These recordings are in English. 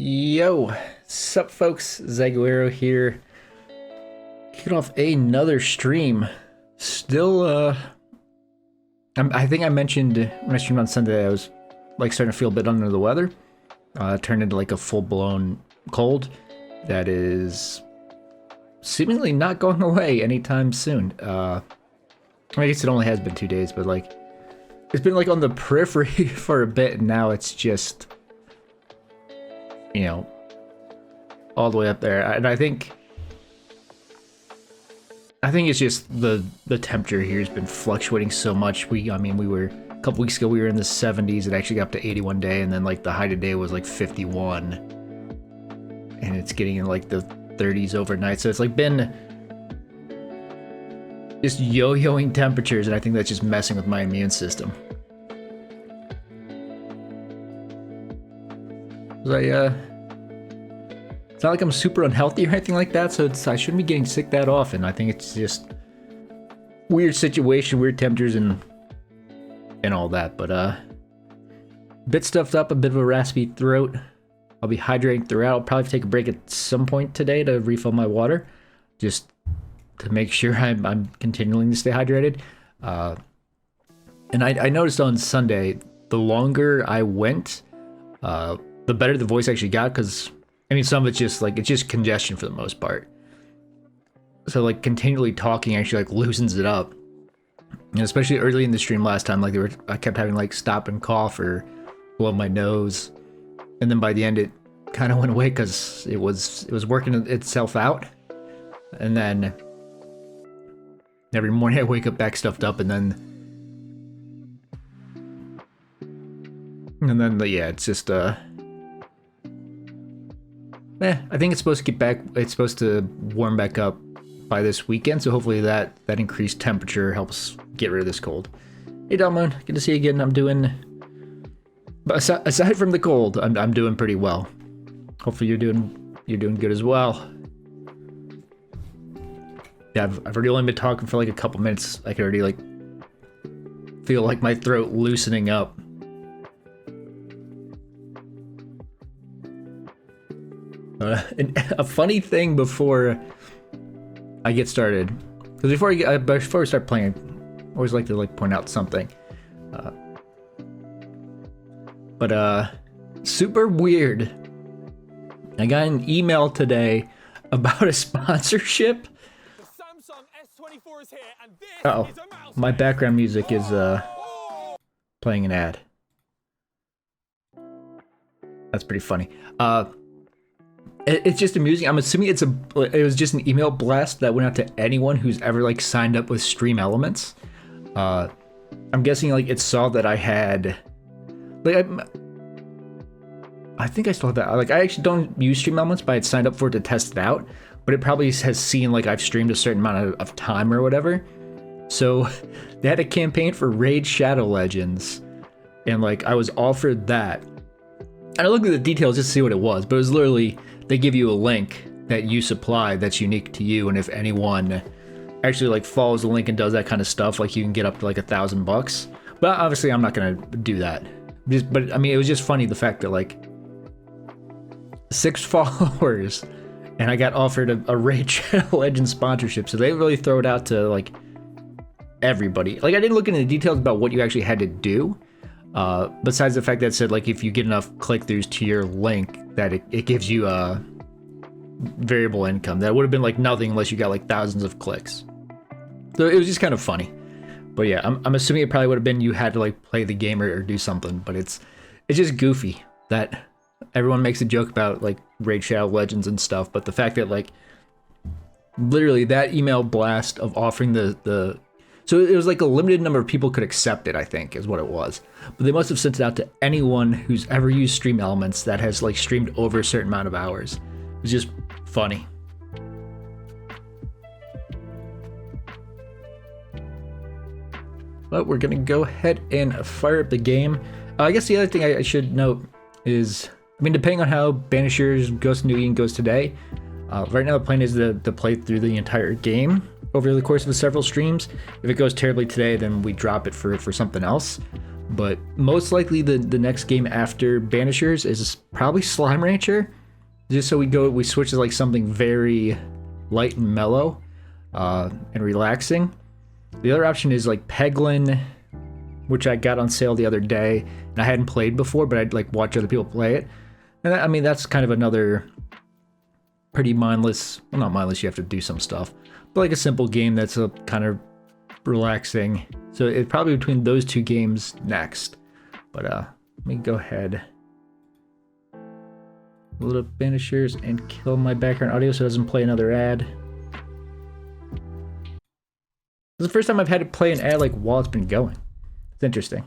Yo, sup folks, Zaguero here. Kicking off another stream. Still, I think I mentioned when I streamed on Sunday I was like starting to feel a bit under the weather. Turned into like a full-blown cold that is seemingly not going away anytime soon. I guess it only has been 2 days, but like it's been like on the periphery for a bit, and now it's just, you know, all the way up there. And I think it's just the temperature here has been fluctuating so much. We were a couple weeks ago, we were in the 70s. It actually got up to 80 one day, and then like the high today was like 51, and it's getting in like the 30s overnight. So it's like been just yo-yoing temperatures, and I think that's just messing with my immune system. It's not like I'm super unhealthy or anything like that, so I shouldn't be getting sick that often. I think it's just weird situation, weird temperatures, and all that. But bit stuffed up, a bit of a raspy throat. I'll be hydrating throughout. I'll probably take a break at some point today to refill my water, just to make sure I'm continuing to stay hydrated. And I noticed on Sunday, the longer I went, the better the voice actually got, because I mean, some of it's just congestion for the most part. So like continually talking actually like loosens it up. And especially early in the stream last time, like I kept having like stop and cough or blow my nose. And then by the end it kind of went away because it was working itself out. And then every morning I wake up back stuffed up, and then yeah, it's just I think it's supposed to get back. It's supposed to warm back up by this weekend, so hopefully that increased temperature helps get rid of this cold. Hey, Dalmoon, good to see you again. I'm doing, but aside from the cold, I'm doing pretty well. Hopefully you're doing good as well. Yeah, I've already only been talking for like a couple minutes. I can already like feel like my throat loosening up. And a funny thing before I get started, because before we start playing, I always like to like point out something. But super weird. I got an email today about a sponsorship. The Samsung S24 is here, and this Uh-oh, is a mouse. my background music is playing an ad. That's pretty funny. It's just amusing. I'm assuming it was just an email blast that went out to anyone who's ever like signed up with Stream Elements. I'm guessing like it saw that I had, like, I think I still have that. Like, I actually don't use Stream Elements, but I had signed up for it to test it out. But it probably has seen like I've streamed a certain amount of time or whatever. So they had a campaign for Raid Shadow Legends, and like I was offered that. And I looked at the details just to see what it was, but it was literally, they give you a link that you supply that's unique to you, and if anyone actually like follows the link and does that kind of stuff, like you can get up to like $1,000. But obviously I'm not gonna do that. But I mean, it was just funny the fact that like 6 followers, and I got offered a Raid Shadow Legends sponsorship, so they really throw it out to like everybody. Like, I didn't look into the details about what you actually had to do. Besides the fact that it said like if you get enough click-throughs to your link, that it gives you a variable income. That would have been like nothing unless you got like thousands of clicks. So it was just kind of funny. But yeah, I'm assuming it probably would have been you had to like play the game or do something. But it's just goofy that everyone makes a joke about like Raid Shadow Legends and stuff. But the fact that like literally that email blast of offering the so it was like a limited number of people could accept it, I think, is what it was. But they must have sent it out to anyone who's ever used Stream Elements that has like streamed over a certain amount of hours. It was just funny. But we're gonna go ahead and fire up the game. I guess the other thing I should note is, I mean, depending on how Banishers Ghost New Eden goes today, right now the plan is to play through the entire game over the course of several streams. If it goes terribly today, then we drop it for something else. But most likely the next game after Banishers is probably Slime Rancher. Just so we switch to like something very light and mellow and relaxing. The other option is like Peglin, which I got on sale the other day, and I hadn't played before, but I'd like watch other people play it. And I mean, that's kind of another pretty mindless, well, not mindless, you have to do some stuff, but like a simple game that's a kind of relaxing. So it's probably between those two games next. But let me go ahead, load up Banishers and kill my background audio so it doesn't play another ad. This is the first time I've had to play an ad like while it's been going. It's interesting.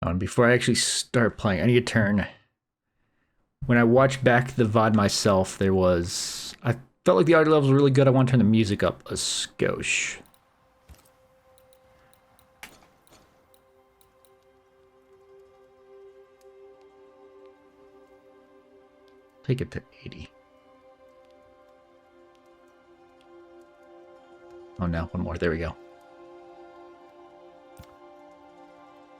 Oh, and before I actually start playing, I need to turn. When I watched back the VOD myself, I felt like the audio levels were really good. I want to turn the music up a skosh. Take it to 80. Oh no, one more. There we go.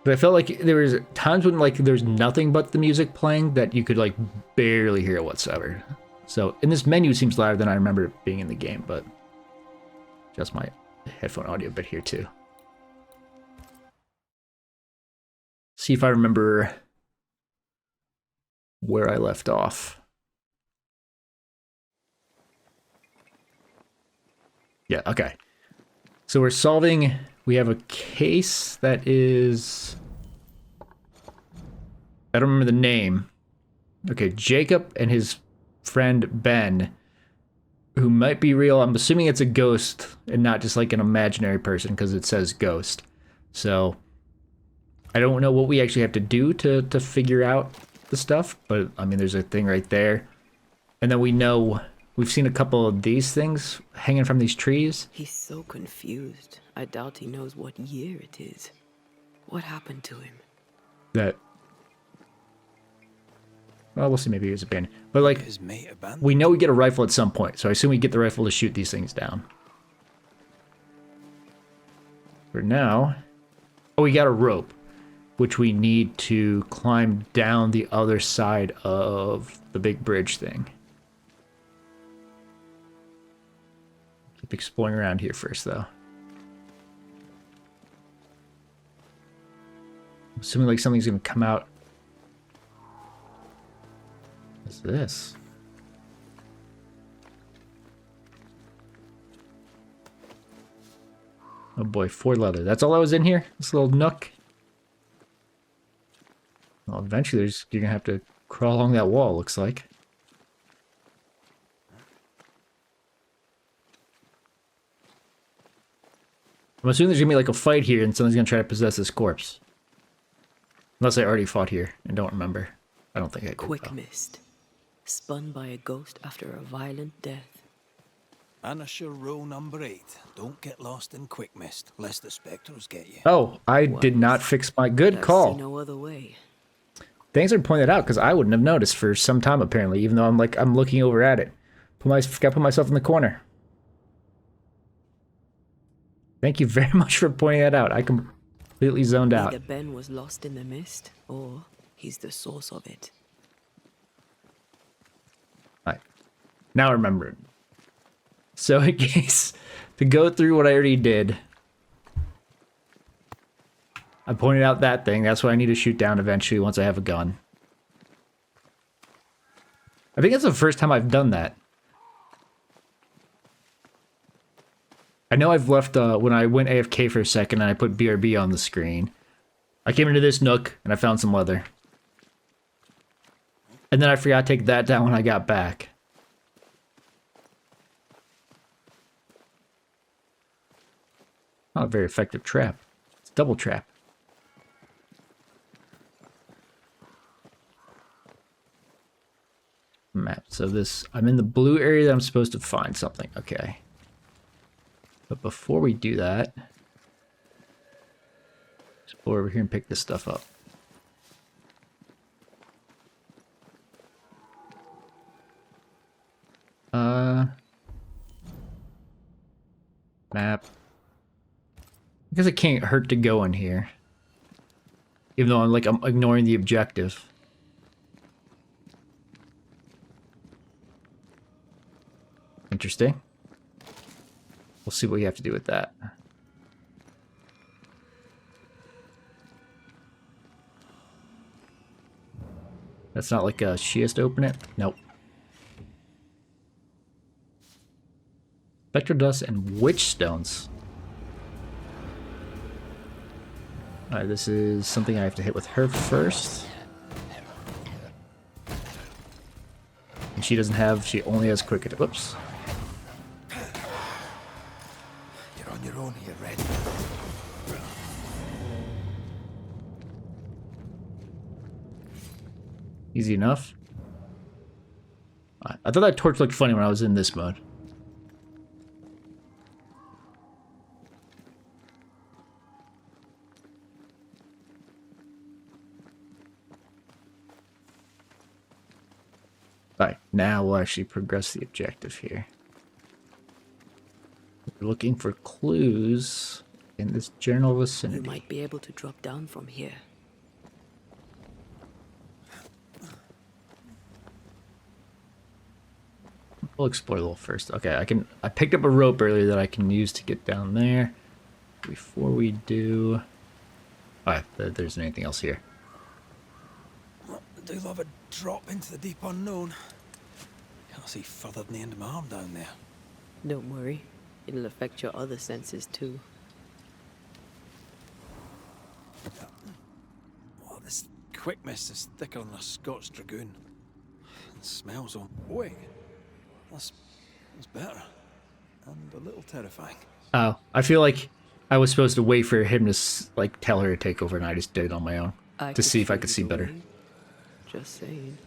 But I felt like there was times when like there's nothing but the music playing that you could like barely hear it whatsoever. So in this menu it seems louder than I remember it being in the game, but just my headphone audio bit here too. See if I remember where I left off. Yeah, okay. So we're solving, we have a case that is, I don't remember the name. Okay, Jacob and his friend Ben, who might be real. I'm assuming it's a ghost and not just like an imaginary person because it says ghost. So I don't know what we actually have to do to figure out the stuff, but I mean, there's a thing right there. And then we know, we've seen a couple of these things hanging from these trees. He's so confused. I doubt he knows what year it is. What happened to him? That, well, we'll see, maybe he was abandoned. But like, His mate abandoned. we know we get a rifle at some point, so I assume we get the rifle to shoot these things down. For now, oh, we got a rope, which we need to climb down the other side of the big bridge thing. Keep exploring around here first, though. I'm assuming like something's gonna come out. What's this? Oh boy, 4 leather. That's all that was in here? This little nook? Well, eventually you're gonna have to crawl along that wall, looks like. I'm assuming there's gonna be like a fight here and someone's gonna try to possess this corpse. Unless I already fought here and don't remember. I don't think I did. Quick mist. Spun by a ghost after a violent death. Banisher rule number 8. Don't get lost in quick mist, lest the specters get you. Oh, I did not fix my good I call. see no other way. Thanks for pointing that out, because I wouldn't have noticed for some time apparently, even though I'm looking over at it. Gotta put myself in the corner. Thank you very much for pointing that out. I completely zoned out. Either Ben was lost in the mist, or he's the source of it. Alright. Now I remember it. So in case, to go through what I already did, I pointed out that thing. That's what I need to shoot down eventually once I have a gun. I think that's the first time I've done that. I know I've left, when I went AFK for a second and I put BRB on the screen. I came into this nook and I found some leather. And then I forgot to take that down when I got back. Not a very effective trap. It's a double trap. Map. So this, I'm in the blue area that I'm supposed to find something. Okay. But before we do that, explore over here and pick this stuff up. Map. I guess it can't hurt to go in here. Even though I'm ignoring the objective. Interesting. We'll see what we have to do with that. That's not like she has to open it? Nope. Spectral dust and witch stones. Alright, this is something I have to hit with her first. And she doesn't have, she only has quick attack. Whoops. You're on your own here, Red. Easy enough. I thought that torch looked funny when I was in this mode. Alright, now we'll actually progress the objective here. We're looking for clues in this general You vicinity. might be able to drop down from here. We'll explore a little first. Okay, I picked up a rope earlier that I can use to get down there. Before we do... Alright, there isn't anything else here. I do love a drop into the deep unknown. Can't see further than the end of my arm down there. Don't worry. It'll affect your other senses too. Oh, this quick mist is thicker than a Scots dragoon. It smells on. Wait, that's better. And a little terrifying. Oh, I feel like I was supposed to wait for him to like tell her to take over, and I just did it on my own to see if I could see better. Just saying.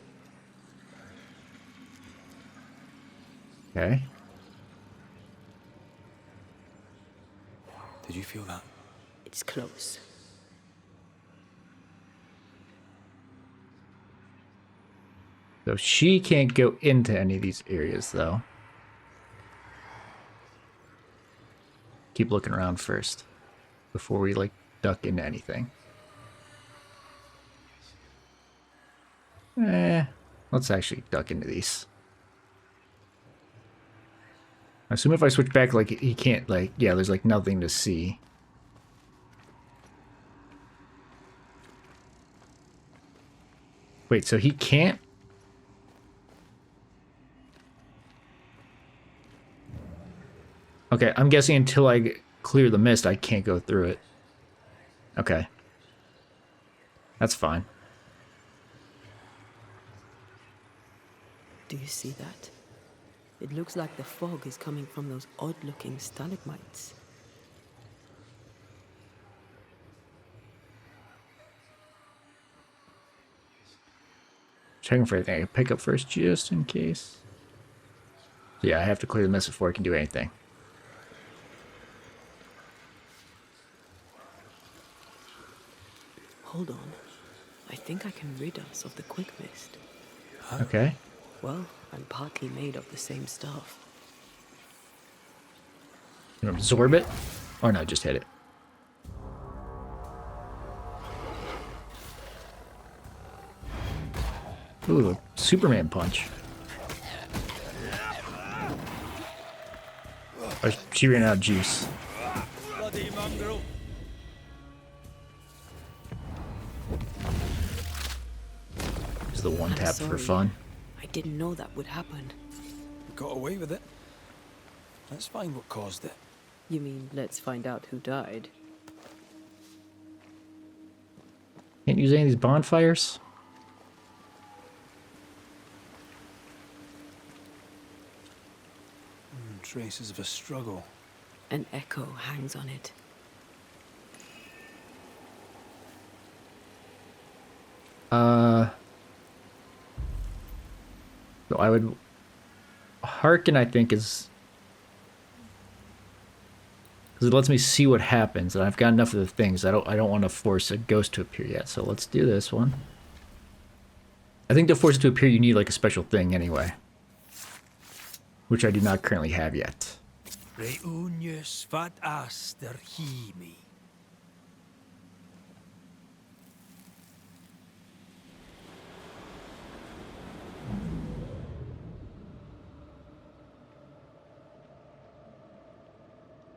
Okay. Did you feel that? It's close. So she can't go into any of these areas, though. Keep looking around first before we, like, duck into anything. Let's actually duck into these. I assume if I switch back, like, he can't, like, yeah, there's, like, nothing to see. Wait, so he can't? Okay, I'm guessing until I clear the mist, I can't go through it. Okay. That's fine. Do you see that? It looks like the fog is coming from those odd-looking stalagmites. Checking for anything I can pick up first, just in case. So yeah, I have to clear the mist before I can do anything. Hold on. I think I can rid us of the quick mist. Okay. Well, I'm partly made of the same stuff. You absorb it? Or no, just hit it. Ooh, Superman punch. Oh, she ran out of juice. Bloody mongrel. It's the one I'm tap for sorry. fun. I didn't know that would happen. Got away with it. Let's find what caused it. You mean, let's find out who died? Can't use any of these bonfires? Traces of a struggle. An echo hangs on it. So I would hearken, I think, is because it lets me see what happens, and I've got enough of the things. I don't want to force a ghost to appear yet. So let's do this one. I think to force it to appear, you need like a special thing anyway, which I do not currently have yet. Reunius vat aster himi.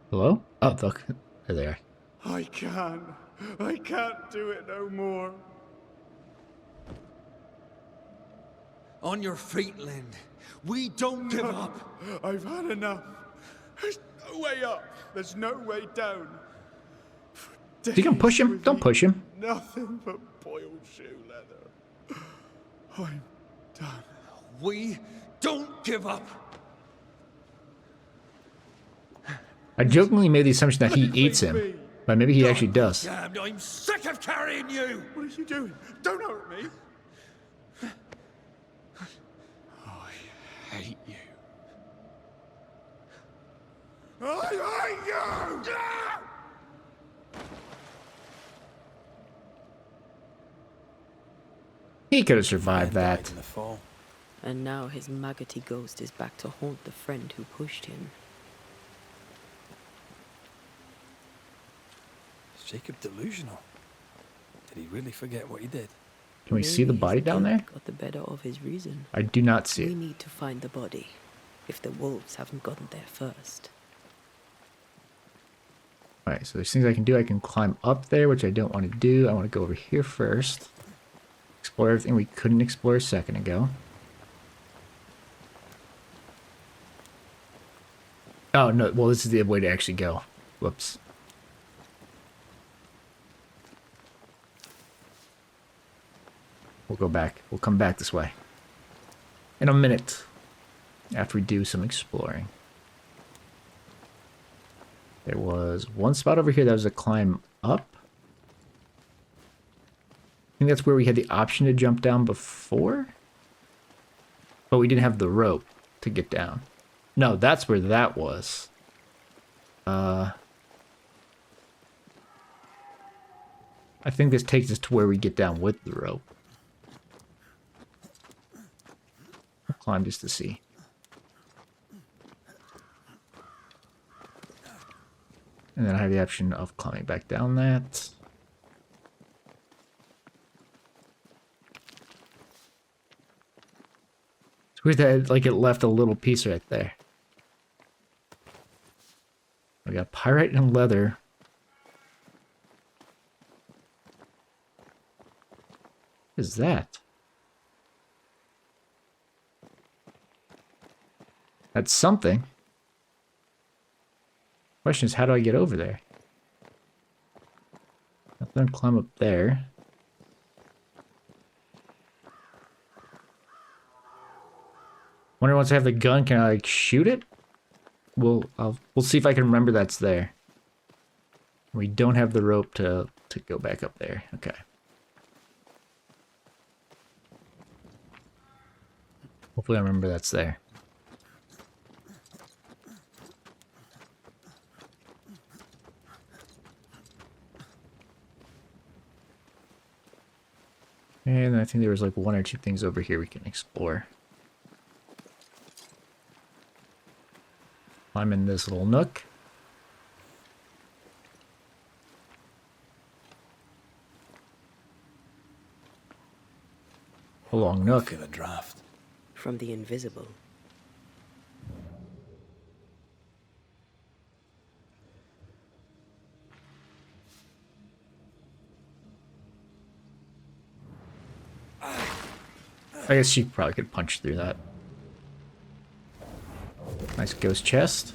Hello? Oh, look. There they are. I can't do it no more. On your feet, Lind. We don't give up. I've had enough. There's no way up. There's no way down. You can push him. Days Don't with push him. Nothing but boiled shoe leather. I'm done. We don't give up. I jokingly made the assumption that he eats him, but maybe he actually does. Damn, I'm sick of carrying you. What are you doing? Don't hurt me. I hate you. I hate you! He could have survived Died that. in the fall. And now his maggoty ghost is back to haunt the friend who pushed him. Is Jacob delusional? Did he really forget what he did? Can we see the Maybe body his down there? guilt got the better of his reason. I do not see We it. need to find the body, if the wolves haven't gotten there first. Alright, so there's things I can do. I can climb up there, which I don't want to do. I want to go over here first. Explore everything we couldn't explore a second ago. Oh, no. Well, this is the way to actually go. Whoops. We'll go back. We'll come back this way. In a minute. After we do some exploring. There was one spot over here that was a climb up. I think that's where we had the option to jump down before. But we didn't have the rope to get down. No, that's where that was. I think this takes us to where we get down with the rope. I'll climb just to see. And then I have the option of climbing back down that. It's weird that like it left a little piece right there. We got pyrite and leather. What is that? That's something. Question is, how do I get over there? Nothing to climb up there. Wonder once I have the gun, can I like shoot it? We'll see if I can remember that's there. We don't have the rope to go back up there. Okay. Hopefully I remember that's there. And I think there was like one or two things over here we can explore. I'm in this little nook. A long nook. Feel a draft. From the invisible. I guess she probably could punch through that. Nice ghost chest.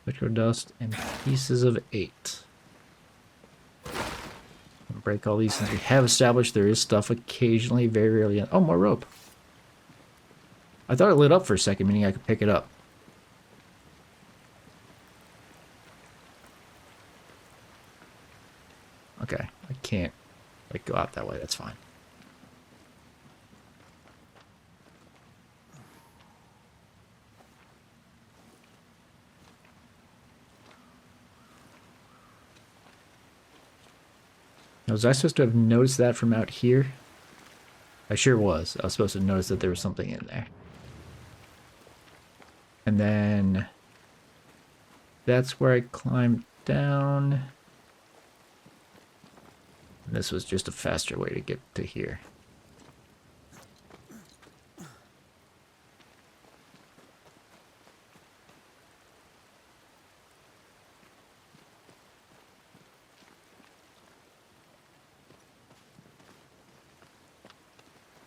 Electro dust and pieces of 8. Break all these things. We have established there is stuff occasionally, very rarely. Oh, more rope. I thought it lit up for a second, meaning I could pick it up. Okay, I can't like go out that way. That's fine. Now, was I supposed to have noticed that from out here? I sure was. I was supposed to notice that there was something in there. And then that's where I climbed down. And this was just a faster way to get to here.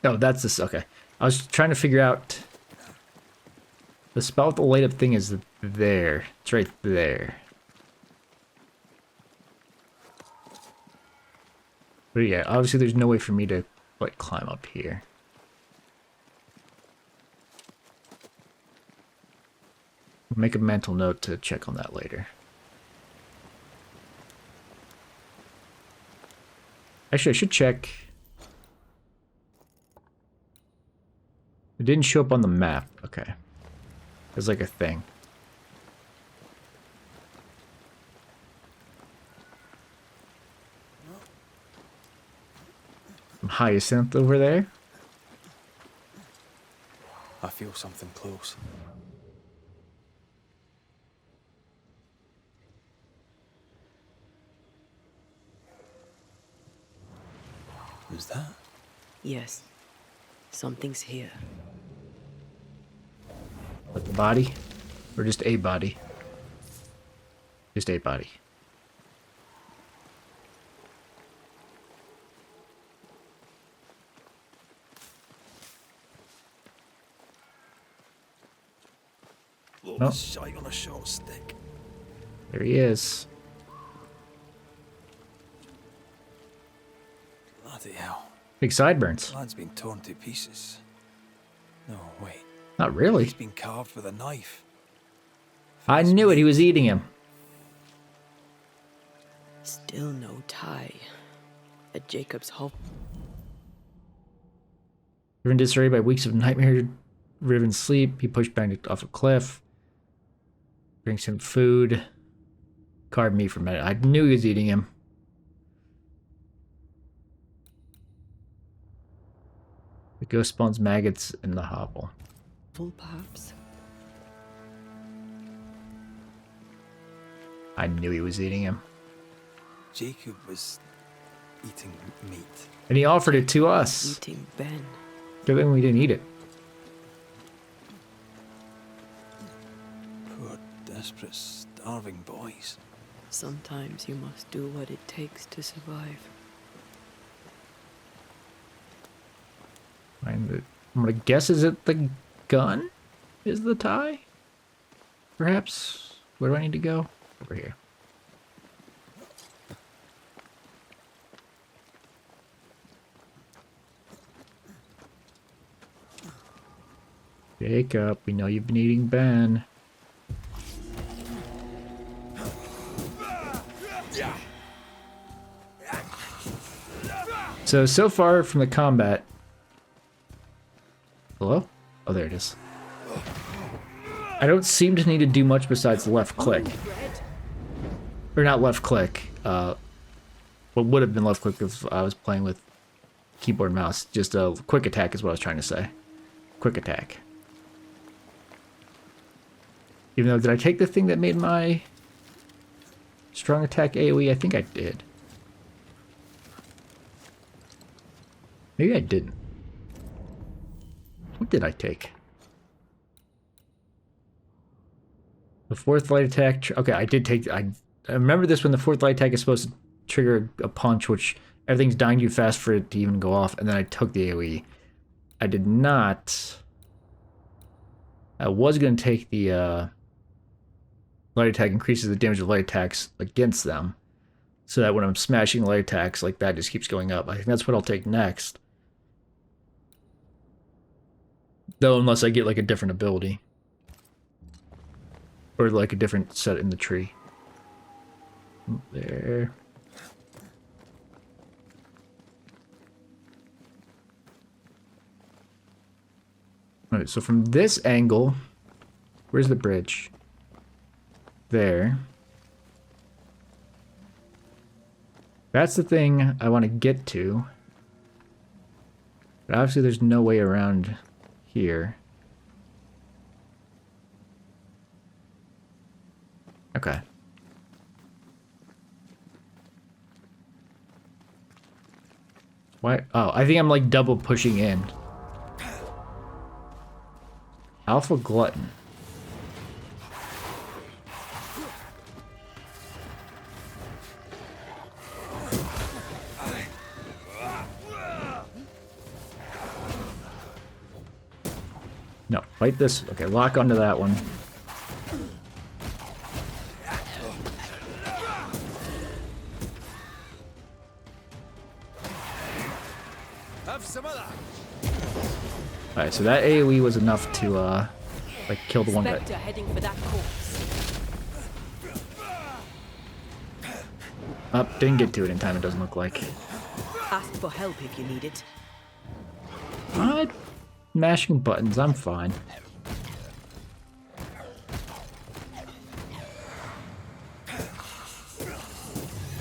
Oh, that's this. Okay. I was trying to figure out. The spell with the light up thing is there. It's right there. But yeah, obviously there's no way for me to, like, climb up here. I'll make a mental note to check on that later. Actually, I should check. It didn't show up on the map. Okay. There's like a thing. Some hyacinth over there. I feel something close. Who's that? Yes. Something's here. Like the body? Or just a body? Just a body. Look, Nope. shite on a short stick. There he is. Bloody hell. Big sideburns. Lad's been torn to pieces. No, wait. Not really. He's been carved with a knife. I knew it. He was eating him. Still no tie. At Jacob's home. Driven disarray by weeks of nightmare-riven sleep, he pushed Benedict off a cliff. Brings him food. Carved meat from it. I knew he was eating him. The ghost spawns maggots in the hovel. Full perhaps. I knew he was eating him. Jacob was eating meat. And he offered it to us. Eating Ben. Good thing we didn't eat it. Poor, desperate, starving boys. Sometimes you must do what it takes to survive. I'm gonna guess, is it the gun? Is the tie? Perhaps? Where do I need to go? Over here. Jacob, we know you've been eating Ben. So far from the combat... Hello? Oh, there it is. I don't seem to need to do much besides left click. Or not left click. What would have been left click if I was playing with keyboard and mouse. Just a quick attack is what I was trying to say. Quick attack. Even though, did I take the thing that made my strong attack AoE? I think I did. Maybe I didn't. What did I take? The fourth light attack. Okay, I did take. I remember this when the fourth light attack is supposed to trigger a punch, which everything's dying too fast for it to even go off, and then I took the AoE. I did not. I was going to take the light attack increases the damage of light attacks against them, so that when I'm smashing light attacks like that, just keeps going up. I think that's what I'll take next. Though, unless I get like a different ability. Or like a different set in the tree. There. Alright, so from this angle, where's the bridge? There. That's the thing I want to get to. But obviously there's no way around here. Okay. Why? Oh, I think I'm like double pushing in. Alpha Glutton. No, fight this. Okay, lock onto that one. Have some of that. Alright, so that AoE was enough to, like, kill the one guy. Spectre heading for that corpse. Up, didn't get to it in time, it doesn't look like. Ask for help if you need it. I'm mashing buttons, I'm fine.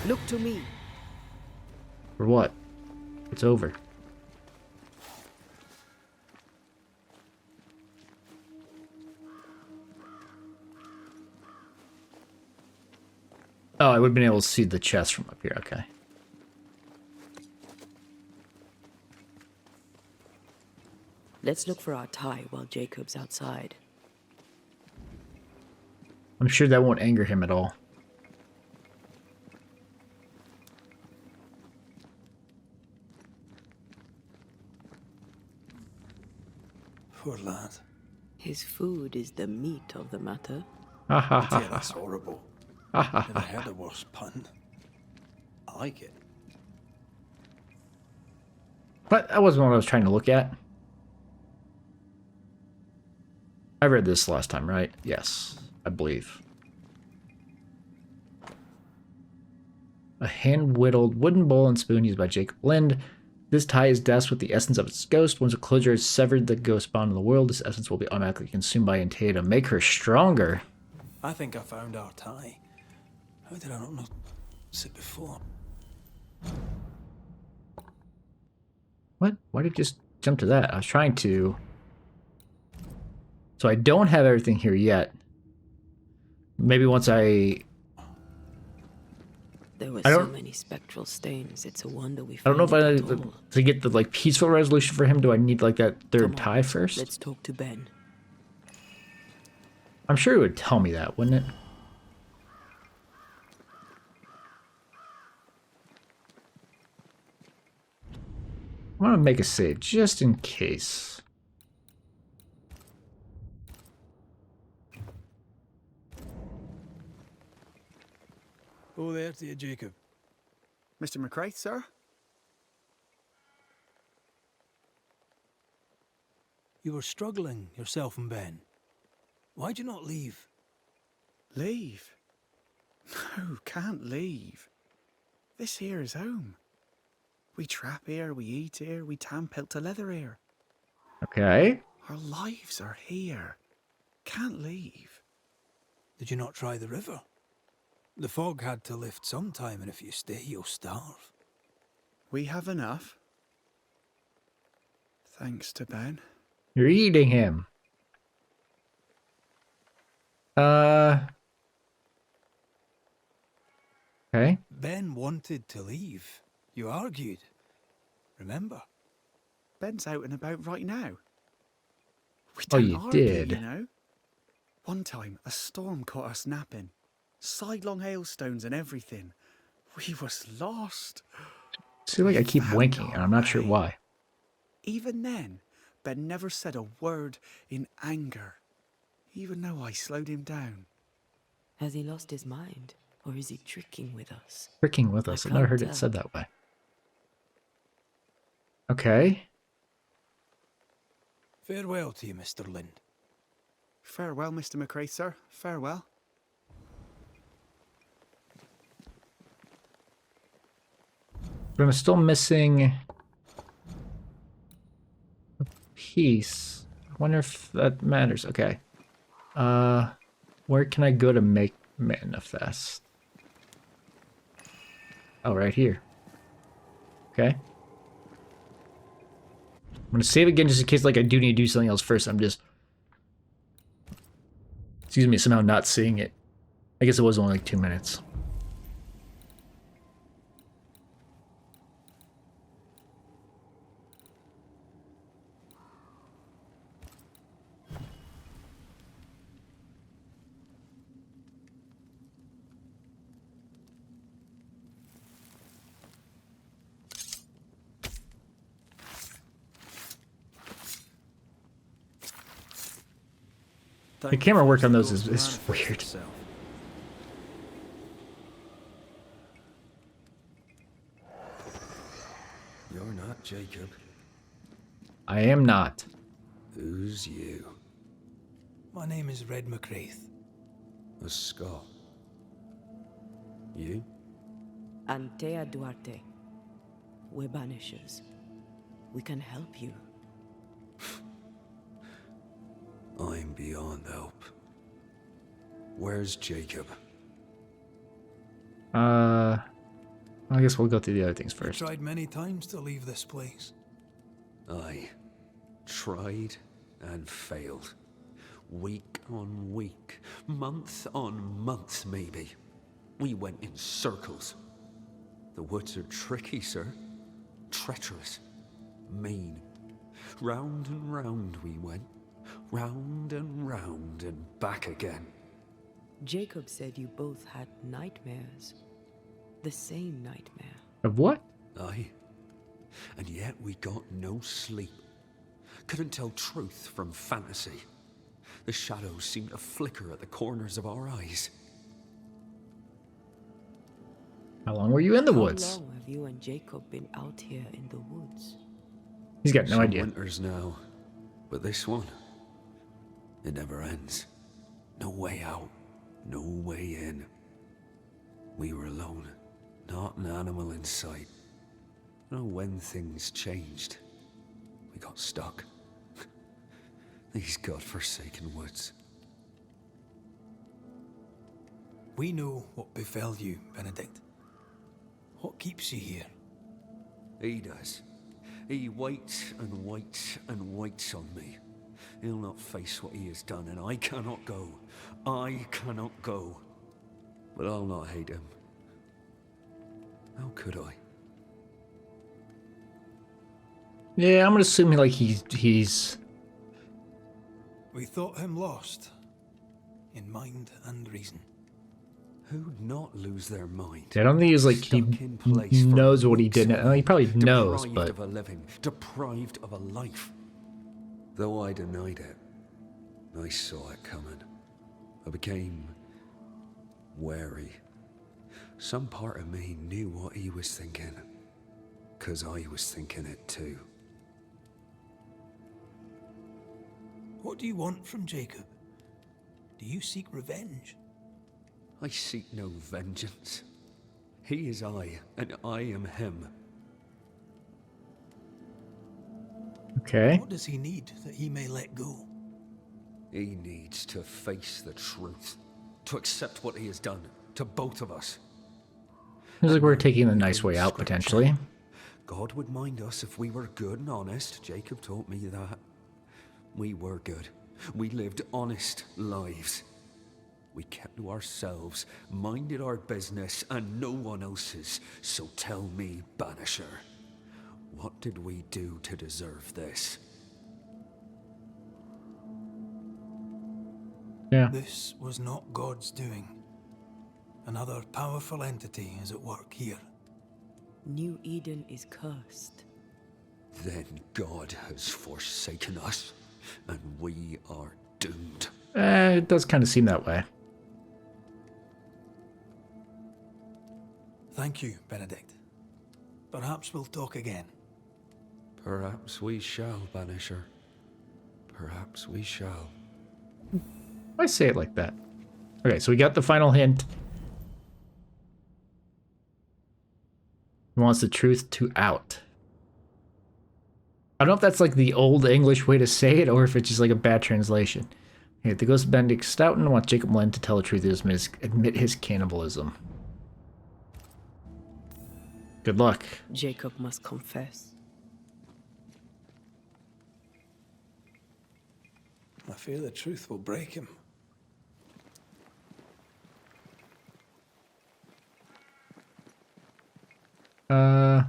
Look to me. For what? It's over. Oh, I would have been able to see the chest from up here, okay. Let's look for our tie while Jacob's outside. I'm sure that won't anger him at all. Poor lad. His food is the meat of the matter. Ha ha ha Yeah, ha. that's horrible. Ha ha Never ha. heard a worse pun. I like it. But that wasn't what I was trying to look at. I read this last time, right? Yes, I believe. A hand-whittled wooden bowl and spoon used by Jacob Lind. This tie is doused with the essence of its ghost. Once a closure has severed the ghost bond of the world, this essence will be automatically consumed by Antea to make her stronger. I think I found our tie. How did I not notice it before? What? Why did it just jump to that? I was trying to... So I don't have everything here yet. Maybe once I... There were I so don't- many spectral stains. It's a wonder we I don't know found if it I... at all. To get the, like, peaceful resolution for him, do I need, like, that third Come on, tie first? Let's talk to Ben. I'm sure it would tell me that, wouldn't it? I want to make a save, just in case. Oh, there to you, Jacob. Mr. McCrae, sir? You were struggling, yourself and Ben. Why'd you not leave? Leave? No, can't leave. This here is home. We trap here, we eat here, we tan pelt to leather here. Okay. Our lives are here. Can't leave. Did you not try the river? The fog had to lift sometime, and if you stay, you'll starve. We have enough. Thanks to Ben. You're eating him. Okay. Ben wanted to leave. You argued. Remember? Ben's out and about right now. We Oh, don't you argue, did. you know. One time, a storm caught us napping. Sidelong hailstones and everything. We was lost. See, like I keep Found winking, and I'm not sure our way. why. Even then, Ben never said a word in anger, even though I slowed him down. Has he lost his mind? Or is he tricking with us? Freaking with us. I I've never can't heard it tell. said that way. Okay. Farewell to you, Mr. Lind. Farewell, Mr. McCrae, sir. Farewell. But I'm still missing a piece. I wonder if that matters. Okay. Where can I go to make manifest? Oh, right here. Okay. gonna save again just in case like I do need to do something else first. I'm just, excuse me, somehow not seeing it. I guess it was only like 2 minutes. The camera work on those is weird. You're not Jacob. I am not. Who's you? My name is Red McCraith. A Scot. You? Antea Duarte. We're Banishers. We can help you. I'm beyond help. Where's Jacob? I guess we'll go through the other things I first. tried many times to leave this place. I tried and failed. Week on week, month on month maybe. We went in circles. The woods are tricky, sir. Treacherous. Mean. Round and round we went. Round and back again. Jacob said you both had nightmares. The same nightmare. Of what? Aye. And yet we got no sleep. Couldn't tell truth from fantasy. The shadows seemed to flicker at the corners of our eyes. How long were you in the How woods? long have you and Jacob been out here in the woods? He's got no Some idea. winters now, but this one, it never ends. No way out, no way in. We were alone, not an animal in sight. I don't know when things changed. We got stuck. These godforsaken woods. We know what befell you, Benedict. What keeps you here? He does. He waits and waits and waits on me. He'll not face what he has done, and I cannot go. I cannot go. But I'll not hate him. How could I? Yeah, I'm gonna assume like he's. We thought him lost, in mind and reason. Who'd not lose their mind? I don't think he's like he Stuck in place for knows what he weeks did. on He probably end, knows, deprived but of a living, deprived of a life. Though I denied it, I saw it coming. I became wary. Some part of me knew what he was thinking, 'cause I was thinking it too. What do you want from Jacob? Do you seek revenge? I seek no vengeance. He is I, and I am him. okay. What does he need that he may let go? He needs to face the truth, to accept what he has done to both of us. Seems like we're taking the nice way out potentially. God would mind us if we were good and honest. Jacob taught me that. We were good. We lived honest lives. We kept to ourselves, minded our business and no one else's. So tell me, Banisher, what did we do to deserve this? Yeah. This was not God's doing. Another powerful entity is at work here. New Eden is cursed. Then God has forsaken us, and we are doomed. It does kind of seem that way. Thank you, Benedict. Perhaps we'll talk again. Perhaps we shall, Banisher. Perhaps we shall. Why say it like that? Okay, so we got the final hint. He wants the truth to out. I don't know if that's like the old English way to say it or if it's just like a bad translation. Okay, the ghost Benedict Stoughton wants Jacob Lynn to tell the truth and admit his cannibalism. Good luck. Jacob must confess. I fear the truth will break him. I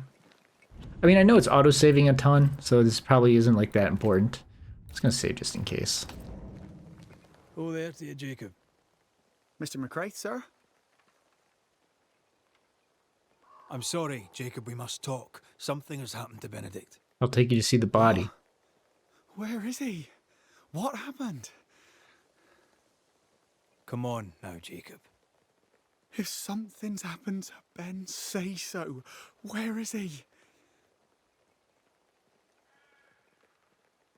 mean, I know it's auto-saving a ton, so this probably isn't like that important. I'm just gonna save just in case. Oh, there to you, Jacob. Mr. McCraith, sir? I'm sorry, Jacob, we must talk. Something has happened to Benedict. I'll take you to see the body. Where is he? What happened? Come on now, Jacob. If something's happened to Ben, say so. Where is he?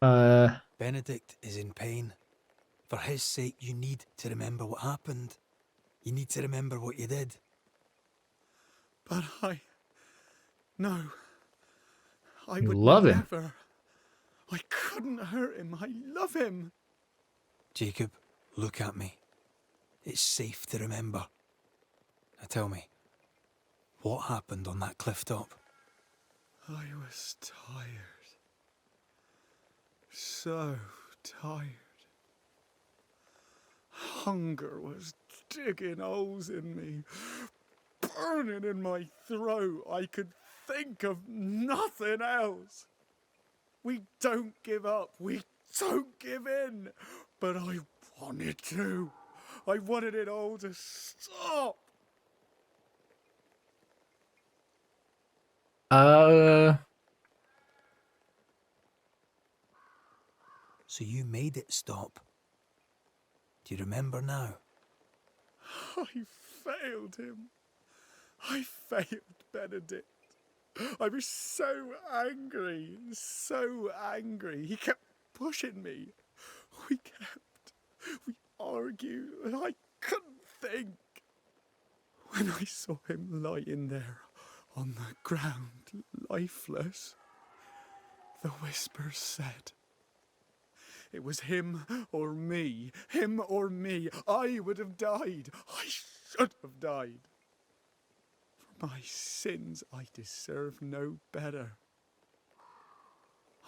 Benedict is in pain. For his sake, you need to remember what happened. You need to remember what you did. But No. I You would love him. never. I couldn't hurt him. I love him. Jacob, look at me. It's safe to remember. Now tell me, what happened on that cliff top? I was tired. So tired. Hunger was digging holes in me, burning in my throat. I could think of nothing else. We don't give up. We don't give in. But I wanted to. I wanted it all to stop. So you made it stop. Do you remember now? I failed him. I failed Benedict. I was so angry, so angry. He kept pushing me. We argued, and I couldn't think. When I saw him lying there on the ground, lifeless, the whispers said, it was him or me, him or me. I would have died. I should have died. For my sins, I deserve no better.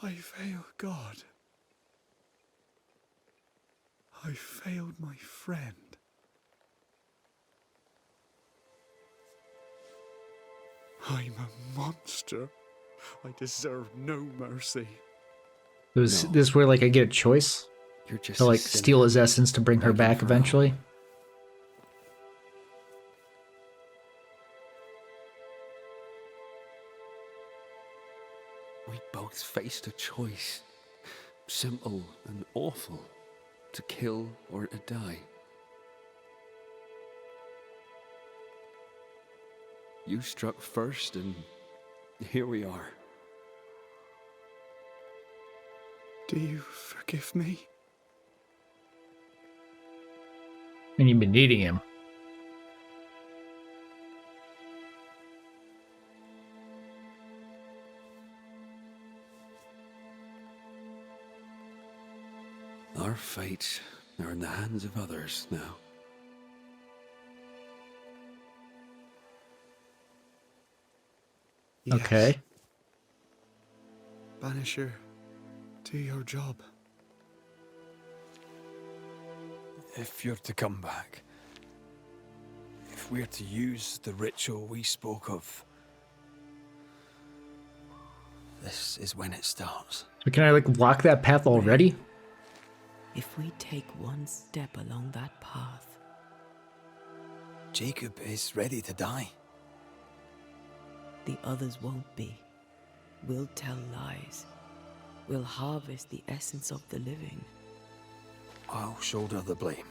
I failed God. I failed my friend. I'm a monster. I deserve no mercy. Was this where like I get a choice You're just to a like sinner steal his essence to bring her begging back for eventually? We both faced a choice, simple and awful, to kill or to die. You struck first, and here we are. Do you forgive me? And you've been needing him. Our fates are in the hands of others now. Yes. Okay. Banisher, do your job. If you're to come back, if we're to use the ritual we spoke of, this is when it starts. So can I like block that path already? If we take one step along that path, Jacob is ready to die. the others won't be. We'll tell lies. We'll harvest the essence of the living. I'll shoulder the blame.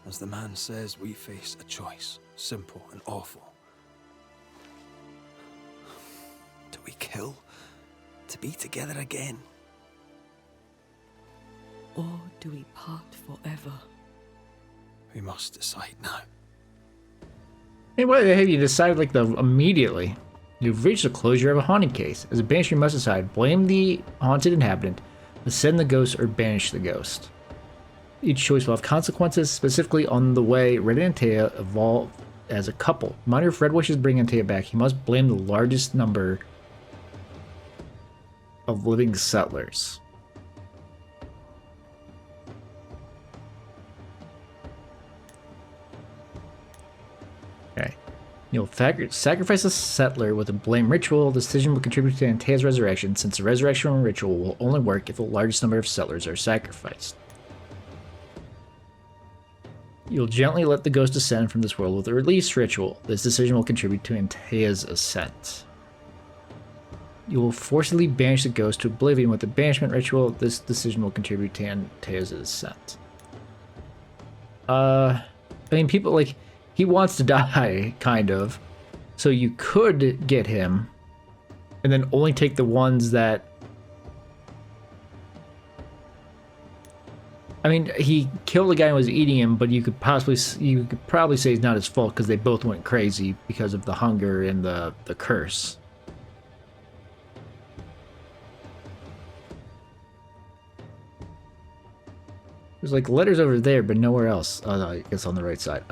As the man says, we face a choice, simple and awful. Do we kill to be together again? Or do we part forever? We must decide now. Hey, why the hell you decided like the immediately? You've reached the closure of a haunting case. As a banisher, you must decide: blame the haunted inhabitant, ascend the ghost, or banish the ghost. Each choice will have consequences, specifically on the way Red and Antea evolve as a couple. Minor if Red wishes to bring Antea back, he must blame the largest number of living settlers. You'll sacrifice a settler with a blame ritual. The decision will contribute to Antea's resurrection, since the resurrection ritual will only work if the largest number of settlers are sacrificed. You'll gently let the ghost ascend from this world with a release ritual. This decision will contribute to Antea's ascent. You will forcibly banish the ghost to oblivion with the banishment ritual. This decision will contribute to Antea's ascent. I mean, people, like, he wants to die, kind of. So you could get him, and then only take the ones that... I mean, he killed the guy who was eating him, but you could probably say it's not his fault because they both went crazy because of the hunger and the curse. There's like letters over there, but nowhere else. Oh, no, I guess on the right side.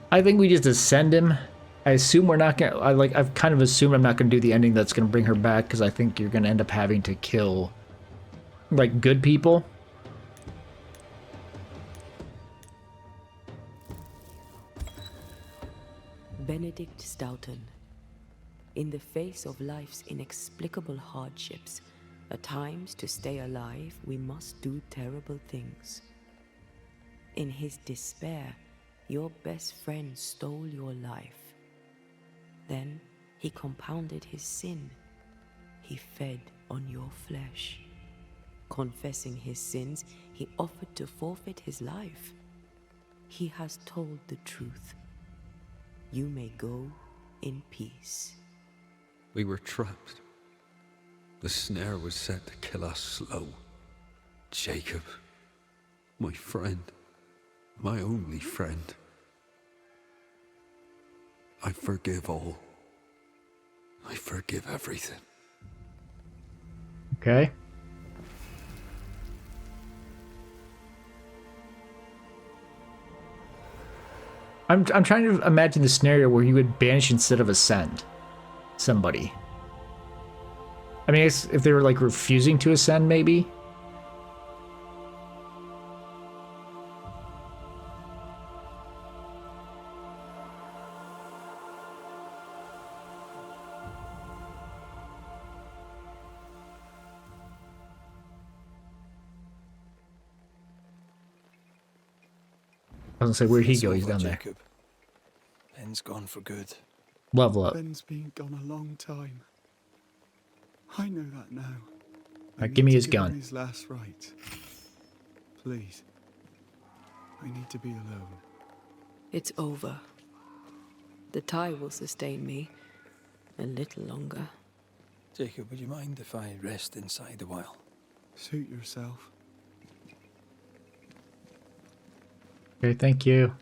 I think we just ascend him. I assume we're not gonna. I've kind of assumed I'm not gonna do the ending that's gonna bring her back because I think you're gonna end up having to kill like good people. Benedict Stoughton. In the face of life's inexplicable hardships, at times to stay alive, we must do terrible things. In his despair, your best friend stole your life. Then he compounded his sin. He fed on your flesh. Confessing his sins, he offered to forfeit his life. He has told the truth. You may go in peace. We were trapped. The snare was set to kill us slow. Jacob, my friend, my only friend. I forgive all. I forgive everything. Okay. I'm trying to imagine the scenario where you would banish instead of ascend somebody. I mean, if they were like refusing to ascend, maybe. I was gonna say, where'd he go? He's down there. Jacob. Ben's gone for good. Level up. Ben's been gone a long time. I know that now. Alright, give me his him gun. His last right. Please. I need to be alone. It's over. The tie will sustain me a little longer. Jacob, would you mind if I rest inside a while? Suit yourself. Okay, thank you.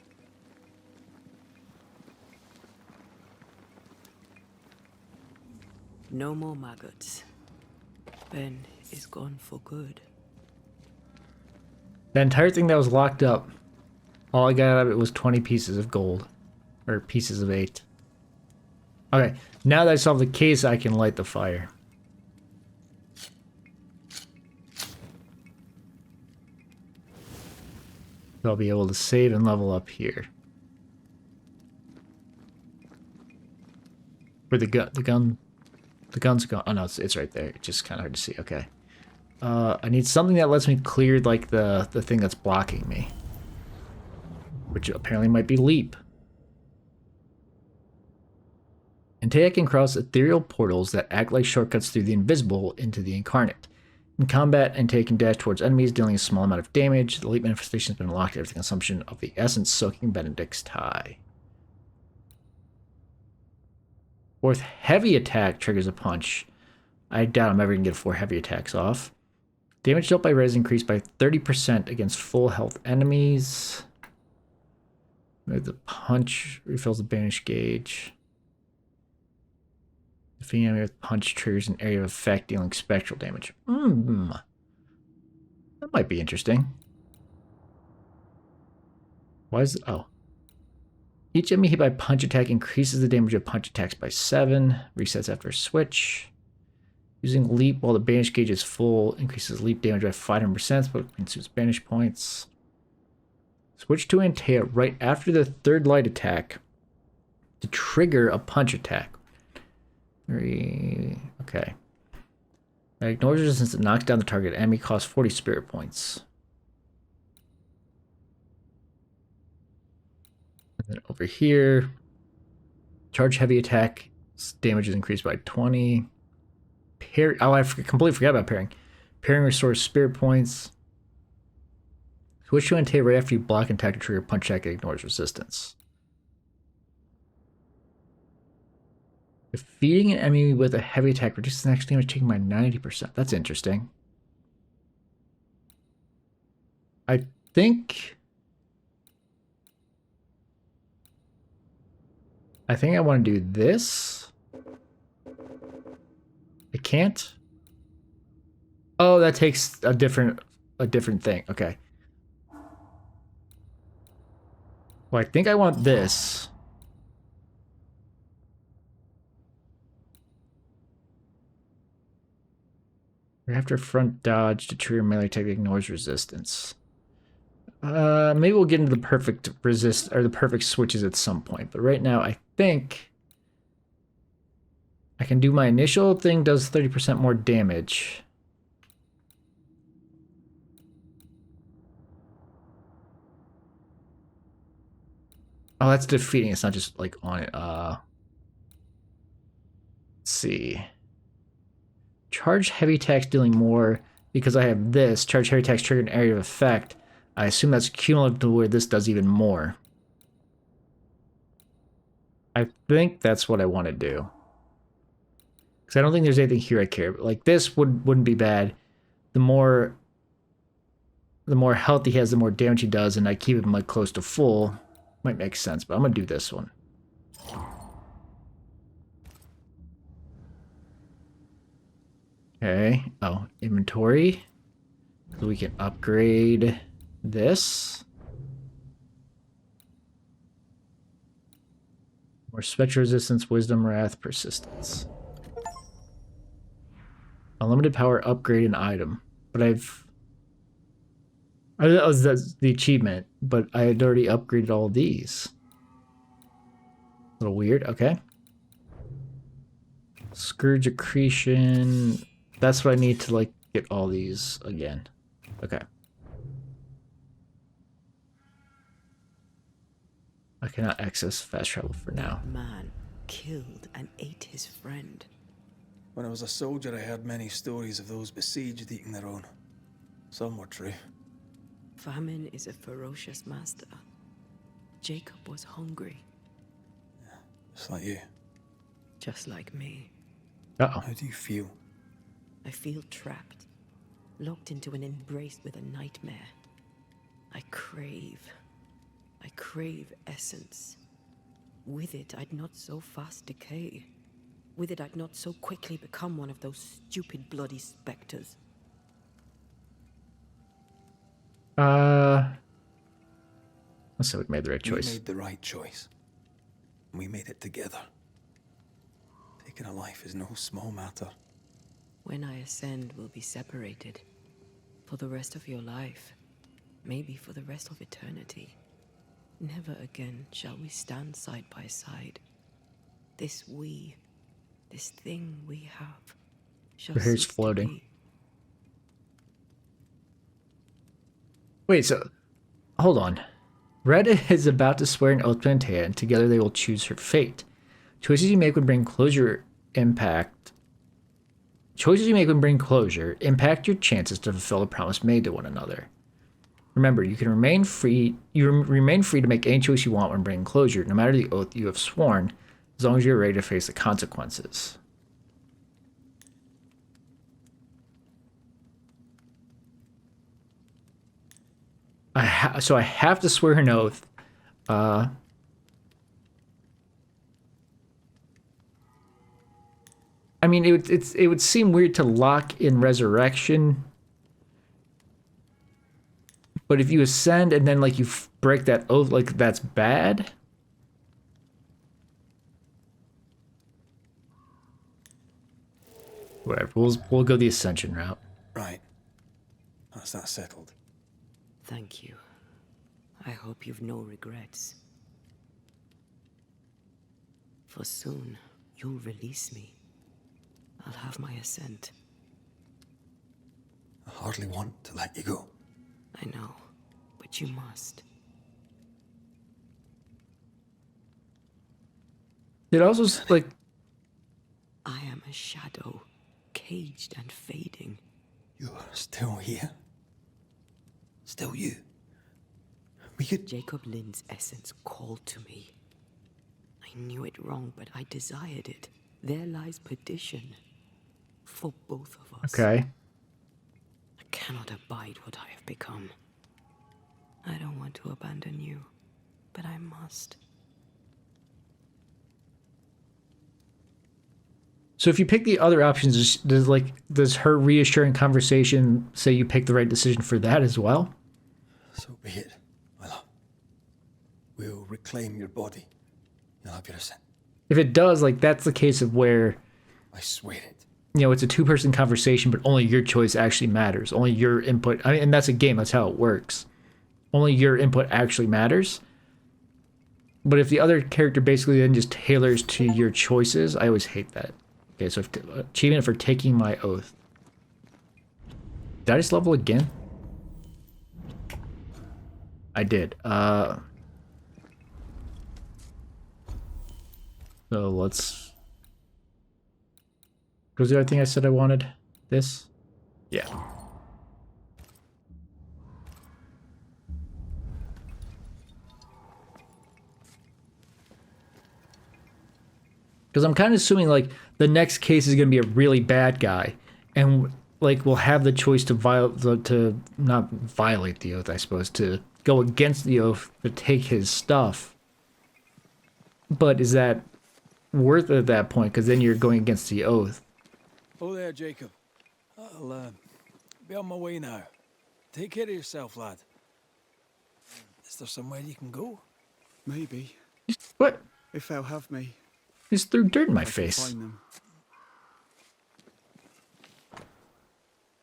No more maggots. Ben is gone for good. The entire thing that was locked up, all I got out of it was 20 pieces of gold. Or pieces of 8. Okay, now that I solved the case, I can light the fire. So I'll be able to save and level up here. Where the gun's gone. Oh no, it's right there. It's just kind of hard to see. Okay. I need something that lets me clear like the thing that's blocking me, which apparently might be leap. Antea can cross ethereal portals that act like shortcuts through the invisible into the incarnate. In combat, Antea can dash towards enemies, dealing a small amount of damage. The leap manifestation has been unlocked after the consumption of the essence soaking Benedict's tie. Fourth heavy attack triggers a punch. I doubt I'm ever going to get 4 heavy attacks off. Damage dealt by res increased by 30% against full health enemies. The punch refills the banish gauge. Defeating enemy with punch triggers an area of effect, dealing spectral damage. That might be interesting. Why is it? Oh. Each enemy hit by punch attack increases the damage of punch attacks by 7. Resets after a switch. Using leap while the banish gauge is full increases leap damage by 500%, but consumes banish points. Switch to Antea right after the third light attack. to trigger a punch attack. 3. Okay. It ignores resistance that knocks down the target enemy, costs 40 spirit points. And then over here, charge heavy attack, damage is increased by 20. Parry, oh, I completely forgot about parrying. Parrying restores spirit points. Switch to anti right after you block and attack to trigger punch attack, it ignores resistance. Defeating an enemy with a heavy attack reduces the next damage taken by 90%. That's interesting. I think I want to do this. I can't. Oh, that takes a different thing. Okay. Well, I think I want this. After front dodge to trigger melee attack ignores resistance. Maybe we'll get into the perfect resist or the perfect switches at some point, but right now I think I can do my initial thing does 30% more damage. Oh, that's defeating. It's not just like on it. Let's see. Charge heavy attacks dealing more because I have this. Charge heavy attacks trigger an area of effect. I assume that's cumulative to where this does even more. I think that's what I want to do. Because I don't think there's anything here I care. Like this wouldn't be bad. The more health he has, the more damage he does, and I keep him like close to full. Might make sense, but I'm gonna do this one. Okay. Oh, inventory. So we can upgrade this. More spectral resistance, wisdom, wrath, persistence. Unlimited power, upgrade an item. But that's the achievement, but I had already upgraded all these. A little weird, okay. Scourge accretion. That's what I need to like get all these again. Okay. I cannot access fast travel for now. Man killed and ate his friend. When I was a soldier, I heard many stories of those besieged eating their own. Some were true. Famine is a ferocious master. Jacob was hungry. Just like you. Just like me. Uh-oh. How do you feel? I feel trapped. Locked into an embrace with a nightmare. I crave essence. With it, I'd not so fast decay. With it, I'd not so quickly become one of those stupid bloody specters. Let's say we made the right choice. We made the right choice. We made it together. Taking a life is no small matter. When I ascend, we'll be separated. For the rest of your life. Maybe for the rest of eternity. Never again shall we stand side by side. This thing we have, shall Your hair's cease to floating. be. Wait, so hold on. Red is about to swear an oath to Antea, and together they will choose her fate. Choices you make when bring closure impact. Choices you make when bring closure impact your chances to fulfill the promise made to one another. Remember, you can remain free. You remain free to make any choice you want when bringing closure, no matter the oath you have sworn, as long as you're ready to face the consequences. So I have to swear an oath. I mean, it would seem weird to lock in resurrection, but if you ascend and then like you break that oath, like that's bad. Whatever, we'll go the ascension route. Right. That's that settled. Thank you. I hope you've no regrets. For soon, you'll release me. I'll have my ascent. I hardly want to let you go. I know, but you must. It also like I am a shadow, caged and fading. You're still here? Still you? We could... Jacob Lind's essence called to me. I knew it wrong, but I desired it. There lies perdition. For both of us. okay. I cannot abide what I have become. I don't want to abandon you, but I must. So if you pick the other options, does her reassuring conversation say you picked the right decision for that as well? So be it, my love. We'll reclaim your body. You'll have your ascent. If it does, like that's the case of where, I swear it. you know, it's a two-person conversation, but only your choice actually matters. Only your input. I mean, and that's a game. That's how it works. Only your input actually matters. But if the other character basically then just tailors to your choices, I always hate that. Okay, so achievement for taking my oath. Did I just level again? I did. So let's... What was the other thing I said I wanted? This? Yeah. Because I'm kind of assuming, like, the next case is going to be a really bad guy. And, like, we'll have the choice to not violate the oath, I suppose, to go against the oath, but take his stuff. But is that worth it at that point? Because then you're going against the oath. Oh there, Jacob. I'll be on my way now. Take care of yourself, lad. Is there somewhere you can go? Maybe, What? if they'll have me. Just threw dirt in my I can face. find them.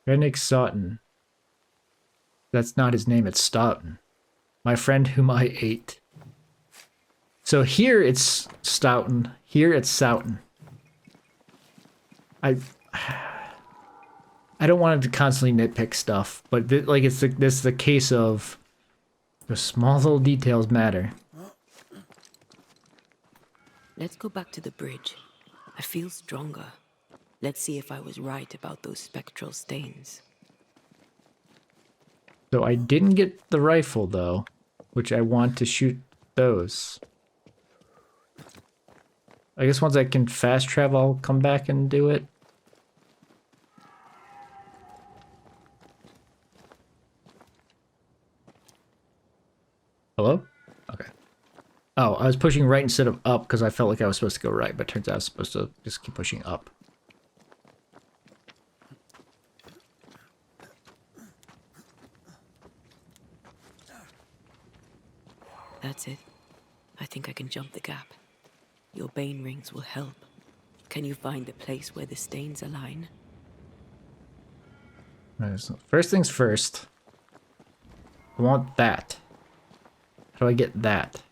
Rennick Stoughton. That's not his name, it's Stoughton. My friend whom I ate. So here it's Stoughton, here it's Stoughton. I don't want to constantly nitpick stuff, but like this is the case of the small little details matter. Let's go back to the bridge. I feel stronger. Let's see if I was right about those spectral stains. So I didn't get the rifle though, which I want to shoot those. I guess once I can fast travel, I'll come back and do it. Hello? Okay. Oh, I was pushing right instead of up because I felt like I was supposed to go right, but it turns out I was supposed to just keep pushing up. That's it. I think I can jump the gap. Your bane rings will help. Can you find the place where the stains align? Alright, so first things first. I want that. How do I get that?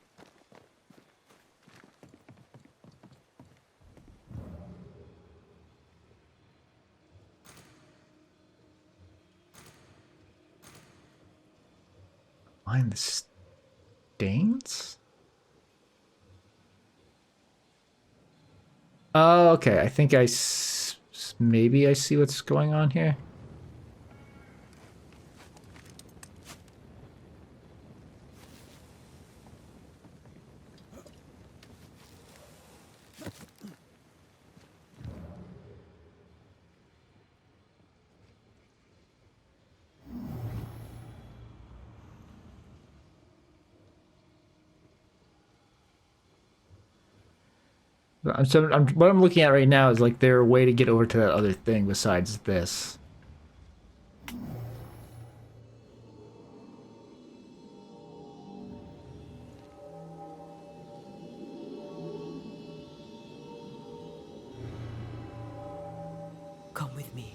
Find the stains? Oh, okay. I think maybe I see what's going on here. What I'm looking at right now is like there a way to get over to that other thing besides this. Come with me.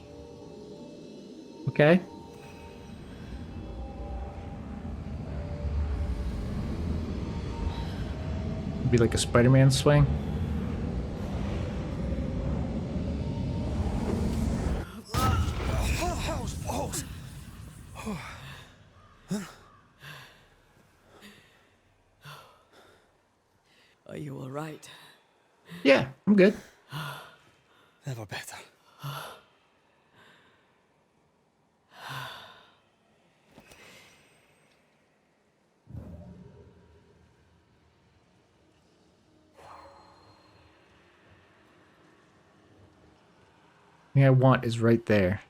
Okay. Be like a Spider-Man swing. you all right? Yeah, I'm good. Never better. Thing I want is right there.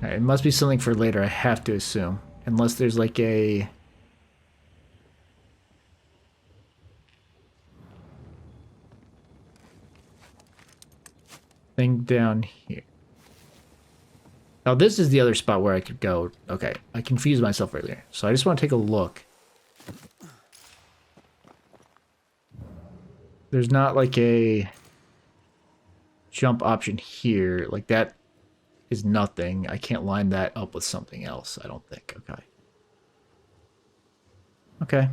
Alright, it must be something for later, I have to assume. Unless there's like a... thing down here. Now this is the other spot where I could go. Okay, I confused myself earlier. So I just want to take a look. There's not like a jump option here. Like that is nothing. I can't line that up with something else, I don't think. Okay. Okay.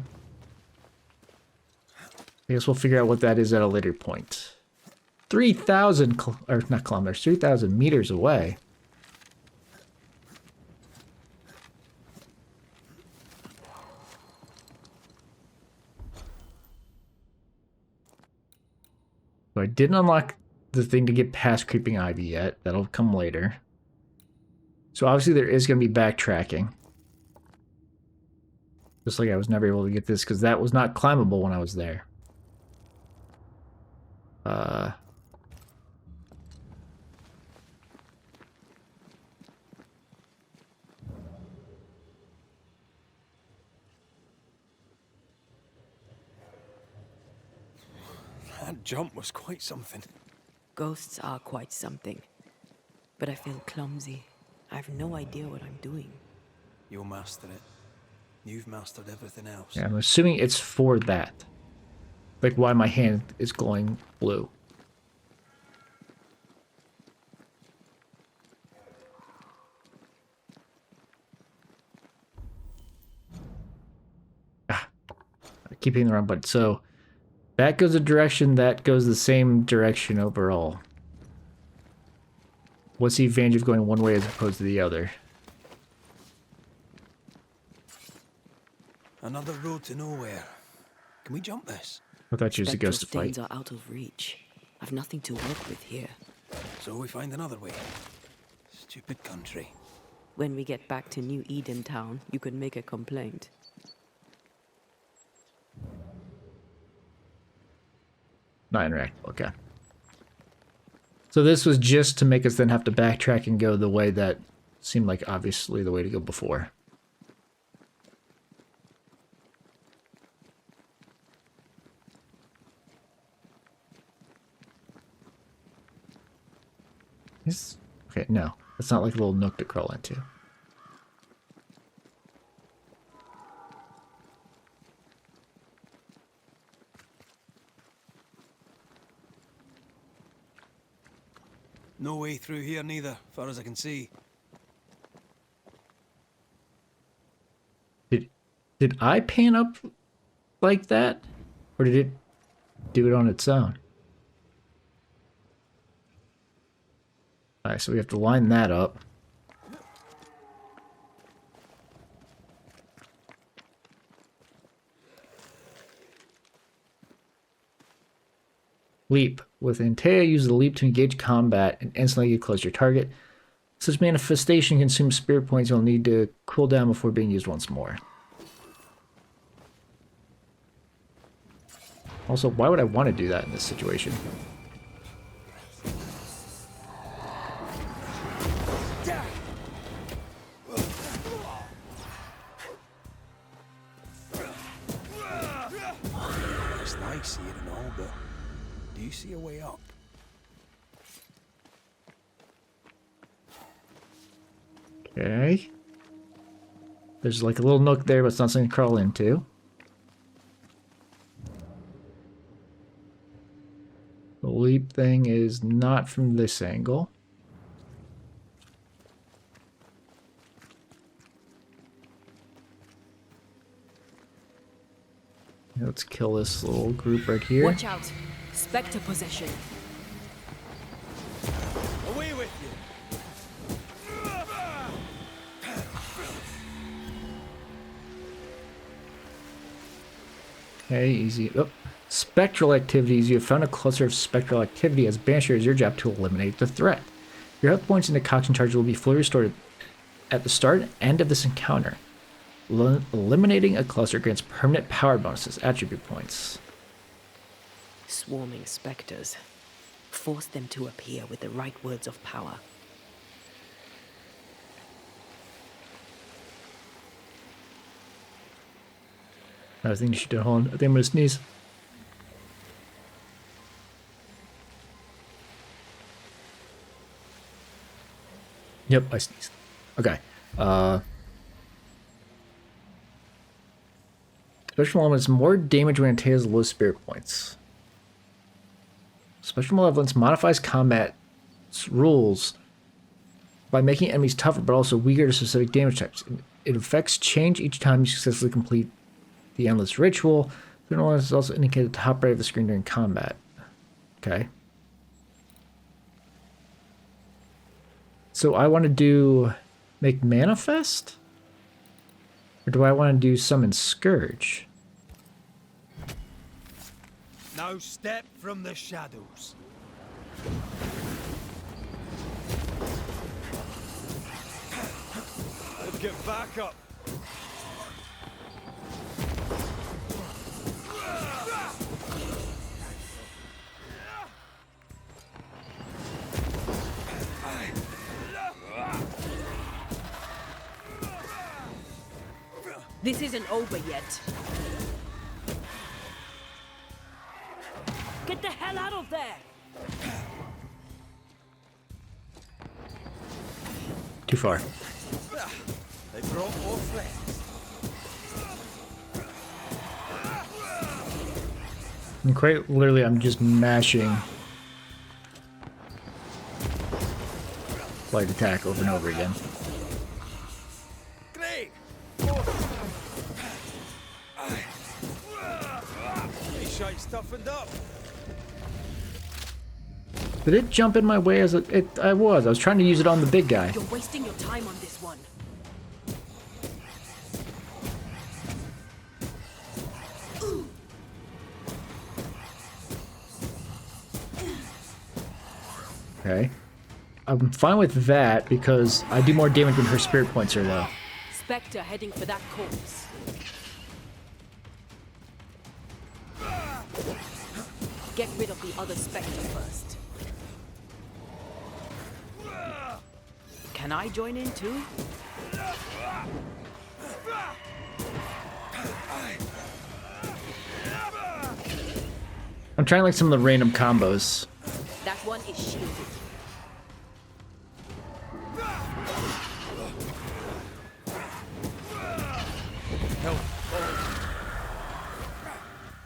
I guess we'll figure out what that is at a later point. 3,000, or not kilometers, 3,000 meters away. So I didn't unlock the thing to get past Creeping Ivy yet. That'll come later. So obviously there is going to be backtracking. Just like I was never able to get this because that was not climbable when I was there. That jump was quite something. Ghosts are quite something. But I feel clumsy. I have no idea what I'm doing. You'll master it. You've mastered everything else. Yeah, I'm assuming it's for that. Like why my hand is glowing blue. I keep hitting the wrong button. So that goes a direction, that goes the same direction overall. What's the advantage of going one way as opposed to the other? Another road to nowhere. Can we jump this? I thought you was a Spectral ghost to fight. stains are out of reach. I've nothing to work with here. So we find another way. Stupid country. When we get back to New Eden Town, you can make a complaint. Not interactable, okay. So this was just to make us then have to backtrack and go the way that seemed like obviously the way to go before. Okay, no. It's not like a little nook to crawl into. No way through here neither, far as I can see. Did I pan up like that? Or did it do it on its own? Alright, so we have to line that up. Leap. With Antea, use the leap to engage combat and instantly get close to your target. Such manifestation consumes spirit points you'll need to cool down before being used once more. Also, why would I want to do that in this situation? It's nice here and all, but do you see a way up? Okay. There's like a little nook there, but it's not something to crawl into. The leap thing is not from this angle. Let's kill this little group right here. Watch out! Spectre possession. Away with you! Okay, easy. Oh. Spectral activities. You have found a cluster of spectral activity. As Banisher, is your job to eliminate the threat. Your health points and decoction charge will be fully restored at the start and end of this encounter. Eliminating a cluster grants permanent power bonuses, attribute points. Swarming specters. Force them to appear with the right words of power. I think you should do. Hold on. I think I'm gonna sneeze. Yep, I sneezed. Okay. Special Malevolence, more damage when it takes low spirit points. Special Malevolence modifies combat rules by making enemies tougher, but also weaker to specific damage types. It affects change each time you successfully complete the Endless Ritual. The Malevolence is also indicated at the top right of the screen during combat. Okay. So I want to make Manifest? Or do I want to do Summon Scourge? Now step from the shadows. Let's get back up. This isn't over yet. Get the hell out of there! Too far. They brought more friends. And quite literally, I'm just mashing light attack over and over again. Great! Hey, shite stiffened up. Did it jump in my way as I was trying to use it on the big guy. You're wasting your time on this one. Okay. I'm fine with that because I do more damage when her spirit points are low. Spectre heading for that corpse. Get rid of the other Spectre first. Can I join in too? I'm trying like some of the random combos. That one is shielded.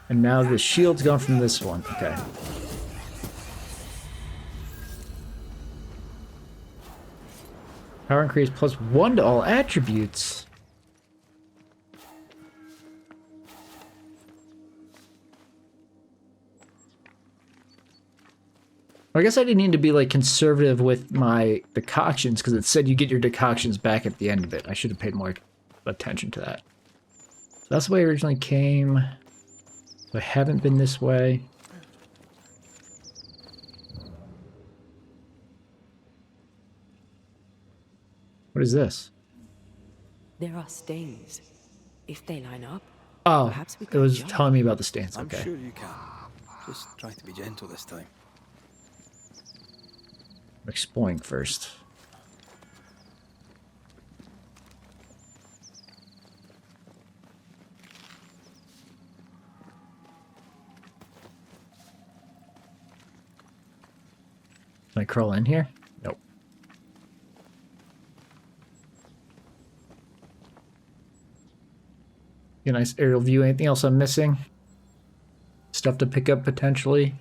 And now the shield's gone from this one. Okay. Power increase +1 to all attributes. I guess I didn't need to be like conservative with my decoctions because it said you get your decoctions back at the end of it. I should have paid more attention to that. So that's the way I originally came. So I haven't been this way. What is this? There are stains. If they line up, Oh, perhaps we it could was jump. telling me about the stance. I'm Okay. sure you can. Just try to be gentle this time. I'm exploring first. Can I crawl in here? Nope. Get a nice aerial view. Anything else I'm missing? Stuff to pick up potentially?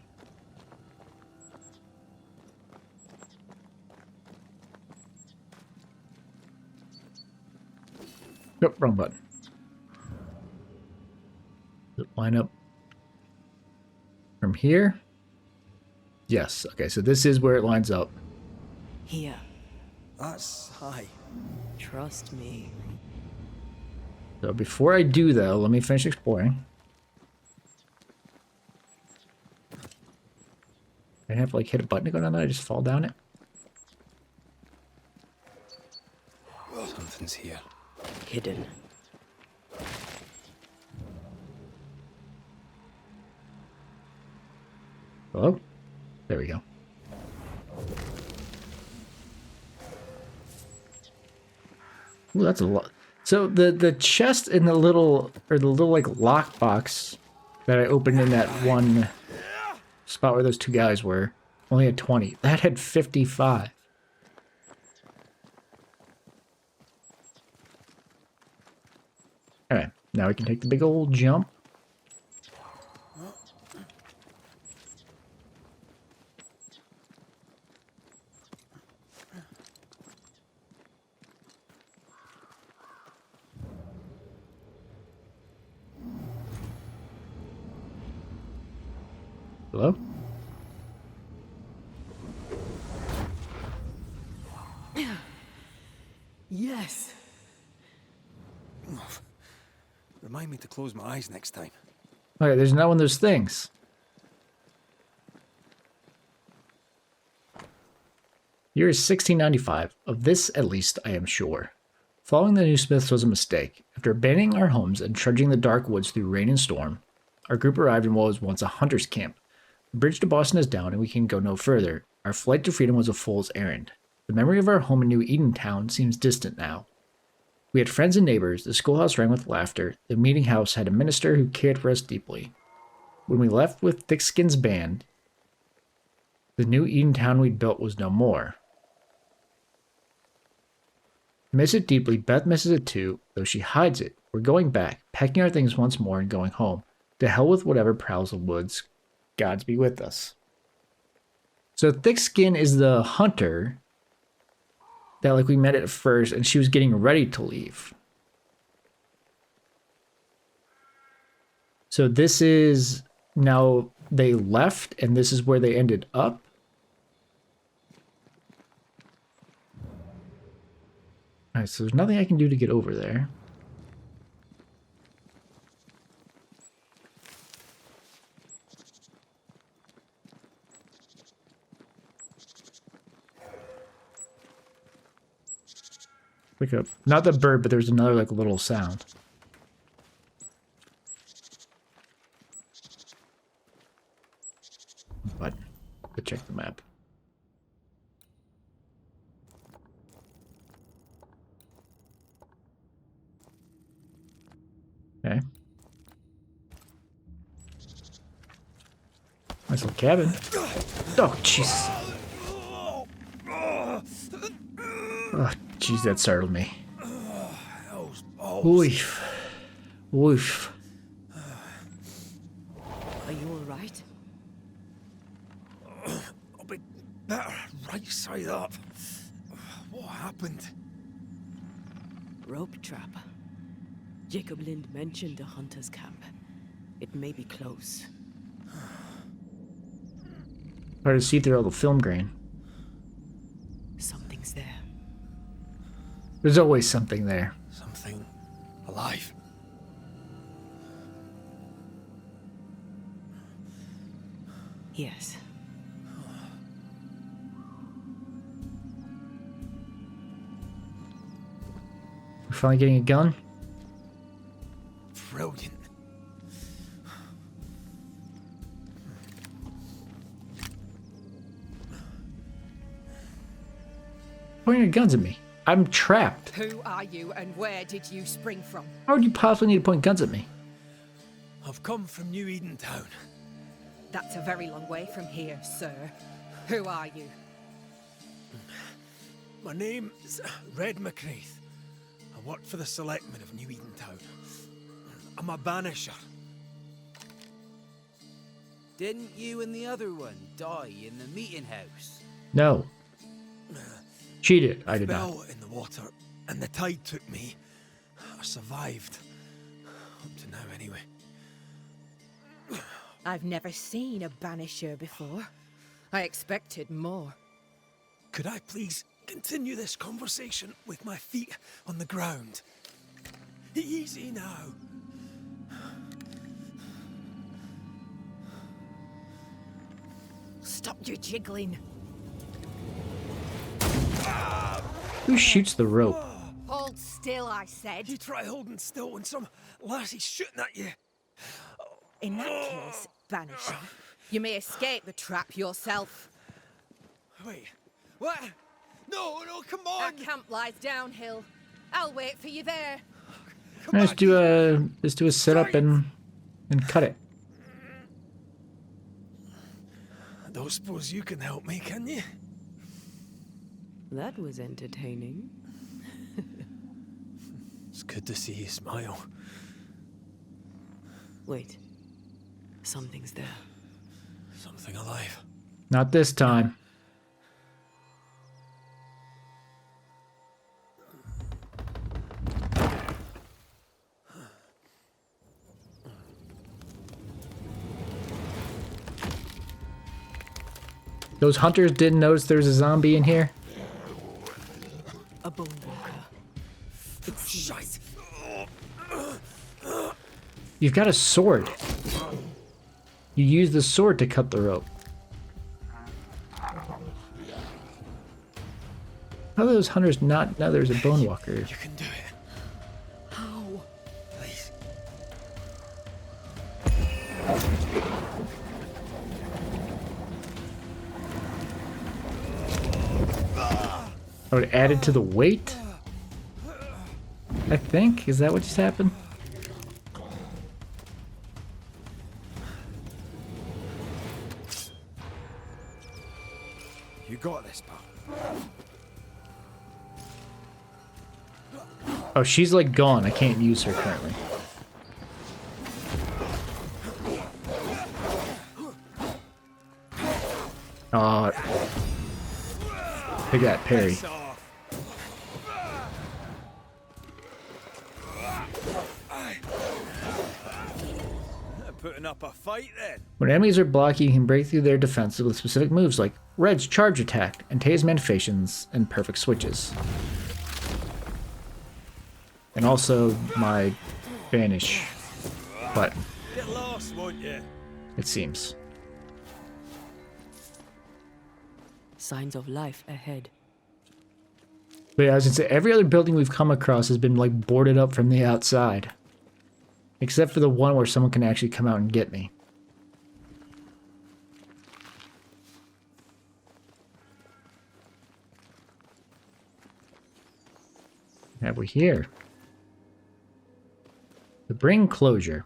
Nope, wrong button. Does it line up from here? Yes. Okay, so this is where it lines up. Here, That's high. trust me. So before I do, though, let me finish exploring. I have to, like, hit a button to go down there. I just fall down it. Something's here. Hidden. Hello? There we go. Ooh, that's a lot. So the chest in the little like lockbox that I opened in that one spot where those two guys were only had 20. That had 55. All right, now we can take the big old jump. Hello? Yes. Remind me to close my eyes next time. Okay, there's not one of those things. Year is 1695. Of this, at least, I am sure. Following the new Smiths was a mistake. After abandoning our homes and trudging the dark woods through rain and storm, our group arrived in what was once a hunter's camp. The bridge to Boston is down and we can go no further. Our flight to freedom was a fool's errand. The memory of our home in New Edentown seems distant now. We had friends and neighbors, the schoolhouse rang with laughter, the meeting house had a minister who cared for us deeply. When we left with Thickskin's band, the New Edentown we'd built was no more. I miss it deeply, Beth misses it too, though she hides it. We're going back, packing our things once more and going home. To hell with whatever prowls the woods. Gods be with us. So Thickskin is the hunter that like we met at first, and she was getting ready to leave. So this is now they left, and this is where they ended up. All right, so there's nothing I can do to get over there. Like a, not the bird, but there's another like little sound. But go check the map. Okay. Nice little cabin. Oh, jeez. Oh, jeez, that startled me. Oof. Oof. Are you all right? I'll be better right side up. What happened? Rope trap. Jacob Lind mentioned a hunter's camp. It may be close. Hard to see through all the film grain. Something's there. There's always something there. Something alive. Yes. We're finally getting a gun. Brilliant. Pointing your guns at me. I'm trapped. Who are you and where did you spring from? How would you possibly need to point guns at me? I've come from New Edentown. That's a very long way from here, sir. Who are you? My name is Red McCraith. I work for the selectmen of New Edentown. I'm a Banisher. Didn't you and the other one die in the meeting house? No. She did. I did not. Fell in the water, and the tide took me. I survived. Up to now, anyway. I've never seen a Banisher before. I expected more. Could I please continue this conversation with my feet on the ground? Easy now. Stop your jiggling. Who shoots the rope? Hold still, I said. You try holding still when some lassie's shooting at you. In that case, Banisher, you may escape the trap yourself. Wait, what? No, come on! Our camp lies downhill. I'll wait for you there. Let's do a setup and cut it. I don't suppose you can help me, can you? That was entertaining. It's good to see you smile. Wait. Something's there. Something alive. Not this time. Those hunters didn't notice there's a zombie in here. A bone walker. It's Shite! You've got a sword. You use the sword to cut the rope. How do those hunters not know there's a bone walker? You can do it. How? Please. Oh, it added to the weight? I think. Is that what just happened? You got this, pal. Oh, she's like gone. I can't use her currently. Oh. Look at that parry. Piss off. Putting up a fight then. When enemies are blocked, you can break through their defenses with specific moves like Red's charge attack, and Tay's manipulations, and perfect switches. And also my Banish button, Get lost, won't you? it seems. signs of life ahead. But yeah, as I say, every other building we've come across has been like boarded up from the outside. Except for the one where someone can actually come out and get me. What have we here? To bring closure.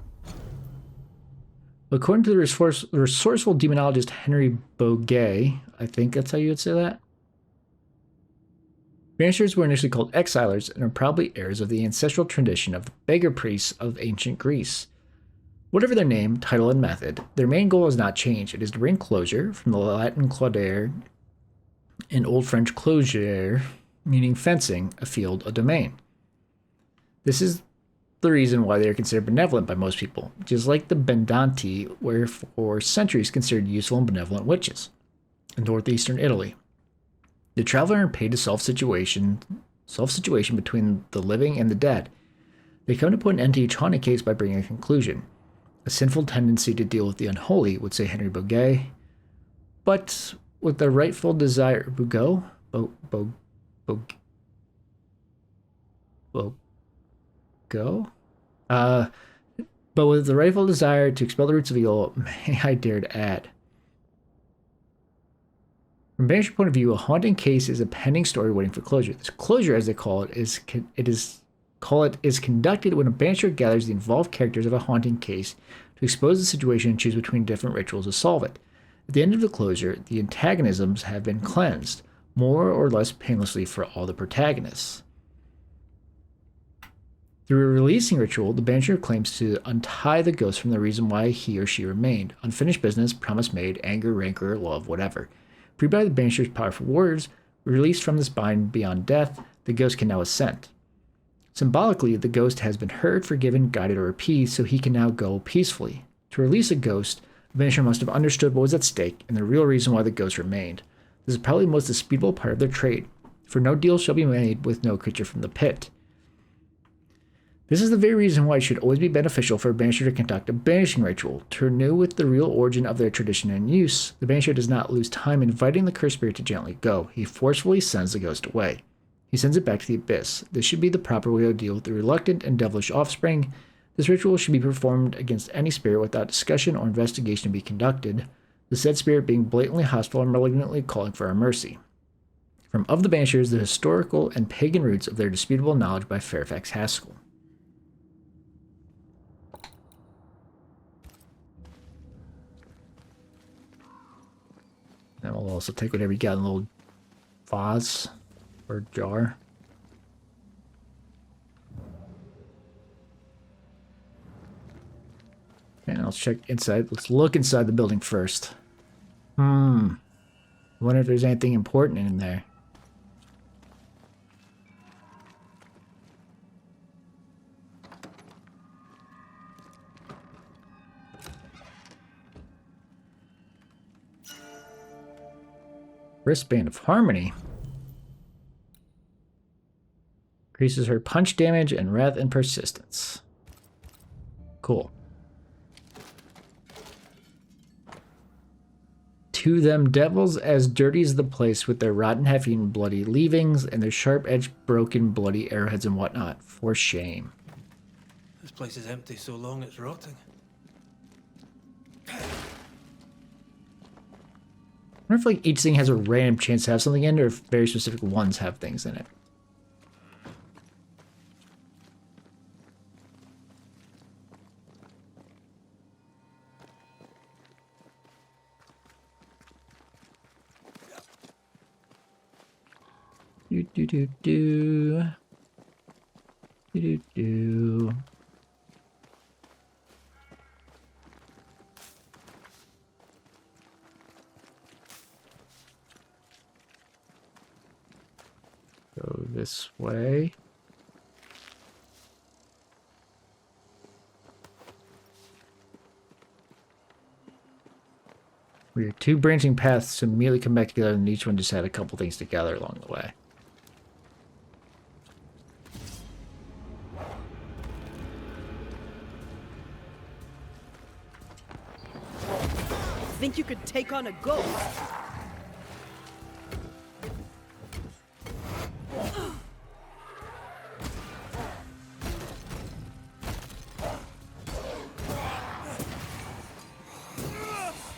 According to the resourceful demonologist Henry Boguet, I think that's how you would say that. Banishers were initially called exilers and are probably heirs of the ancestral tradition of the beggar priests of ancient Greece. Whatever their name, title, and method, their main goal has not changed. It is to bring closure, from the Latin claudere and Old French closure, meaning fencing, a field, a domain. This is the reason why they are considered benevolent by most people, just like the Bendanti were for centuries considered useful and benevolent witches in northeastern Italy. The traveler are paid to solve situation between the living and the dead. They come to put an end to each haunted case by bringing a conclusion. A sinful tendency to deal with the unholy, would say Henry Boguet, but with the rightful desire... But with the rightful desire to expel the roots of evil, may I dare to add. From Banisher's point of view, a haunting case is a pending story waiting for closure. This closure, as they call it, is conducted when a Banisher gathers the involved characters of a haunting case to expose the situation and choose between different rituals to solve it. At the end of the closure, the antagonisms have been cleansed, more or less painlessly for all the protagonists. Through a releasing ritual, the Banisher claims to untie the ghost from the reason why he or she remained. Unfinished business, promise made, anger, rancor, love, whatever. Freed by the Banisher's powerful words, released from this bind beyond death, the ghost can now ascend. Symbolically, the ghost has been heard, forgiven, guided, or appeased, so he can now go peacefully. To release a ghost, The Banisher must have understood what was at stake and the real reason why the ghost remained. This is probably the most disputable part of their trade, for no deal shall be made with no creature from the pit. This is the very reason why it should always be beneficial for a Banisher to conduct a banishing ritual, to renew with the real origin of their tradition and use. The Banisher does not lose time inviting the cursed spirit to gently go. He forcefully sends the ghost away. He sends it back to the abyss. This should be the proper way to deal with the reluctant and devilish offspring. This ritual should be performed against any spirit without discussion or investigation to be conducted, the said spirit being blatantly hostile and malignantly calling for our mercy. From Of the Banishers, the historical and pagan roots of their disputable knowledge by Fairfax Haskell. And we'll also take whatever you got in a little vase or jar. And let's check inside. Let's look inside the building first. I wonder if there's anything important in there. Wristband of Harmony. Increases her punch damage and wrath and persistence. Cool. To them devils as dirties the place with their rotten half-eaten bloody leavings and their sharp-edged broken bloody arrowheads and whatnot. For shame. This place is empty so long it's rotting. I wonder if like each thing has a random chance to have something in it, or if very specific ones have things in it. Do do do do. Do do do. Go this way. We have two branching paths to immediately come back together, and each one just had a couple things together along the way. Think you could take on a ghost?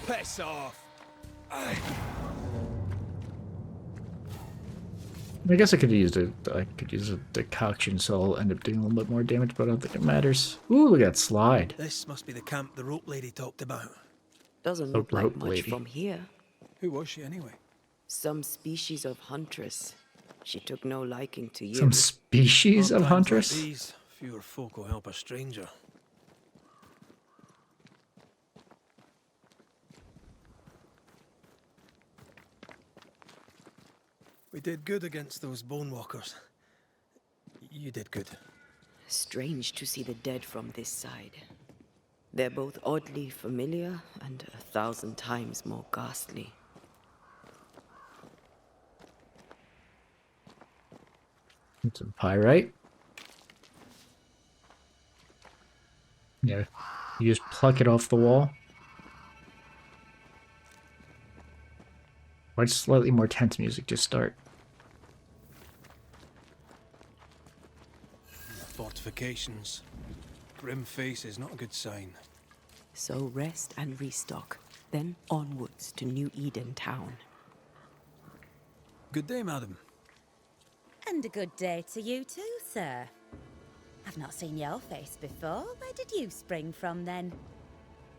Piss off! I guess I could use a decoction, so I'll end up doing a little bit more damage, but I don't think it matters. Ooh, look at that slide. This must be the camp the rope lady talked about. Doesn't A look like rope much lady. from here. Who was she anyway? Some species of huntress. She took no liking to you. Some species of Odd times huntress? Like these, fewer folk will help a stranger. We did good against those bone walkers. You did good. Strange to see the dead from this side. They're both oddly familiar and 1,000 times more ghastly. Some pyrite. Yeah, you just pluck it off the wall. Why slightly more tense music just start? Fortifications. Grim face is not a good sign. So rest and restock, then onwards to New Eden town. Good day, madam. And a good day to you too, sir. I've not seen your face before. Where did you spring from then?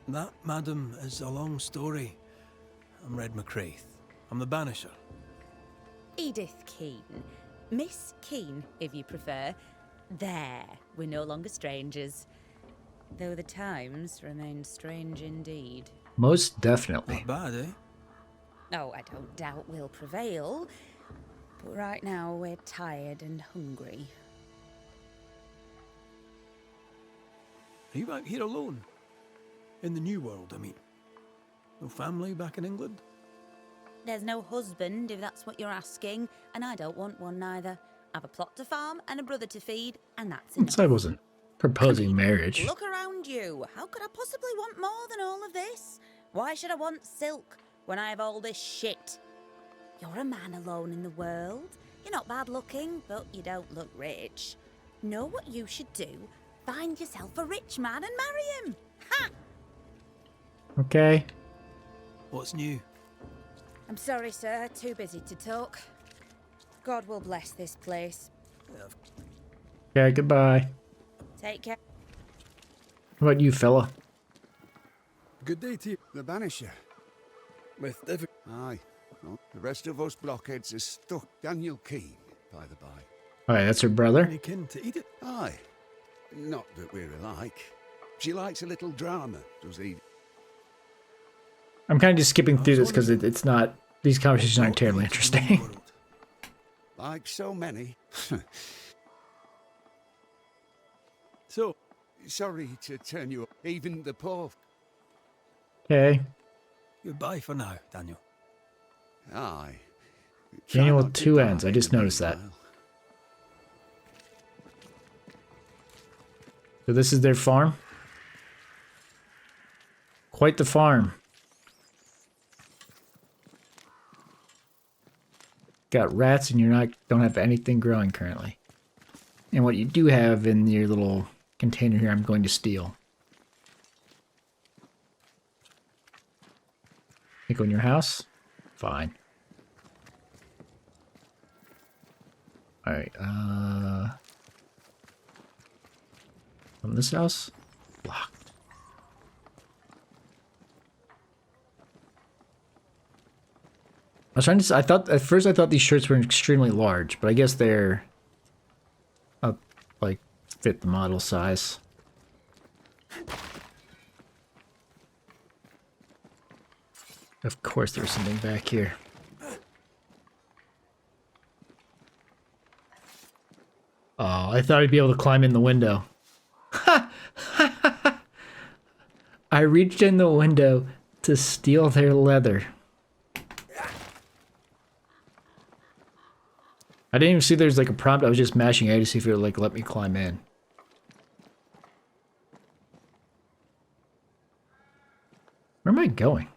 That, madam, is a long story. I'm Red McCraith. I'm the Banisher. Edith Keene. Miss Keene, if you prefer. There, we're no longer strangers. Though the times remain strange indeed. Most definitely. Not bad, eh? Oh, I don't doubt we'll prevail. But right now we're tired and hungry. Are you out here alone? In the new world, I mean. No family back in England? There's no husband, if that's what you're asking, and I don't want one neither. I've a plot to farm and a brother to feed, and that's enough. So I wasn't proposing marriage. Look around you. How could I possibly want more than all of this? Why should I want silk when I have all this shit? You're a man alone in the world. You're not bad looking, but you don't look rich. Know what you should do? Find yourself a rich man and marry him. Ha! Okay. What's new? I'm sorry, sir. Too busy to talk. God will bless this place. Okay, goodbye. Take care. How about you, fella? Good day to you. The Banisher. With difficulty. Aye. Well, the rest of us blockheads are stuck. Daniel Keane, by the by. Alright, that's her brother. Any kin to Edith? Aye. Not that we're alike. She likes a little drama, does he? I'm kind of just skipping through this because it's not, these conversations aren't terribly interesting. Like so many. So, Sorry to turn you up. Even the poor. Okay. goodbye for now, Daniel. Aye. Daniel Try with not to two die N's. I in just the noticed that. meanwhile. So this is their farm. Quite the farm. Got rats and don't have anything growing currently. And what you do have in your little container here, I'm going to steal. You go in your house? Fine. Alright, from this house? Locked. I was trying to. At first I thought these shirts were extremely large, but I guess they're up, like, fit the model size. Of course, there's something back here. Oh, I thought I'd be able to climb in the window. I reached in the window to steal their leather. I didn't even see there's like a prompt. I was just mashing A to see if it would like let me climb in. Where am I going?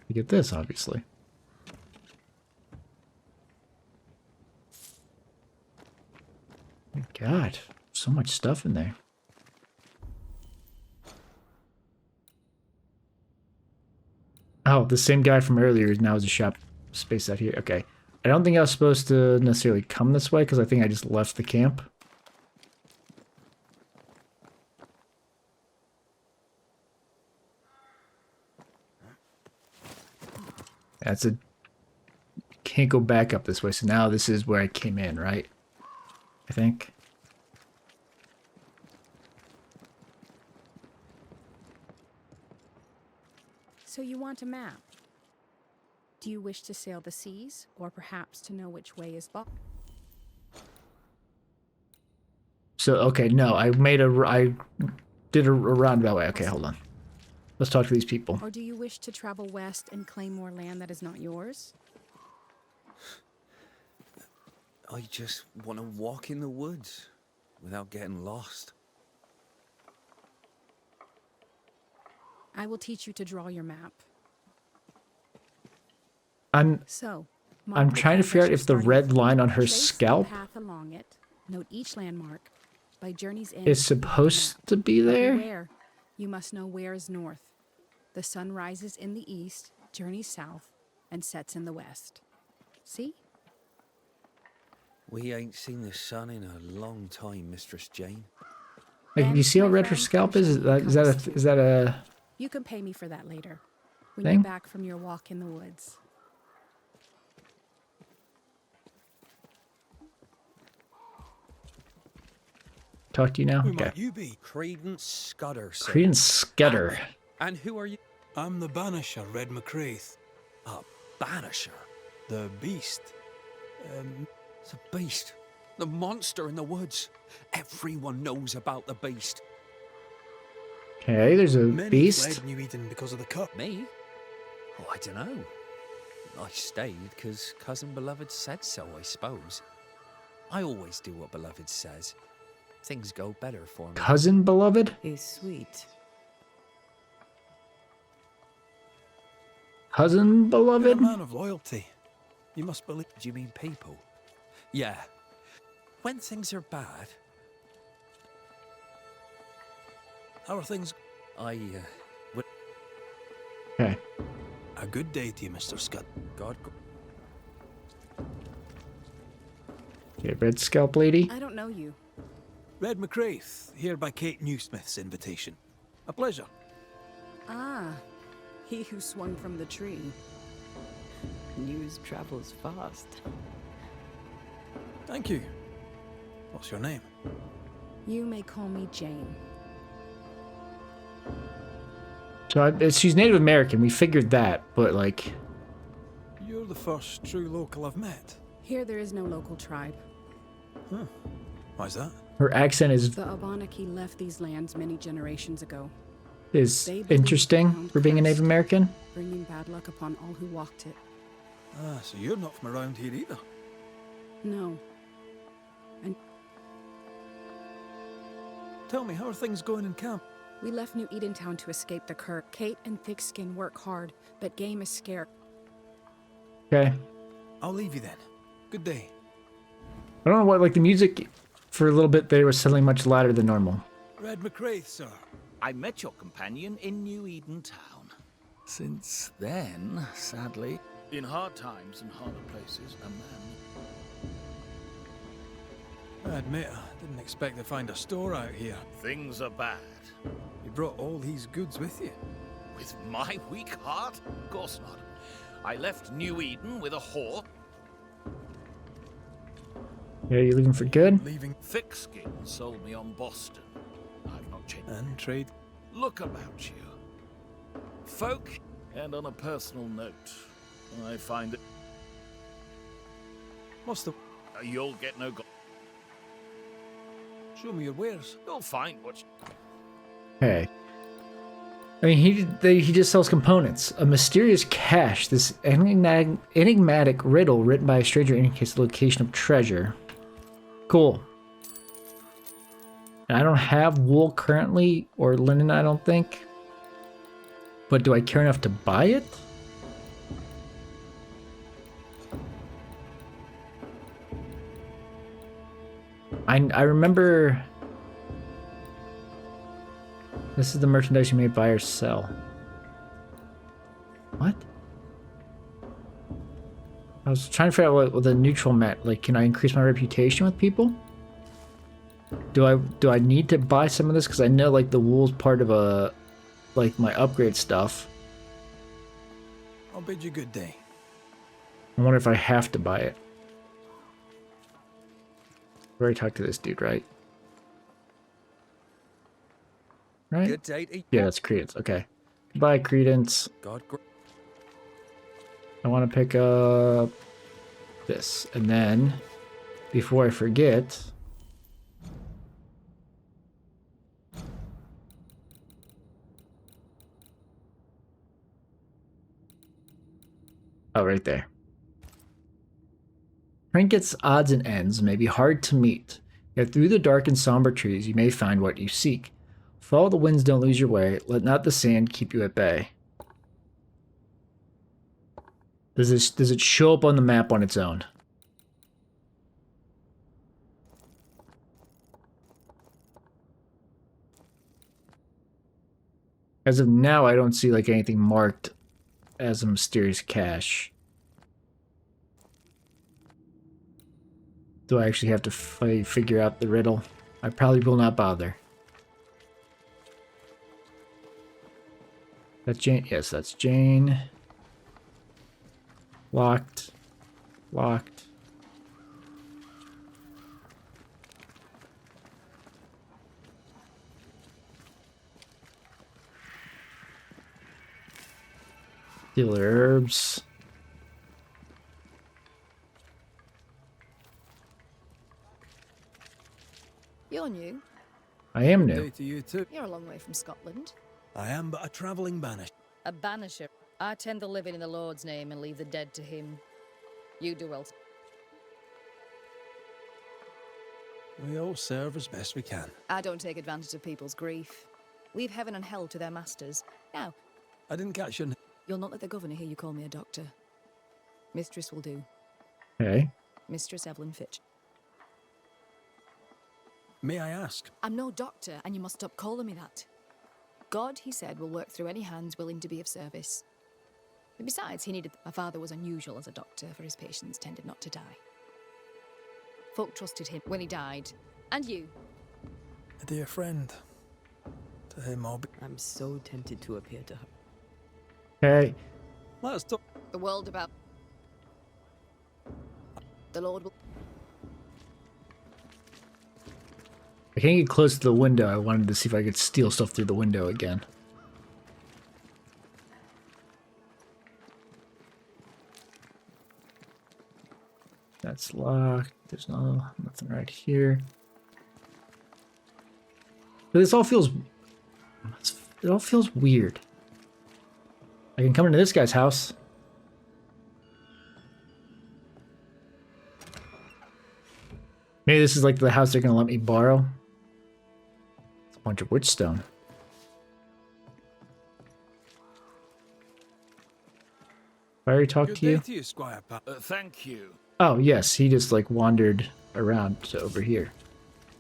To get this, obviously. My God, so much stuff in there. Oh, the same guy from earlier now is a shop space out here. Okay. I don't think I was supposed to necessarily come this way because I think I just left the camp. That's a... Can't go back up this way, so now this is where I came in, right? I think. So you want a map? Do you wish to sail the seas, or perhaps to know which way is bought? So, okay, no, I did a roundabout way. Okay, hold on. Let's talk to these people. Or do you wish to travel west and claim more land that is not yours? I just want to walk in the woods without getting lost. I will teach you to draw your map. So, I'm trying to figure out if the red line on her scalp path along it. Note each landmark. By journey's end, is supposed to be there. Where? You must know where is north. The sun rises in the east, journeys south, and sets in the west. See? We ain't seen the sun in a long time, Mistress Jane. Like, you see how red her scalp is? Is that a You can pay me for that later. When thing? you're back from your walk in the woods. Talk to you now? Who Okay. might you be? Credence Scudder, sir. Credence Scudder. And who are you? I'm the Banisher, Red McCraith. A Banisher. The Beast. It's a beast. The monster in the woods. Everyone knows about the beast. Okay, there's a Many beast. fled New Eden because of the cut. Me? Oh, I don't know. I stayed because Cousin Beloved said so, I suppose. I always do what Beloved says. Things go better for me. Cousin beloved? He's sweet. Cousin You're a beloved? man of loyalty. You must believe. Do you mean people? Yeah. When things are bad, How are things? would Okay. A good day to you, Mr. Scott. God. Okay, red scalp lady. I don't know you. Red McCraith, here by Kate Newsmith's invitation. A pleasure. Ah, he who swung from the tree. News travels fast. Thank you. What's your name? You may call me Jane. So she's Native American. We figured that, but like, You're the first true local I've met. Here there is no local tribe. Huh. Why's that? her accent The Abenaki left these lands many generations ago, is They believed interesting around for being a Christ. Native American. bringing bad luck upon all who walked it. Ah, so you're not from around here either. No. Tell me, how are things going in camp? We left New Edentown to escape the Kirk. Kate and Thickskin work hard, but game is scarce. Okay. I'll leave you then. Good day. I don't know what, like the music for a little bit there was suddenly much louder than normal. Red McCraith, sir. I met your companion in New Eden Town. Since then, sadly, In hard times and harder places, a man. I admit, I didn't expect to find a store out here. Things are bad. You brought all these goods with you. With my weak heart? Of course not. I left New Eden with a whore. Yeah, you leaving for good? Leaving Thickskin sold me on Boston. I've not changed. and trade. Look about you. Folk, and on a personal note, I find that What's the... you'll get no go. Show me your wares. You'll find what you... Okay. I mean, he just sells components. A mysterious cache. This enigmatic riddle written by a stranger indicates the location of treasure. Cool. And I don't have wool currently, or linen, I don't think. But do I care enough to buy it? I remember... This is the merchandise you may buy or sell. What? I was trying to figure out what the neutral meant. Like, can I increase my reputation with people? Do I need to buy some of this? Because I know, like, the wool's part of like, my upgrade stuff. I'll bid you good day. I wonder if I have to buy it. I already talked to this dude, right? Right? good day to Yeah, that's Credence. Okay. Buy Credence. God. I want to pick up this. And then, before I forget... Oh, right there. Trinkets' odds and ends may be hard to meet, yet through the dark and somber trees you may find what you seek. Follow the winds, don't lose your way. Let not the sand keep you at bay. Does it show up on the map on its own? As of now, I don't see like anything marked as a mysterious cache. Do I actually have to figure out the riddle? I probably will not bother. That's Jane. Yes, that's Jane. Locked. Locked. Dealer herbs. You're new. I am Day new. to you too. You're a long way from Scotland. I am but a travelling banish. A banisher. I tend the living in the Lord's name and leave the dead to him. You do well. We all serve as best we can. I don't take advantage of people's grief. Leave heaven and hell to their masters. Now, I didn't catch your name. you'll not let the governor hear you call me a doctor. Mistress will do. Okay. Mistress Evelyn Fitch. May I ask? I'm no doctor, and you must stop calling me that. God, he said, will work through any hands willing to be of service. And besides, he needed... My father was unusual as a doctor, for his patients tended not to die. Folk trusted him when he died. And you. A dear friend. To him I'll be... I'm so tempted to appear to her. Okay. Let's talk. The world about... The Lord will... I can't get close to the window. I wanted to see if I could steal stuff through the window again. That's locked. There's nothing right here. But this all feels... It all feels weird. I can come into this guy's house. Maybe this is like the house they're gonna let me borrow. It's a bunch of witchstone. If I already talked Good to you? day to you, Squire Pat. Thank you. Oh, yes, he just like wandered around to over here.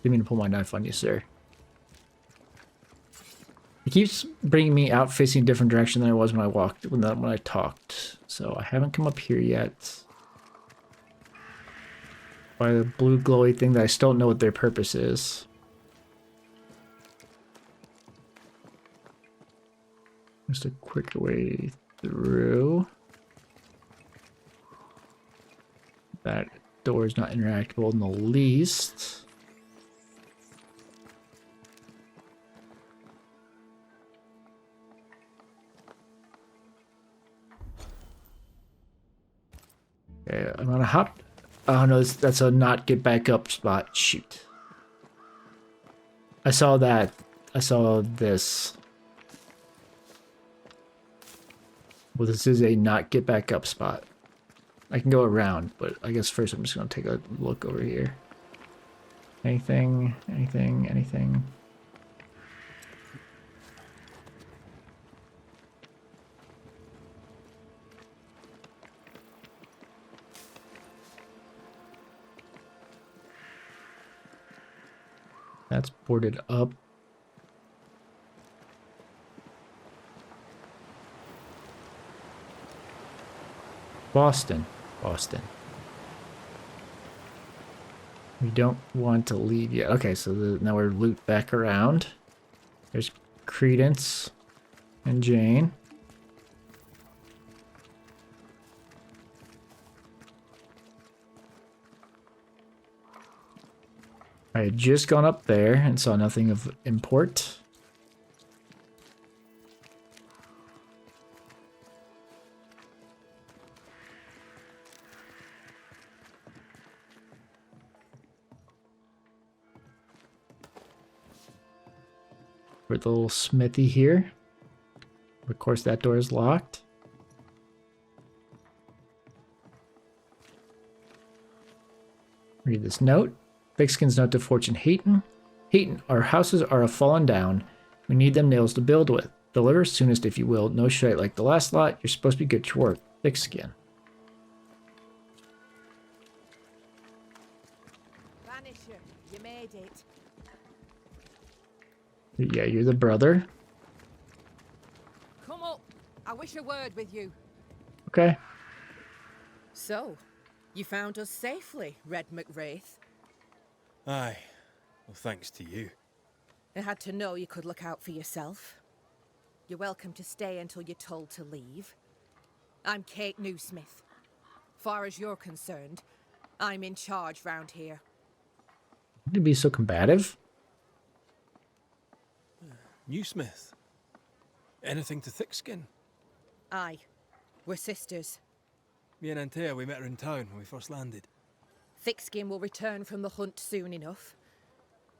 Didn't mean to pull my knife on you, sir. He keeps bringing me out facing a different direction than I was when I talked. So I haven't come up here yet. By the blue glowy thing that I still don't know what their purpose is. Just a quick way through. That door is not interactable in the least. Okay, I'm gonna hop. Oh no, that's a not get back up spot. Shoot. I saw that. I saw this. Well, this is a not get back up spot. I can go around, but I guess first I'm just gonna take a look over here. Anything, anything, anything. That's boarded up. Boston. Boston. We don't want to leave yet. Okay, so now we're looped back around. There's Credence and Jane. I had just gone up there and saw nothing of import. We're at the little smithy here. Of course, that door is locked. Read this note. Thickskin's note to Fortune Hayton. Hayton, our houses are fallen down. We need them nails to build with. Deliver soonest if you will. No shite like the last lot. You're supposed to be good to work. Thickskin. Banisher, you made it. Yeah, you're the brother. Come up. I wish a word with you. Okay. So, you found us safely, Red McWraith. Aye. Well, thanks to you. I had to know you could look out for yourself. You're welcome to stay until you're told to leave. I'm Kate Newsmith. Far as you're concerned, I'm in charge round here. Why did you be so combative? Newsmith. Anything to Thickskin? Aye, we're sisters. Me and Antea, we met her in town when we first landed. Thickskin will return from the hunt soon enough.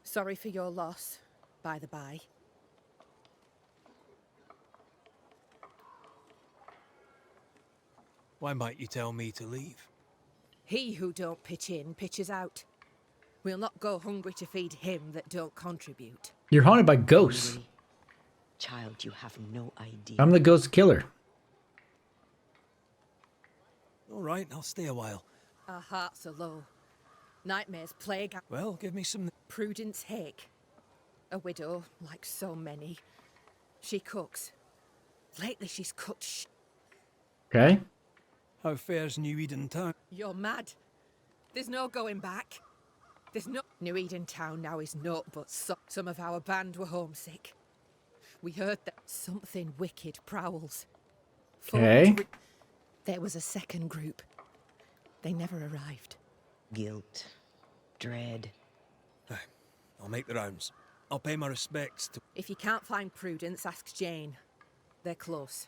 Sorry for your loss. by the by. Why might you tell me to leave? He who don't pitch in, pitches out. We'll not go hungry to feed him that don't contribute. You're haunted by ghosts. Hungry? Child, you have no idea. I'm the ghost killer. All right, I'll stay a while. Our hearts are low. Nightmares plague our Well, give me some... Prudence Hake. A widow, like so many. She cooks. Lately she's cooked Okay. How fares New Eden town? You're mad. There's no going back. There's no... New Eden town now is naught but some of our band were homesick. We heard that something wicked prowls. Okay. There was a second group. They never arrived. Guilt. Dread. I'll make the rounds. I'll pay my respects to... If you can't find Prudence, ask Jane. They're close.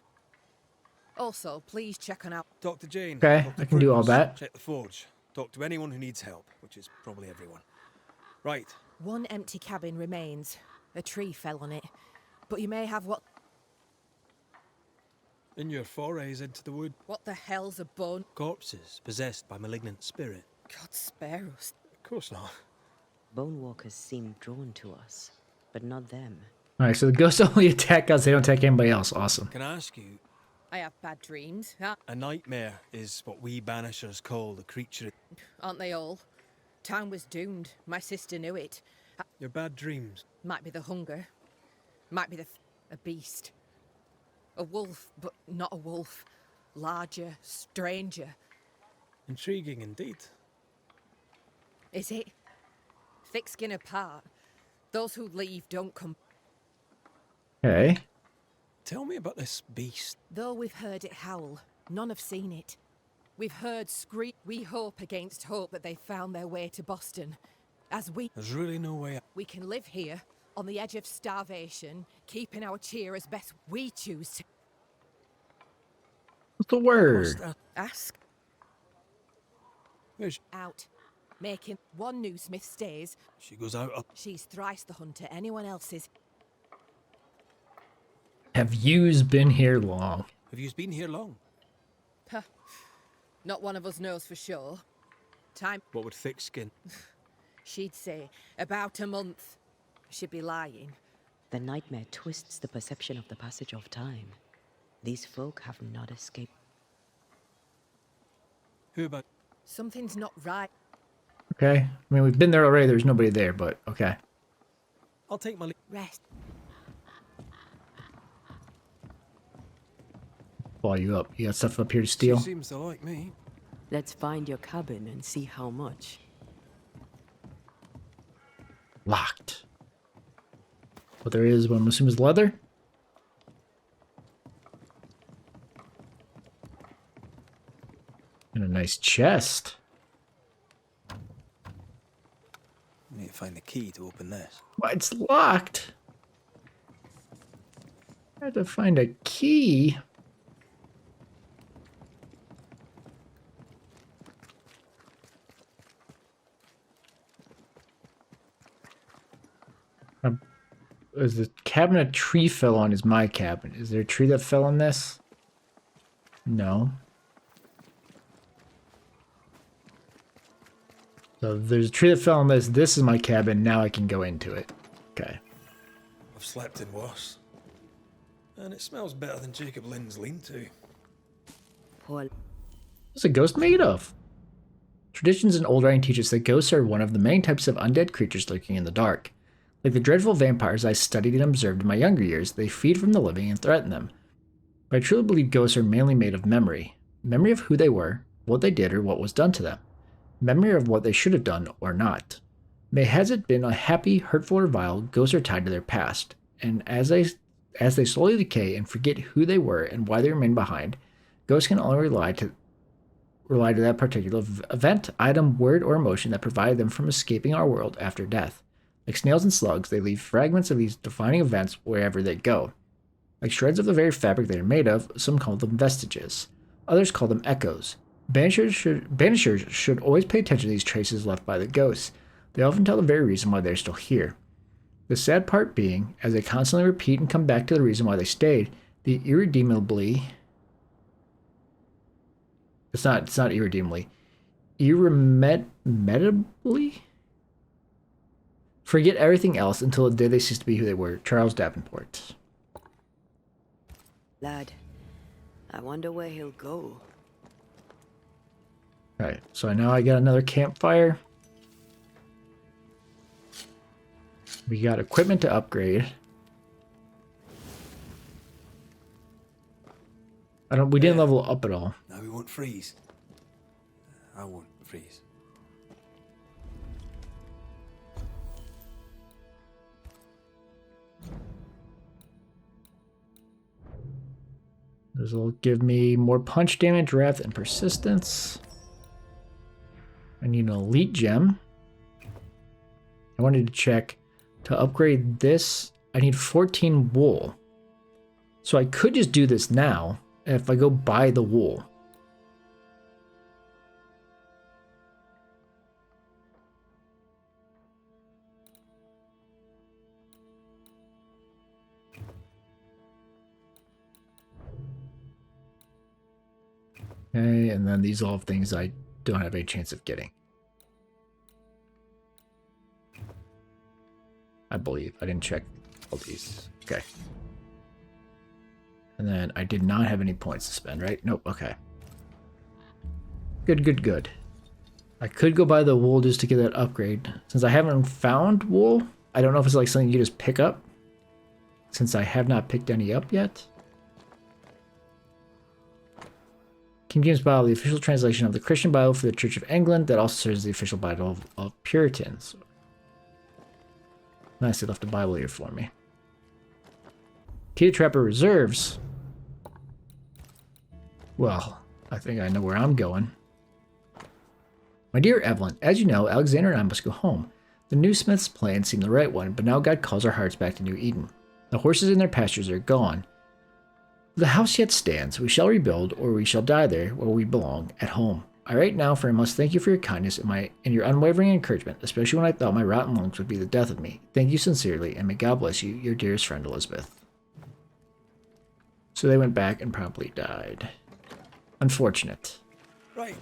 Also, please check on our... Talk to Jane. Okay, talk to I can do all Prudence, that. Check the forge. Talk to anyone who needs help, which is probably everyone. Right. One empty cabin remains. A tree fell on it. But you may have what... In your forays into the wood, What the hell's a bone? corpses possessed by malignant spirit. God spare us. Of course not. Bone walkers seem drawn to us, but not them. Alright, so the ghosts only attack us, they don't attack anybody else. Awesome. Can I ask you, I have bad dreams. a nightmare is what we Banishers call the creature... Aren't they all? Town was doomed. My sister knew it. Your bad dreams. Might be the hunger. Might be a beast. A wolf, but not a wolf. Larger, stranger. Intriguing indeed. Is it? Thick skin apart. Those who leave don't come. Okay. Tell me about this beast. Though we've heard it howl, none have seen it. We've heard scream. We hope against hope that they found their way to Boston. As There's really no way out. we can live here, on the edge of starvation, keeping our cheer as best we choose to. What's the word? What's that? Ask Where's... out. Making one newsmith stays. She goes out up. She's thrice the hunter anyone else is. Have yous been here long? Have you been here long? Huh. Not one of us knows for sure. Time, What would thick skin? she'd say, about a month. She'd be lying. The nightmare twists the perception of the passage of time. These folk have not escaped. Who about... Something's not right. Okay. I mean, we've been there already. There's nobody there, but okay. I'll take my... Rest. Follow you up. You got stuff up here to steal? She seems to like me. Let's find your cabin and see how much. Locked. What there is, what I'm assuming is leather? And a nice chest. I need to find the key to open this. Why, it's locked. I had to find a key. Is the cabin a tree fell on is my cabin. Is there a tree that fell on this? No. So if there's a tree that fell on this. This is my cabin. Now I can go into it. Okay. I've slept in worse. And it smells better than Jacob Lynn's lean-to. Poor What's a ghost made of? Traditions in old writing teach us that ghosts are one of the main types of undead creatures lurking in the dark. Like the dreadful vampires I studied and observed in my younger years, they feed from the living and threaten them. But I truly believe ghosts are mainly made of memory. Memory of who they were, what they did, or what was done to them. Memory of what they should have done or not. May has it been a happy, hurtful, or vile, ghosts are tied to their past, and as they slowly decay and forget who they were and why they remain behind, ghosts can only rely to that particular event, item, word, or emotion that provided them from escaping our world after death. Like snails and slugs, they leave fragments of these defining events wherever they go. Like shreds of the very fabric they are made of, some call them vestiges. Others call them echoes. Banishers should always pay attention to these traces left by the ghosts. They often tell the very reason why they're still here. The sad part being, as they constantly repeat and come back to the reason why they stayed, the irredeemably... It's not irredeemably. Irremediably? Forget everything else until the day they cease to be who they were. Charles Davenport. Lad, I wonder where he'll go. Alright, so I know I got another campfire. We got equipment to upgrade. We didn't level up at all. Now we won't freeze. I won't freeze. This will give me more punch damage, wrath, and persistence. I need an elite gem. I wanted to check to upgrade this. I need 14 wool. So I could just do this now if I go buy the wool. Okay, and then these all have things I don't have any chance of getting. I believe. I didn't check all these. Okay. And then I did not have any points to spend, right? Nope. Okay. Good, good, good. I could go buy the wool just to get that upgrade. Since I haven't found wool, I don't know if it's like something you just pick up. Since I have not picked any up yet. King James Bible, the official translation of the Christian Bible for the Church of England, that also serves as the official Bible of Puritans. Nice, they left a Bible here for me. Key to Trapper Reserves. Well, I think I know where I'm going. My dear Evelyn, as you know, Alexander and I must go home. The new Smith's plan seemed the right one, but now God calls our hearts back to New Eden. The horses in their pastures are gone. The house yet stands. We shall rebuild, or we shall die there, where we belong, at home. I write now, for I must thank you for your kindness and your unwavering encouragement, especially when I thought my rotten lungs would be the death of me. Thank you sincerely, and may God bless you, your dearest friend Elizabeth. So they went back and promptly died. Unfortunate. Right,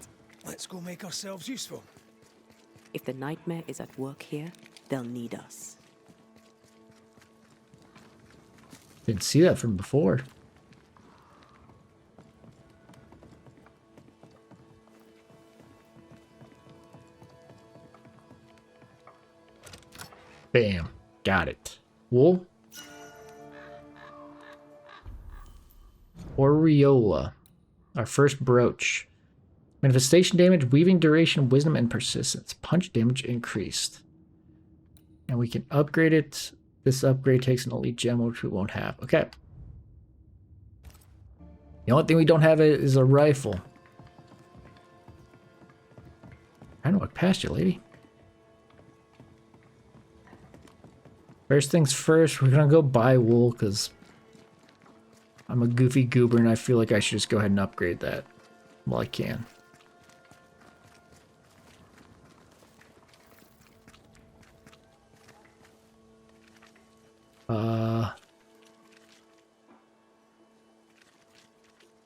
let's go make ourselves useful. If the nightmare is at work here, they'll need us. Didn't see that from before. Bam. Got it. Wool. Aureola. Our first brooch. Manifestation damage, weaving duration, wisdom, and persistence. Punch damage increased. And we can upgrade it. This upgrade takes an elite gem, which we won't have. Okay. The only thing we don't have is a rifle. I don't walk past you, lady. First things first, we're gonna go buy wool because I'm a goofy goober and I feel like I should just go ahead and upgrade that while I can.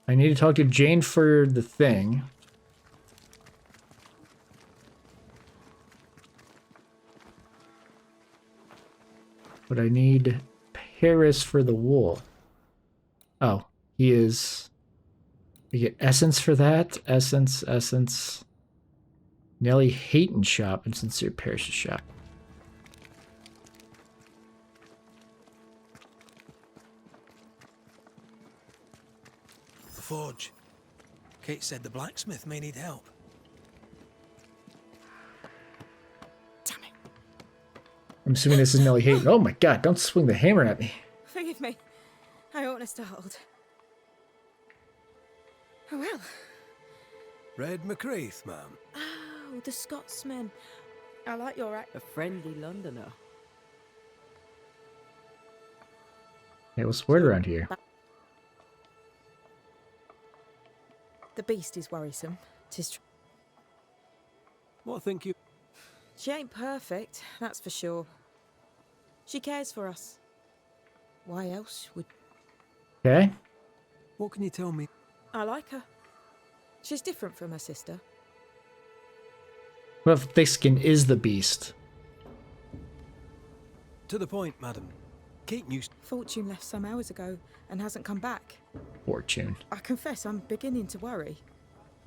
I need to talk to Jane for the thing. But I need Paris for the wool. Oh, he is... We get Essence for that. Essence. Nellie Hayton shop and Sincere Parish's shop. The forge. Kate said the blacksmith may need help. Damn it. I'm assuming this is Nellie Hayton. Oh my god, don't swing the hammer at me. Forgive me. I oughtn't have startled. Oh well. Red McCraith, ma'am. Oh, the Scotsman. I like your act. A friendly Londoner. Hey, what's the word around here? The beast is worrisome. 'Tis true. What think you? She ain't perfect, that's for sure. She cares for us. Why else would... Okay. What can you tell me? I like her. She's different from her sister. What if Thickskin is the beast? To the point, madam. Kate knew... Fortune left some hours ago and hasn't come back. Fortune. I confess I'm beginning to worry.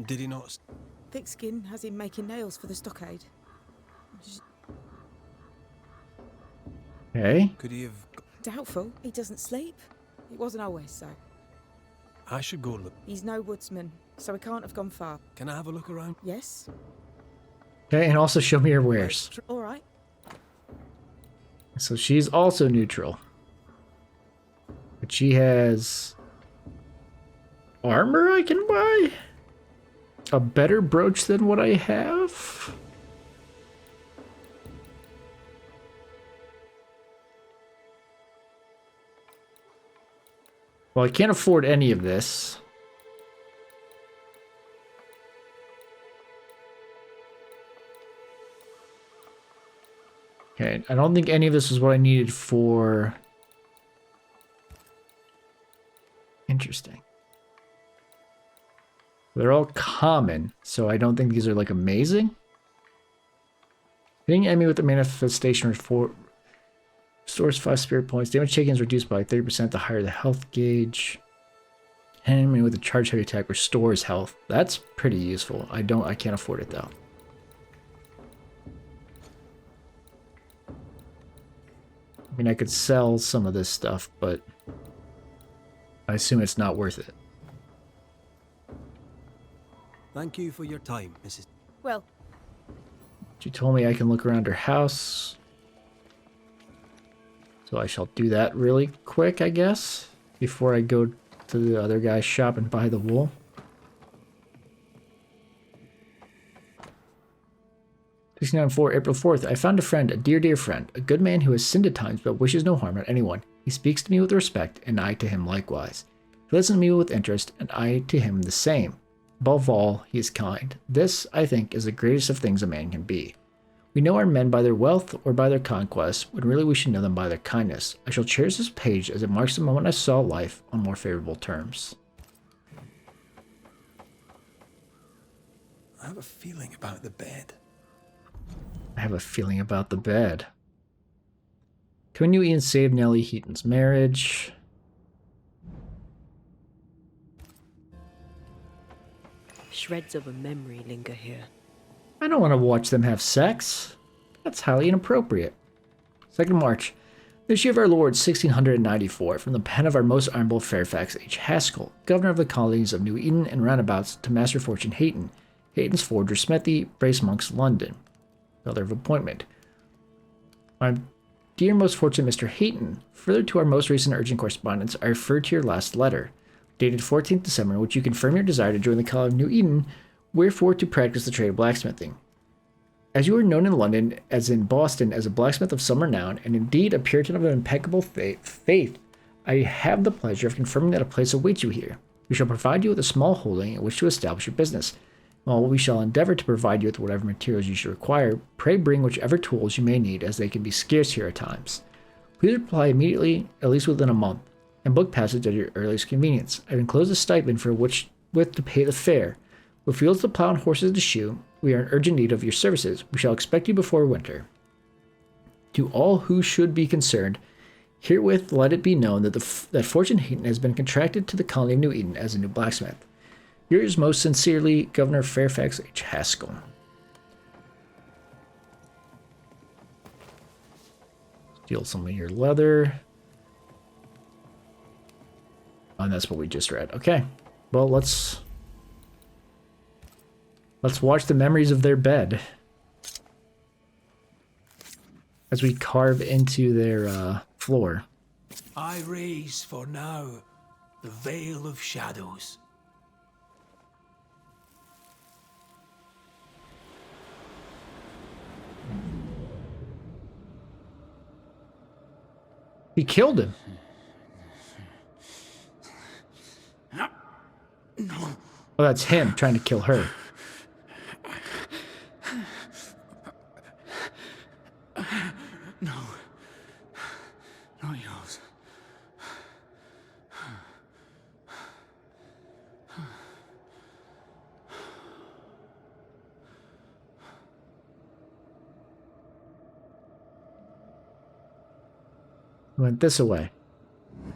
Did he not... Thickskin has him making nails for the stockade. Okay. Could he have... Doubtful. He doesn't sleep. It wasn't always so. I should go look. He's no woodsman, so he can't have gone far. Can I have a look around? Yes? Okay, and also show me your wares. All right. So she's also neutral. But she has armor I can buy? A better brooch than what I have? Well, I can't afford any of this. Okay, I don't think any of this is what I needed for... Interesting. They're all common, so I don't think these are, like, amazing. Hitting enemy with the manifestation restores 5 spirit points. Damage taken is reduced by 30% the higher the health gauge. Enemy with a charge heavy attack restores health. That's pretty useful. I can't afford it, though. I mean, I could sell some of this stuff, but I assume it's not worth it. Thank you for your time, Mrs. Well, She told me I can look around her house. So I shall do that really quick, I guess, before I go to the other guy's shop and buy the wool. (69.4) April 4th. I found a friend, a dear friend, a good man who has sinned at times but wishes no harm on anyone. He speaks to me with respect, and I to him likewise. He listens to me with interest, and I to him the same. Above all, he is kind. This, I think, is the greatest of things a man can be. We know our men by their wealth or by their conquest, when really we should know them by their kindness. I shall cherish this page as it marks the moment I saw life on more favorable terms. I have a feeling about the bed. I have a feeling about the bed. Can you Ian save Nellie Heaton's marriage? Shreds of a memory linger here. I don't want to watch them have sex. That's highly inappropriate. 2nd March. This year of our Lord 1694, from the pen of our most honorable Fairfax H. Haskell, governor of the colonies of New Eden and roundabouts, to Master Fortune Hayton, Hayton's forger Smithy, Brace Monks, London. Letter of appointment. My dear most fortunate Mr. Hayton, further to our most recent urgent correspondence, I refer to your last letter, dated 14th December, in which you confirm your desire to join the College of New Eden, wherefore to practice the trade of blacksmithing. As you are known in London, as in Boston, as a blacksmith of some renown, and indeed a Puritan of impeccable faith, I have the pleasure of confirming that a place awaits you here. We shall provide you with a small holding in which to establish your business. While we shall endeavor to provide you with whatever materials you should require, pray bring whichever tools you may need, as they can be scarce here at times. Please reply immediately, at least within a month, and book passage at your earliest convenience. I've enclosed a stipend for which with to pay the fare. With fields to plow and horses to shoe, we are in urgent need of your services. We shall expect you before winter. To all who should be concerned, herewith let it be known that that Fortune Hayton has been contracted to the colony of New Eden as a new blacksmith. Yours most sincerely, Governor Fairfax H. Haskell. Steal some of your leather. Oh, and that's what we just read. Okay. Well, let's watch the memories of their bed as we carve into their floor. I raise for now the veil of shadows. He killed him. Oh, that's him trying to kill her. No. Went this away.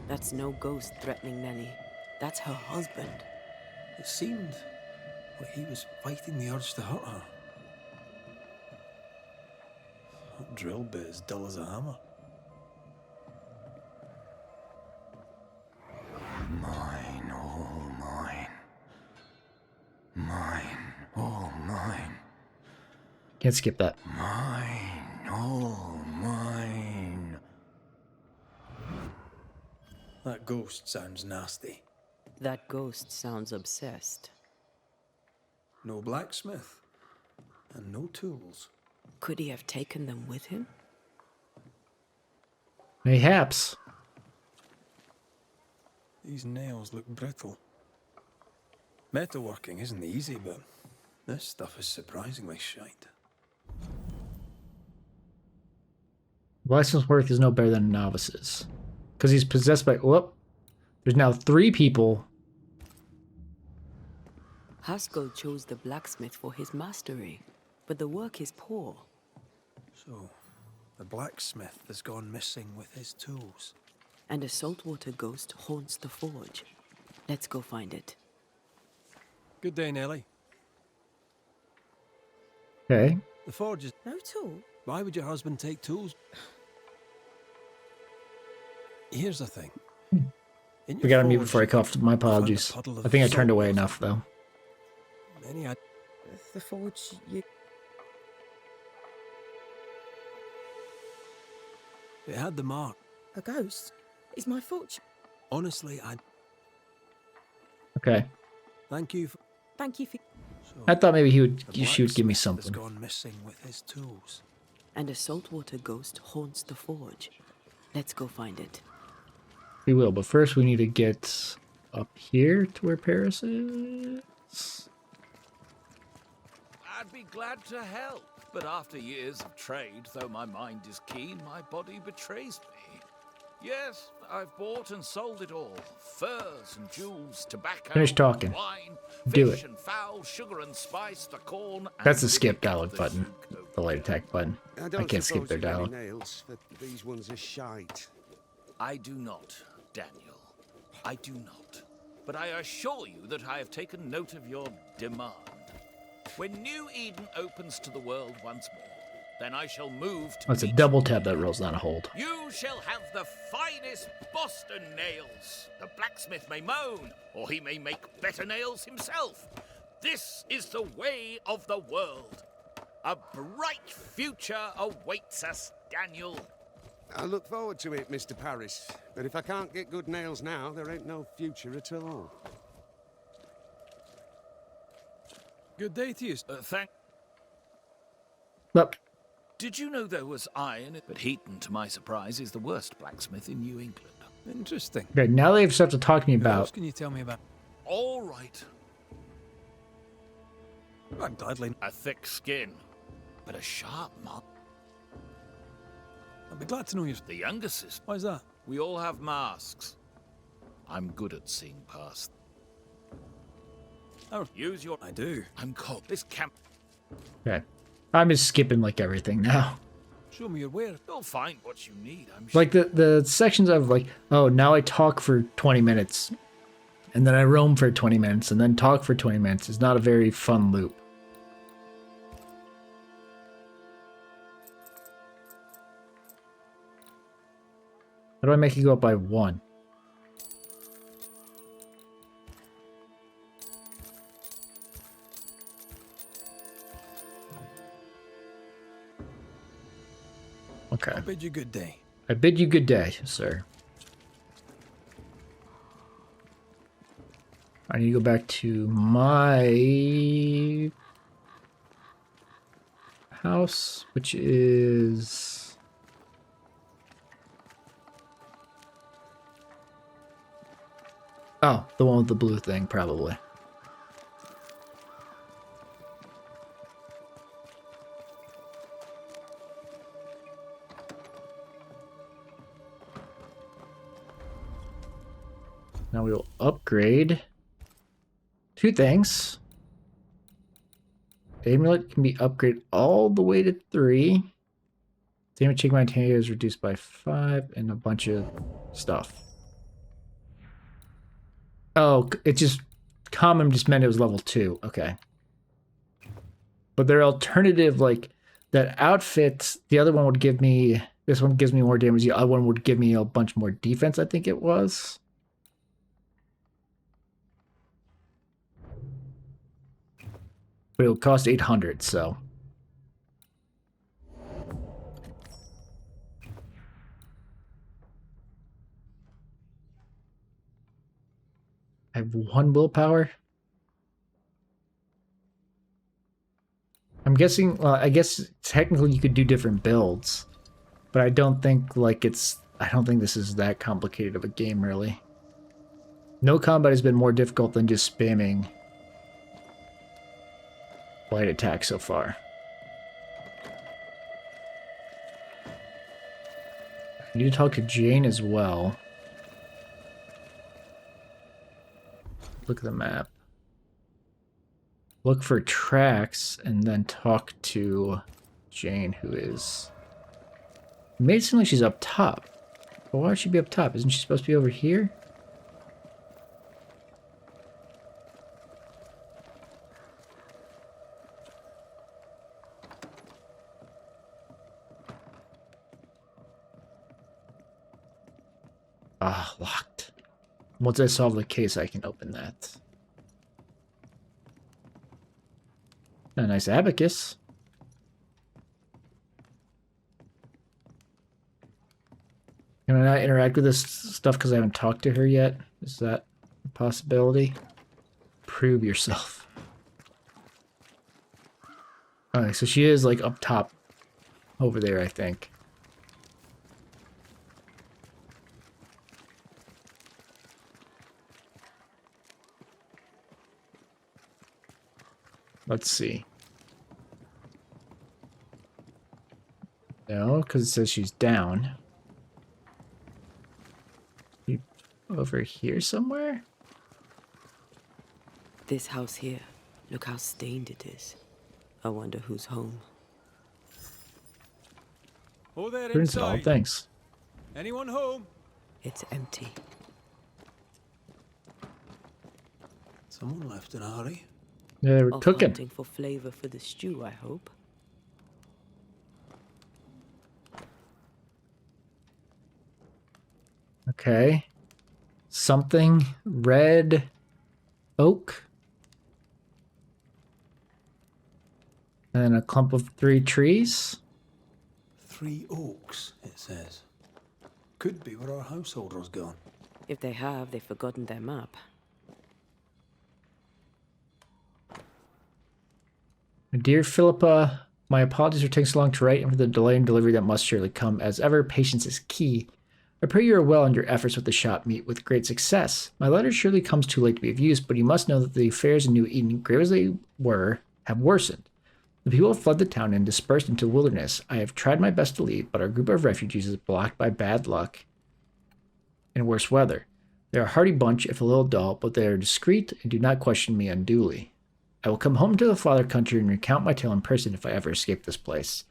That's no ghost threatening Nellie. That's her husband. It seemed like he was fighting the urge to hurt her. That drill bit is dull as a hammer. Mine, all mine. Mine, all mine. Can't skip that. Mine, all mine. That ghost sounds nasty. That ghost sounds obsessed. No blacksmith. And no tools. Could he have taken them with him? Mayhaps. These nails look brittle. Metalworking isn't easy, but this stuff is surprisingly shite. Blacksmith's work is no better than a novice's. Because he's possessed by... Whoop. There's now 3 people. Haskell chose the blacksmith for his mastery, but the work is poor. So, the blacksmith has gone missing with his tools. And a saltwater ghost haunts the forge. Let's go find it. Good day, Nellie. Okay. The forge is... No tool? Why would your husband take tools? Here's the thing. In We your got to mute forge, before I coughed. My apologies. found a puddle of I think I turned salt away water. enough, though. Many I... The forge, you... It had the mark. A ghost? Is my fortune? Honestly, I... Okay. Thank you for... Thank you for... So, I thought maybe the she would give me blacksmith something. has gone missing with his tools. And a saltwater ghost haunts the forge. Let's go find it. We will, but first we need to get up here to where Paris is. I'd be glad to help, but after years of trade, though my mind is keen, my body betrays me. Yes, I've bought and sold it all. Furs and jewels, tobacco, Finish talking. wine, Do fish it. and fowl, sugar and spice, the corn. That's and the skip the dialogue button. The light attack button. I can't skip their dialogue. Nails, but these ones are shite. I do not, Daniel. I do not. But I assure you that I have taken note of your demand. When New Eden opens to the world once more, then I shall move to That's a meet double you. tab that rolls, not a hold. You shall have the finest Boston nails. The blacksmith may moan, or he may make better nails himself. This is the way of the world. A bright future awaits us, Daniel. I look forward to it, Mr. Paris. But if I can't get good nails now, there ain't no future at all. Good day to you. Thank... But Did you know there was iron? But Heaton, to my surprise, is the worst blacksmith in New England. Interesting. okay, now they have stuff to talk to me What else about. can you tell me about? All right. I'd gladly... A thick skin, but a sharp mark. I'd be glad to know you. The younger sister. Why's that? We all have masks. I'm good at seeing past. Oh, Use your... I do. I'm cold. This camp... Okay. I'm just skipping like everything now. Show me your where. You'll find what you need, I'm sure. Like the sections of like, oh, now I talk for 20 minutes. And then I roam for 20 minutes and then talk for 20 minutes is not a very fun loop. How do I make it go up by 1? Okay. I bid you good day. I bid you good day, sir. I need to go back to my house, which is... Oh, the one with the blue thing, probably. Now we will upgrade 2 things. Amulet can be upgraded all the way to 3. Damage taken by tornado is reduced by 5 and a bunch of stuff. Oh, it just common just meant it was level 2. Okay. But their alternative, like that outfit, the other one would give me, this one gives me more damage, the other one would give me a bunch more defense, I think it was. But it would cost 800, so. I have 1 willpower. I'm guessing, well, I guess technically you could do different builds, but I don't think like I don't think this is that complicated of a game really. No combat has been more difficult than just spamming light attack so far. I need to talk to Jane as well. Look at the map. Look for tracks and then talk to Jane, who is... It made it seem like she's up top. But why would she be up top? Isn't she supposed to be over here? Ah, locked. Once I solve the case, I can open that. A nice abacus. Can I not interact with this stuff because I haven't talked to her yet? Is that a possibility? Prove yourself. Okay, so she is like up top over there, I think. Let's see. No, because it says she's down. Over here somewhere? This house here, look how stained it is. I wonder who's home. Oh, there Prince all, inside. thanks. Anyone home? It's empty. Someone left in a hurry. Yeah, they were Off cooking. hunting for flavor for the stew, I hope. Okay. Something red oak. And then a clump of 3 trees. 3 oaks, it says. Could be where our householder's gone. If they have, they've forgotten their map. Dear Philippa, my apologies for taking so long to write and for the delay in delivery that must surely come. As ever, patience is key. I pray you are well and your efforts with the shop meet with great success. My letter surely comes too late to be of use, but you must know that the affairs in New Eden, grave as they were, have worsened. The people have fled the town and dispersed into the wilderness. I have tried my best to leave, but our group of refugees is blocked by bad luck and worse weather. They are a hardy bunch, if a little dull, but they are discreet and do not question me unduly. I will come home to the father country and recount my tale in person if I ever escape this place.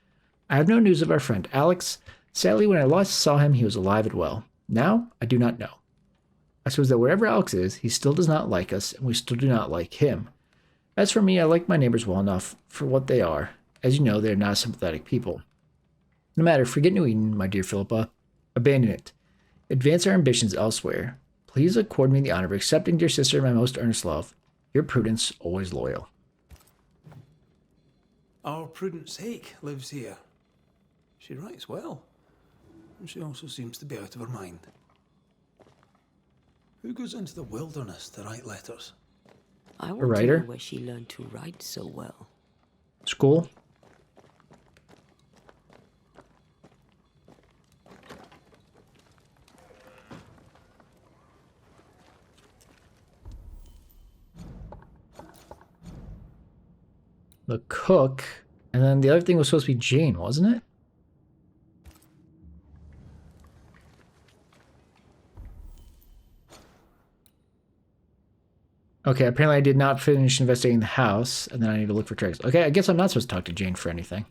I have no news of our friend Alex. Sadly, when I last saw him, he was alive and well. Now, I do not know. I suppose that wherever Alex is, he still does not like us, and we still do not like him. As for me, I like my neighbors well enough for what they are. As you know, they are not sympathetic people. No matter, forget New Eden, my dear Philippa. Abandon it. Advance our ambitions elsewhere. Please accord me the honor of accepting, dear sister, my most earnest love. Your Prudence, always loyal. Our Prudence Hake lives here. She writes well. And she also seems to be out of her mind. Who goes into the wilderness to write letters? I want to writer? know where she learned to write so well. School? The cook, and then the other thing was supposed to be Jane, wasn't it? Okay, apparently I did not finish investigating the house, and then I need to look for tracks. Okay, I guess I'm not supposed to talk to Jane for anything.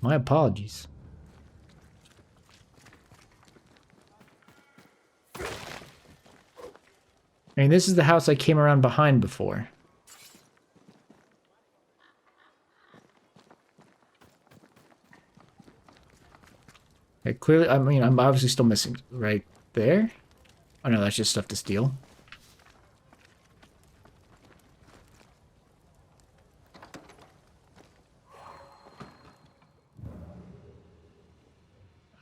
My apologies. I mean, this is the house I came around behind before. Okay, clearly, I mean, I'm obviously still missing right there. Oh no, that's just stuff to steal.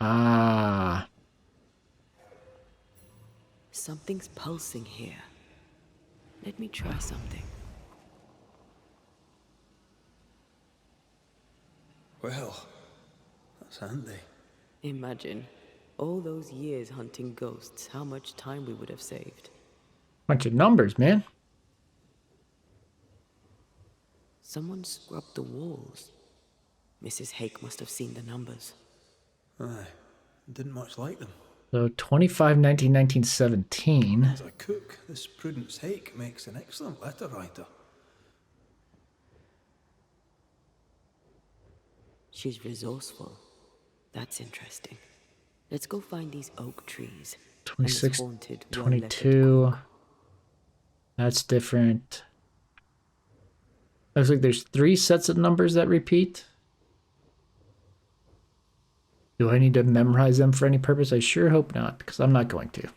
Ah. Something's pulsing here. Let me try something. Well, that's handy. Imagine, all those years hunting ghosts, how much time we would have saved. Bunch of numbers, man. Someone scrubbed the walls. Mrs. Hake must have seen the numbers. Aye, didn't much like them. So 25, 19, 19, 17. As a cook, this Prudence Hake makes an excellent letter writer. She's resourceful. That's interesting. Let's go find these oak trees. 26, haunted, 22. That's different. Looks like there's 3 sets of numbers that repeat. Do I need to memorize them for any purpose? I sure hope not, because I'm not going to.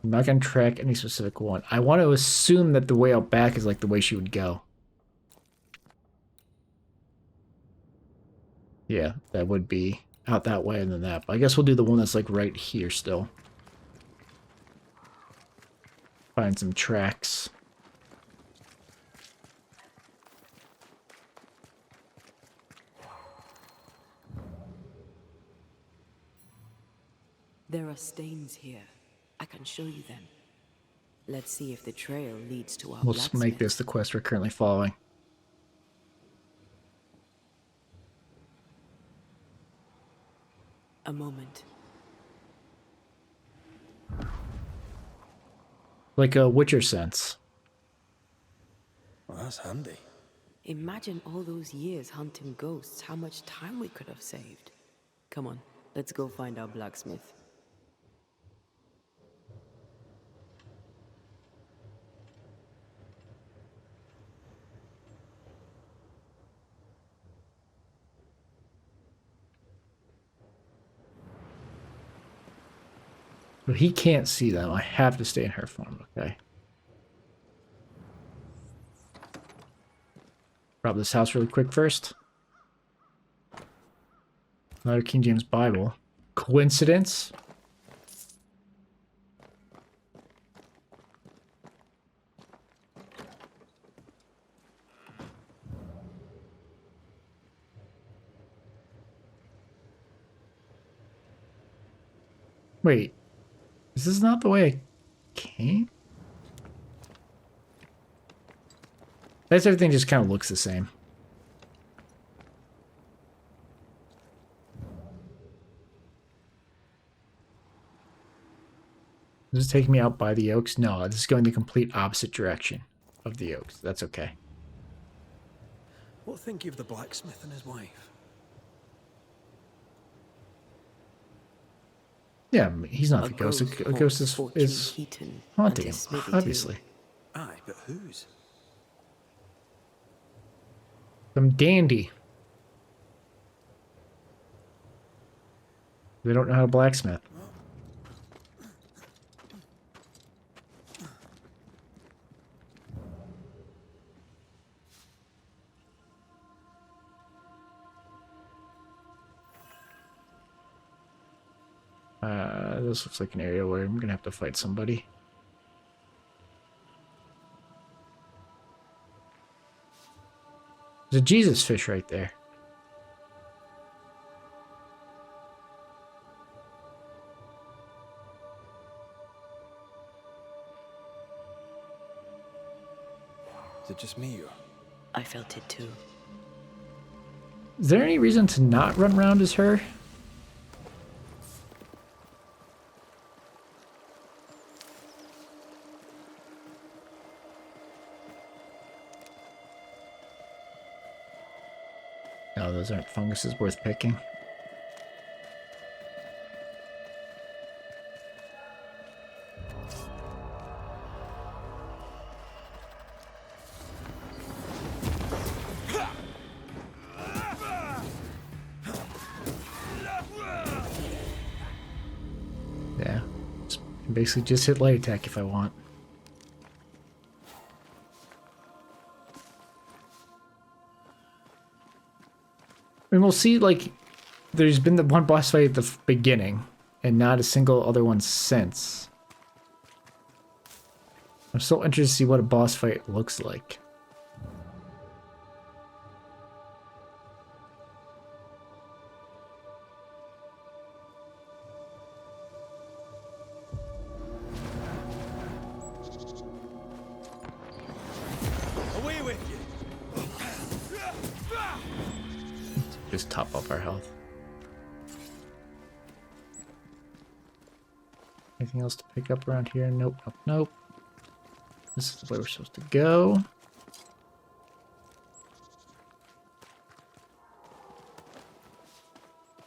I'm not going to track any specific one. I want to assume that the way out back is like the way she would go. Yeah, that would be out that way and then that. But I guess we'll do the one that's like right here still. Find some tracks. There are stains here. I can show you them. Let's see if the trail leads to our We'll just make this the quest we're currently following. A moment. Like a Witcher sense. Well, that's handy. Imagine all those years hunting ghosts, how much time we could have saved. Come on, let's go find our blacksmith. But he can't see them. I have to stay in her form, okay? Rob this house really quick first. Another King James Bible. Coincidence? Wait. Is this not the way I came? I guess everything just kind of looks the same. Is this taking me out by the Oaks? No, this is going the complete opposite direction of the Oaks. That's okay. What think you of the blacksmith and his wife? Yeah, I mean, he's not the ghost. A ghost is haunting him, obviously. Aye, but whose? Some dandy. They don't know how to blacksmith. This looks like an area where I'm gonna have to fight somebody. There's a Jesus fish right there. Is it just me or? I felt it too. Is there any reason to not run around as her? No, those aren't funguses worth picking. Basically just hit light attack if I want. I mean, we'll see, like, there's been the one boss fight at the beginning, and not a single other one since. I'm so interested to see what a boss fight looks like. Away with you! Just top up our health. Anything else to pick up around here? Nope, nope, nope. This is the way we're supposed to go.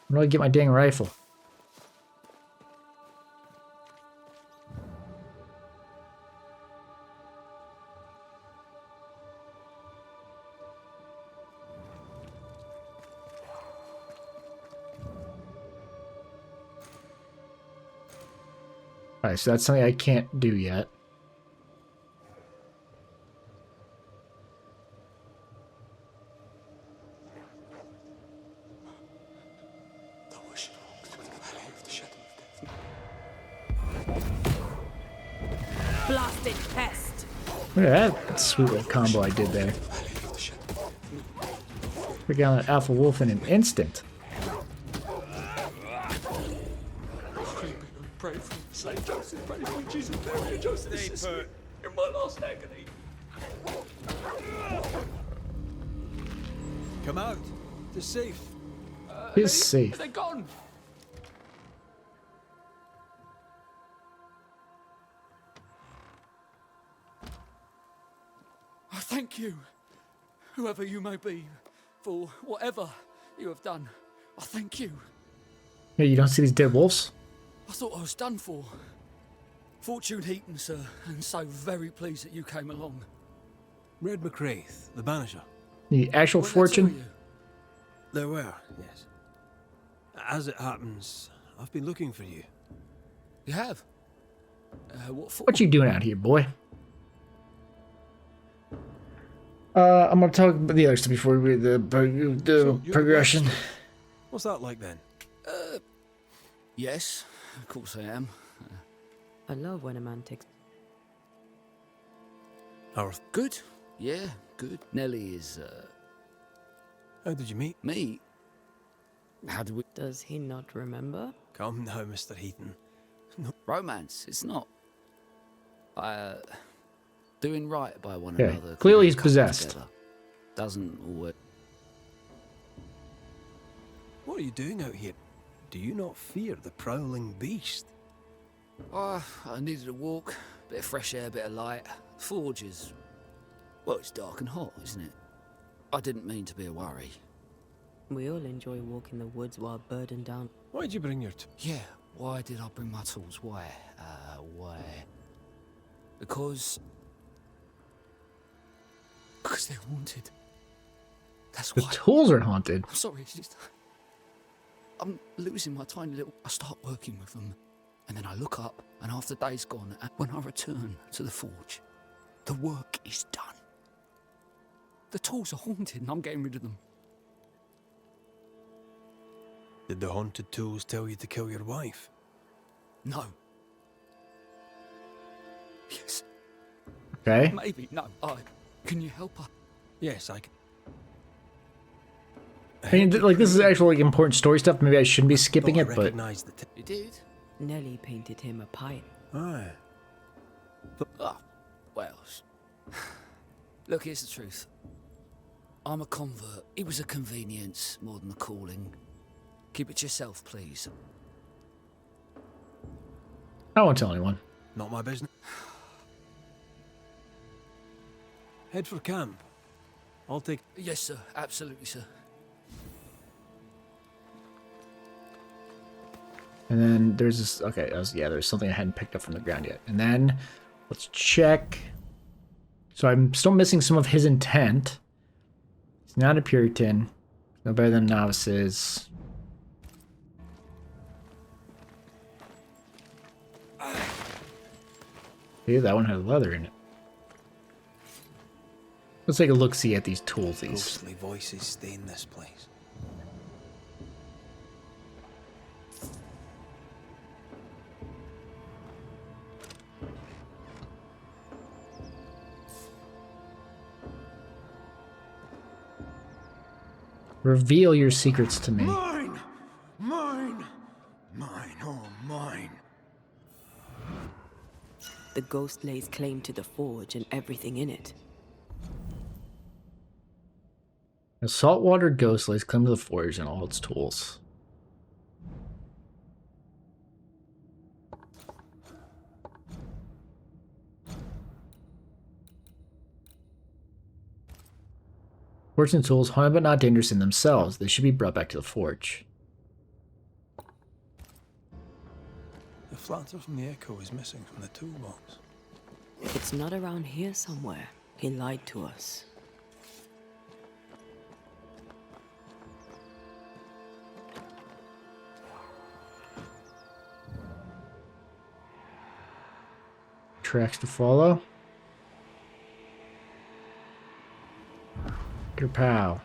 Where do I get my dang rifle? Alright, so that's something I can't do yet. Blasted pest! Look at that sweet little combo I did there. Took down that alpha wolf in an instant. Pray for Saint Joseph, pray for Jesus, Mary, and Joseph. Stay put. In my last agony. Come out. It's safe. It's safe. They're gone. I thank you, whoever you may be, for whatever you have done. I thank you. Yeah, you don't see these dead wolves? I thought I was done for. Fortune Heaton, sir, and so very pleased that you came along. Red McCraith, the Banisher. The actual Well, that's fortune? all you. There were, yes. As it happens, I've been looking for you. You have? What for? What you doing out here, boy? I'm gonna talk about the other stuff before we read the So, you're progression. West. What's that like then? Yes, of course I am. I love when a man takes. Good. Yeah, good. Nellie is, How did you meet? me. How did we... Does he not remember? Come now, Mr. Heaton. Romance, it's not. Doing right by one Okay, another. clearly he's coupled possessed. together doesn't always. What are you doing out here? Do you not fear the prowling beast? Oh, I needed a walk, bit of fresh air, bit of light. Forge is, well, it's dark and hot, isn't it? I didn't mean to be a worry. We all enjoy walking the woods while burdened down. Why'd you bring your Yeah, why did I bring my tools? Why? Why? Because they're haunted. That's The why. tools are haunted. I'm sorry, it's just... I'm losing my tiny little... I start working with them, and then I look up, and half the day's gone, and when I return to the forge, the work is done. The tools are haunted, and I'm getting rid of them. Did the haunted tools tell you to kill your wife? No. Yes, Okay. maybe, no. Can you help her? Yes, I can. I mean, like, this is actual, like, important story stuff. Maybe I shouldn't be skipping Thought I it, but... recognised the You did? Nellie painted him a pipe. Aye. Oh, well... Look, here's the truth. I'm a convert. It was a convenience more than a calling. Keep it to yourself, please. I won't tell anyone. Not my business. Head for camp. I'll take... Yes, sir. Absolutely, sir. And then there's this... Okay, yeah, there's something I hadn't picked up from the ground yet. And then, let's check... So I'm still missing some of his intent. He's not a Puritan. No better than novices. Yeah, that one had leather in it. Let's take a look-see at these toolsies. Ghostly voices stay in this place. Reveal your secrets to me. Mine! Mine! Mine, oh mine. The ghost lays claim to the forge and everything in it. A saltwater ghost lays claim to the forge and all its tools. Forge and tools, haunted but not dangerous in themselves. They should be brought back to the forge. The flatter from the echo is missing from the toolbox. It's not around here somewhere. He lied to us. Tracks to follow. Kerpow.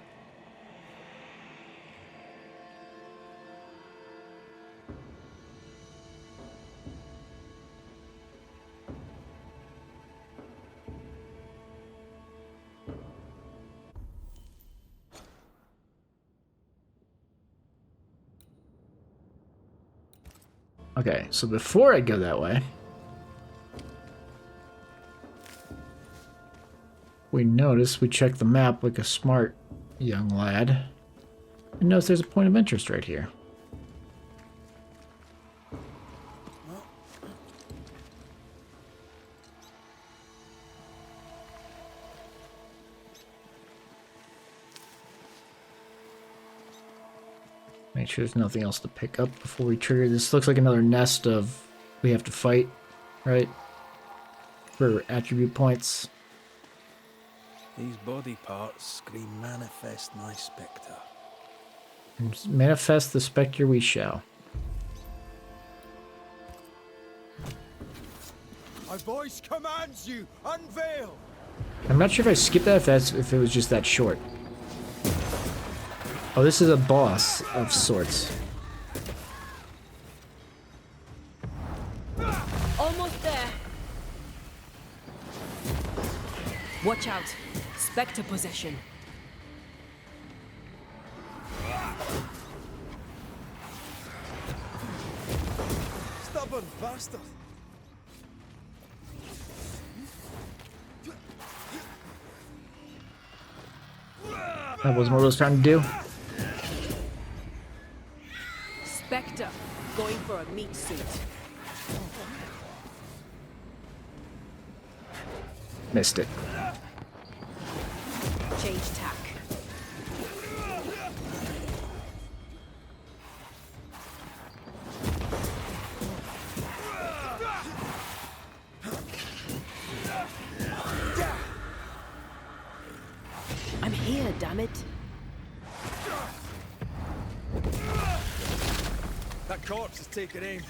Okay, so before I go that way, we check the map like a smart young lad, and notice there's a point of interest right here. Make sure there's nothing else to pick up before we trigger. This looks like another nest of we have to fight, right? For attribute points. These body parts scream manifest my spectre. Manifest the spectre we shall. My voice commands you, unveil! I'm not sure if I skipped that, if it was just that short. Oh, this is a boss of sorts. Almost there. Watch out. Spectre possession. Stubborn bastard! That wasn't what I was trying to do. Spectre, going for a meat suit. Missed it. Change tack. I'm here, damn it. That corpse is taking aim.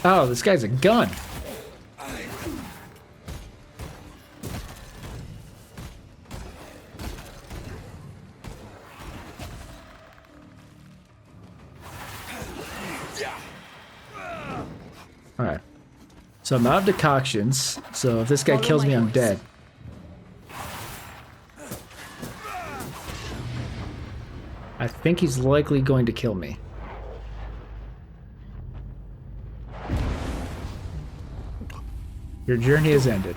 Oh, this guy's a gun. Alright. So I'm out of decoctions, so if this guy kills me, I'm dead. I think he's likely going to kill me. Your journey has ended.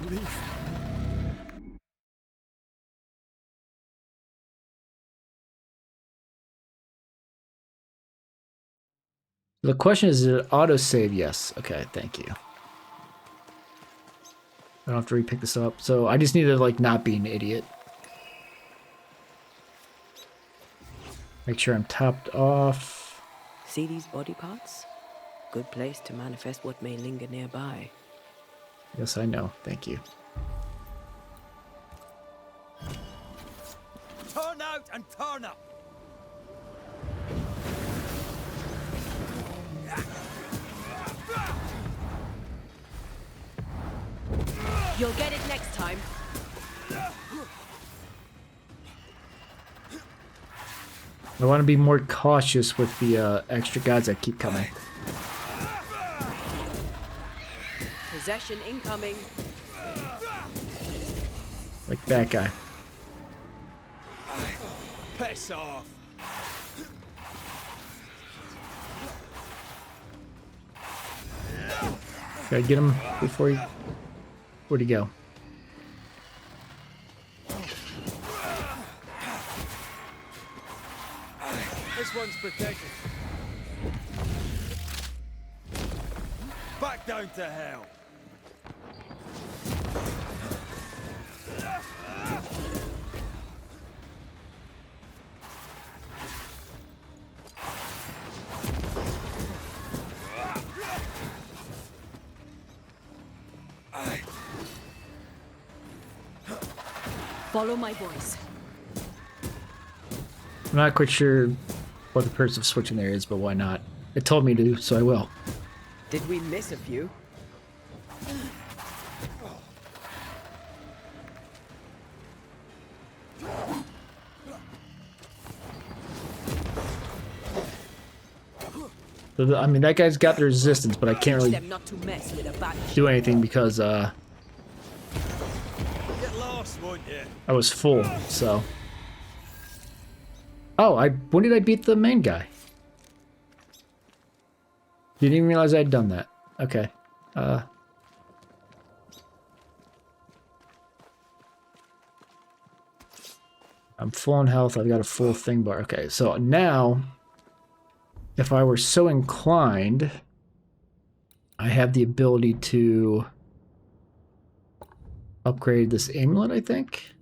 The question is, did it autosave? Yes. Okay, thank you. I don't have to repick this up. So I just need to, like, not be an idiot. Make sure I'm topped off. See these body parts? Good place to manifest what may linger nearby. Yes, I know. Thank you. Turn out and turn up! You'll get it next time. I want to be more cautious with the extra gods that keep coming. Possession incoming. Like that guy. Piss off. Gotta get him before he... Where'd he go? This one's protected. Back down to hell. Follow my voice. I'm not quite sure what the purpose of switching there is, but why not? It told me to, so I will. Did we miss a few? I mean, that guy's got the resistance, but I can't really Them not to mess with a Banish. do anything because Get lost, won't you? I was full, so... Oh, when did I beat the main guy? Didn't even realize I'd done that. Okay. I'm full on health. I've got a full thing bar. Okay, so now, if I were so inclined, I have the ability to upgrade this amulet, I think?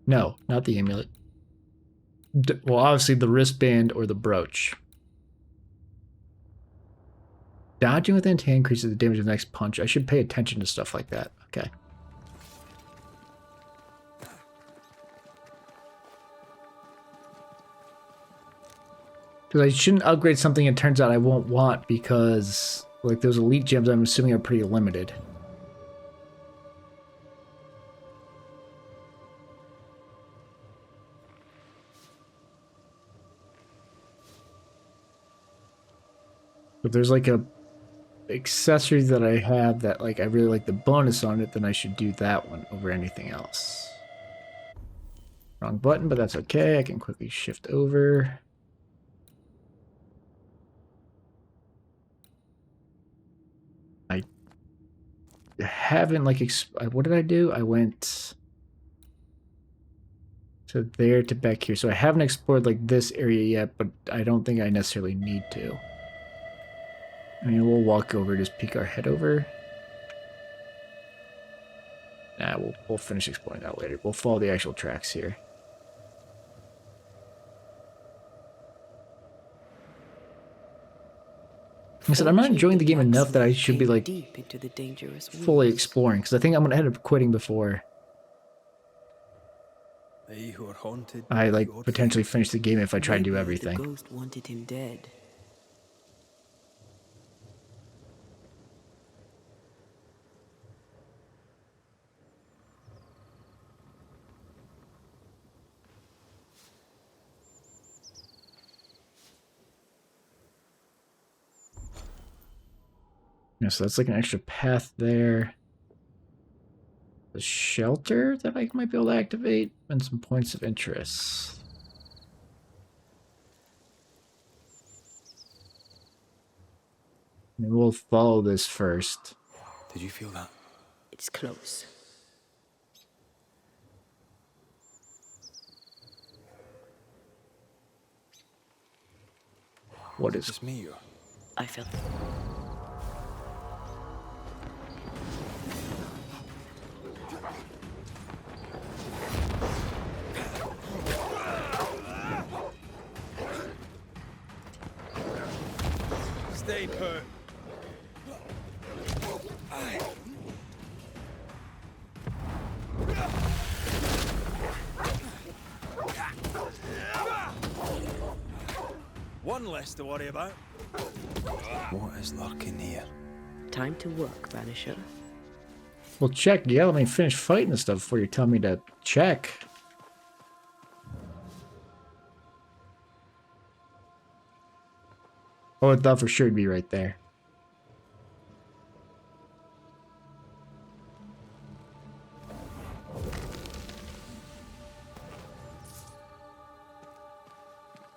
No, not the amulet. Well, obviously the wristband or the brooch. Dodging with intent increases the damage of the next punch. I should pay attention to stuff like that. Okay. Because I shouldn't upgrade something it turns out I won't want because, like, those elite gems I'm assuming are pretty limited. If there's like a accessory that I have that like I really like the bonus on it, then I should do that one over anything else. Wrong button, but that's okay. I can quickly shift over. I haven't like what did I do? I went to there to back here. So I haven't explored like this area yet, but I don't think I necessarily need to. I mean, we'll walk over, just peek our head over. Nah, we'll finish exploring that later. We'll follow the actual tracks here. Like I said, I'm not enjoying the game enough that I should be like deep into the dangerous fully exploring, because I think I'm gonna end up quitting before They who are haunted I like God potentially finish the game if I try and do Maybe everything. The ghost wanted him dead. Yeah, so that's like an extra path there. The shelter that I might be able to activate, and some points of interest. And we'll follow this first. Did you feel that? It's close. What is Just me, or? I felt it. Stay put. One less to worry about. What is lurking here? Time to work, Banisher. Well, check. Yeah, let me finish fighting and stuff before you tell me to check. Oh, I thought for sure it'd be right there.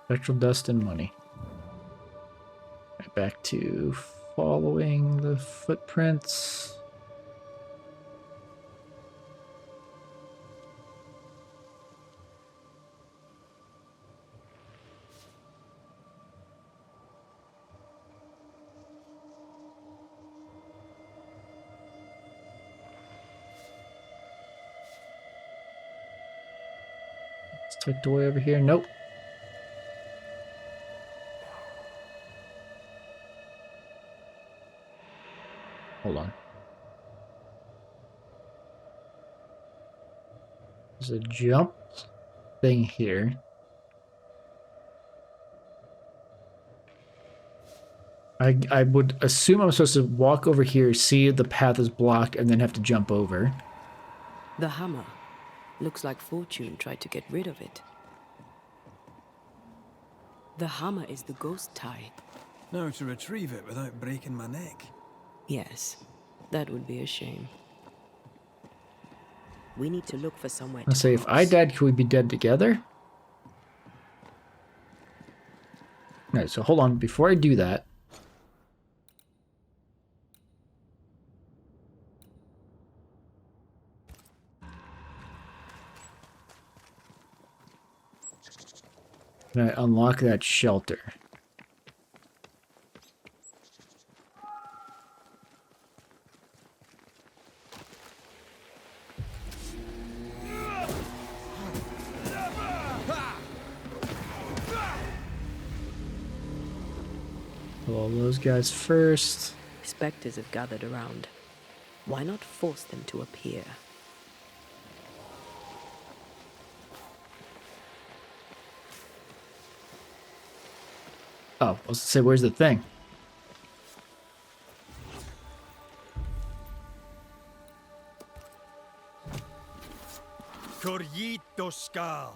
Spectral dust and money. Right, back to following the footprints. It's tucked away over here. Nope. Hold on. There's a jump thing here. I would assume I'm supposed to walk over here, see the path is blocked, and then have to jump over. The hammer. Looks like Fortune tried to get rid of it. The hammer is the ghost tie. Now to retrieve it without breaking my neck. Yes, that would be a shame. We need to look for somewhere I'll to say, if I died, could we be dead together? Alright, so hold on. Before I do that, can I unlock that shelter? Kill all those guys first. Spectres have gathered around. Why not force them to appear? Oh, I was gonna say, where's the thing? Corrito Skal.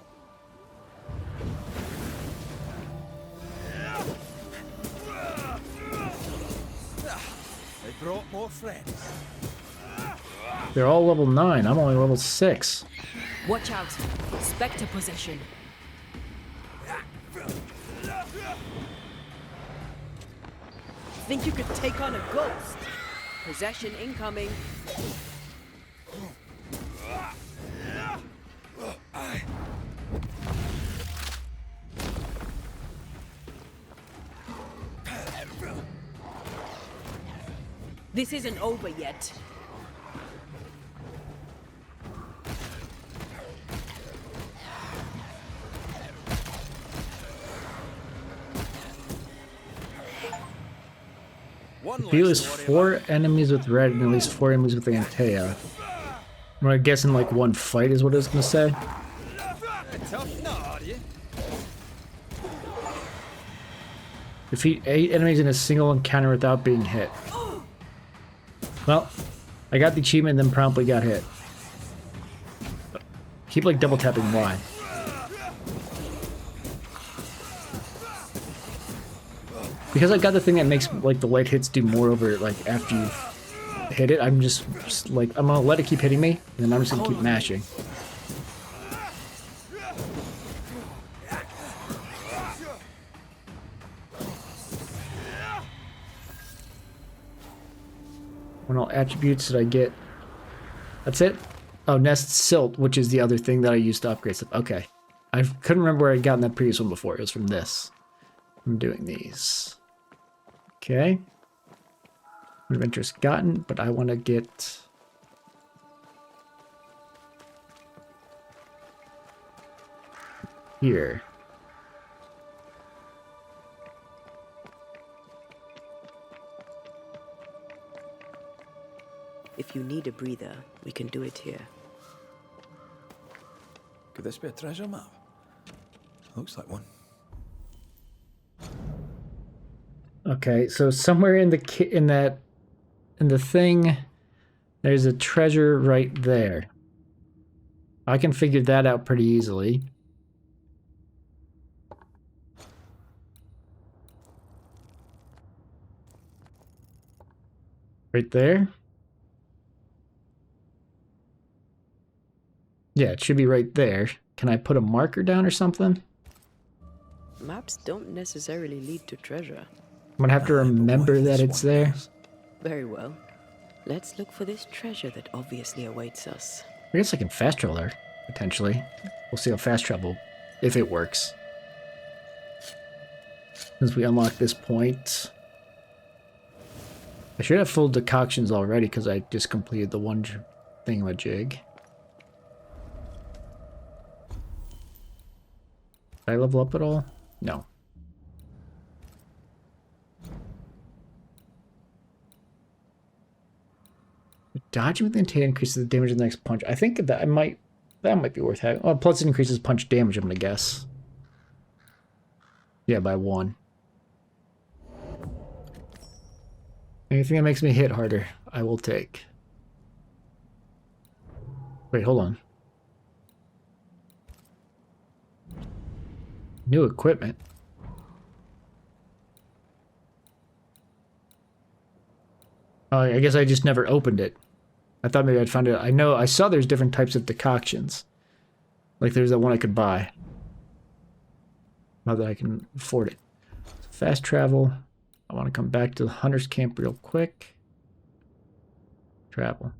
They brought more friends. They're all level 9. I'm only level 6. Watch out! Spectre possession. Think you could take on a ghost? Possession incoming. This isn't over yet. Feel is 4 enemies with red and at least 4 enemies with Antea. I'm guessing like one fight is what I was gonna say. Tough nut, are you? Defeat 8 enemies in a single encounter without being hit. Well, I got the achievement and then promptly got hit. Keep like double tapping Y. Because I got the thing that makes like the light hits do more over like after you hit it, I'm just like, I'm gonna let it keep hitting me, and then I'm just gonna keep mashing. When all attributes did I get? That's it? Oh, Nest Silt, which is the other thing that I used to upgrade stuff. Okay. I couldn't remember where I'd gotten that previous one before. It was from this. I'm doing these. Okay. Adventure's gotten, but I want to get... here. If you need a breather, we can do it here. Could this be a treasure map? Looks like one. Okay, so somewhere in the thing, There's a treasure right there. I can figure that out pretty easily. Right there? Yeah, it should be right there. Can I put a marker down or something? Maps don't necessarily lead to treasure. I'm gonna have to remember that it's there. Very well. Let's look for this treasure that obviously awaits us. I guess I can fast travel there, potentially. We'll see how fast travel, if it works. Since we unlock this point. I should have full decoctions already because I just completed the one thingamajig. Did I level up at all? No. Dodging with the intent increases the damage of the next punch. I think that might be worth having. Oh, plus it increases punch damage, I'm gonna guess. Yeah, by 1. Anything that makes me hit harder, I will take. Wait, hold on. New equipment. Oh, I guess I just never opened it. I thought maybe I'd find it. I saw there's different types of decoctions. Like there's that one I could buy. Not that I can afford it. So fast travel. I want to come back to the hunter's camp real quick. Travel.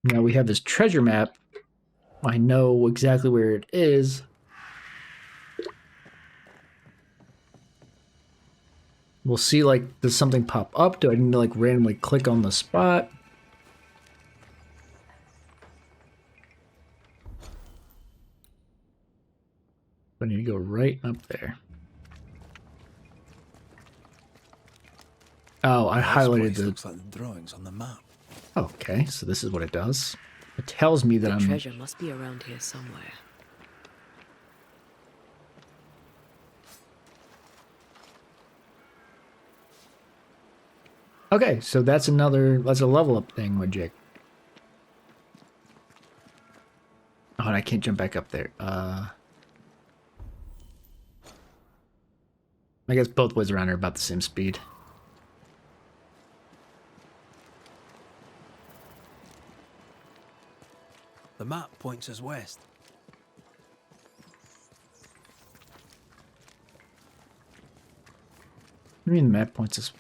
Now we have this treasure map. I know exactly where it is. We'll see, like, does something pop up? Do I need to, like, randomly click on the spot? I need to go right up there. Oh, I highlighted the... Looks like the drawings on the map. Okay, so this is what it does. It tells me that The I'm... treasure must be around here somewhere. Okay, so that's a level up thing, Majik. Oh, and I can't jump back up there. I guess both ways around are about the same speed. The map points us west. What do you mean the map points us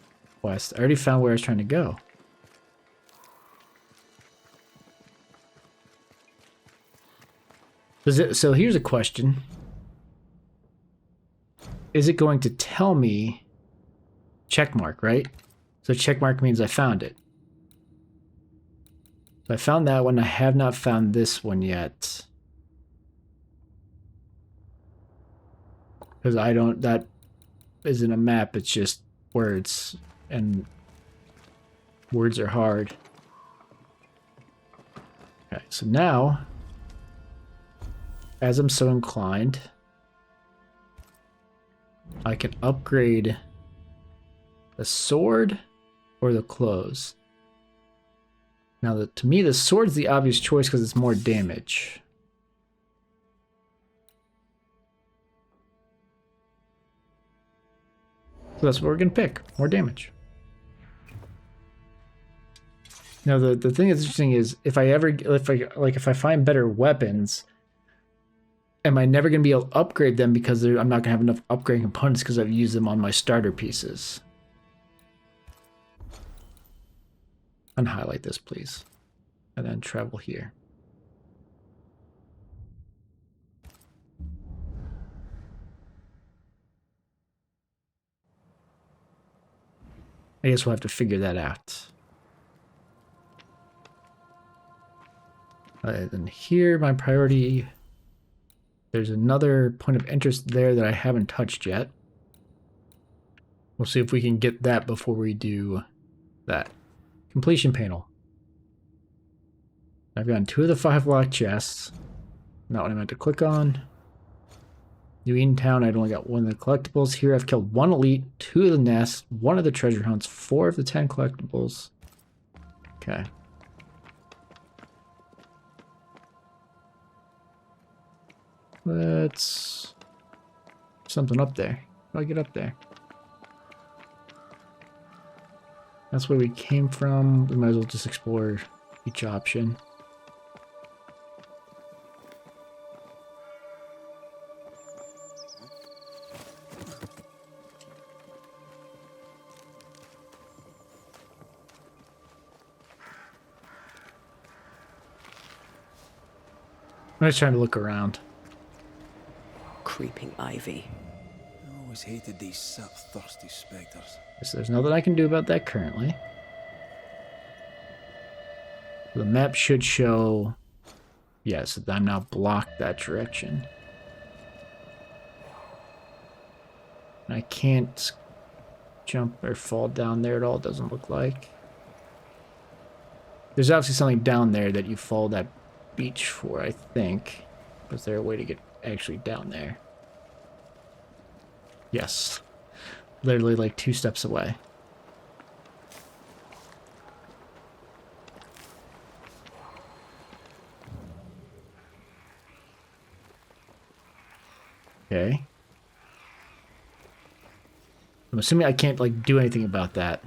west? I already found where I was trying to go. So here's a question. Is it going to tell me checkmark, right? So checkmark means I found it. So I found that one. I have not found this one yet. Because that isn't a map, it's just words. And words are hard. Okay, so now, as I'm so inclined, I can upgrade the sword or the clothes. Now, to me, the sword's the obvious choice because it's more damage. So that's what we're gonna pick. More damage. Now, the thing that's interesting is if I find better weapons, am I never gonna be able to upgrade them because I'm not gonna have enough upgrade components because I've used them on my starter pieces? Unhighlight this, please, and then travel here. I guess we'll have to figure that out. Then here, my priority, there's another point of interest there that I haven't touched yet. We'll see if we can get that before we do that. Completion panel. I've gotten 2 of the 5 locked chests. Not what I meant to click on. New Eden Town, I'd only got 1 of the collectibles. Here I've killed 1 elite, 2 of the nests, 1 of the treasure hunts, 4 of the 10 collectibles. Okay. Let's... something up there. How do I get up there? That's where we came from. We might as well just explore each option. I'm just trying to look around. Creeping ivy. I always hated these sap-thirsty spectres. So there's nothing I can do about that currently. The map should show... yes, I'm now blocked that direction. I can't jump or fall down there at all, it doesn't look like. There's obviously something down there that you follow that beach for, I think. Was there a way to get actually down there? Yes. Literally like 2 steps away. Okay. I'm assuming I can't like do anything about that.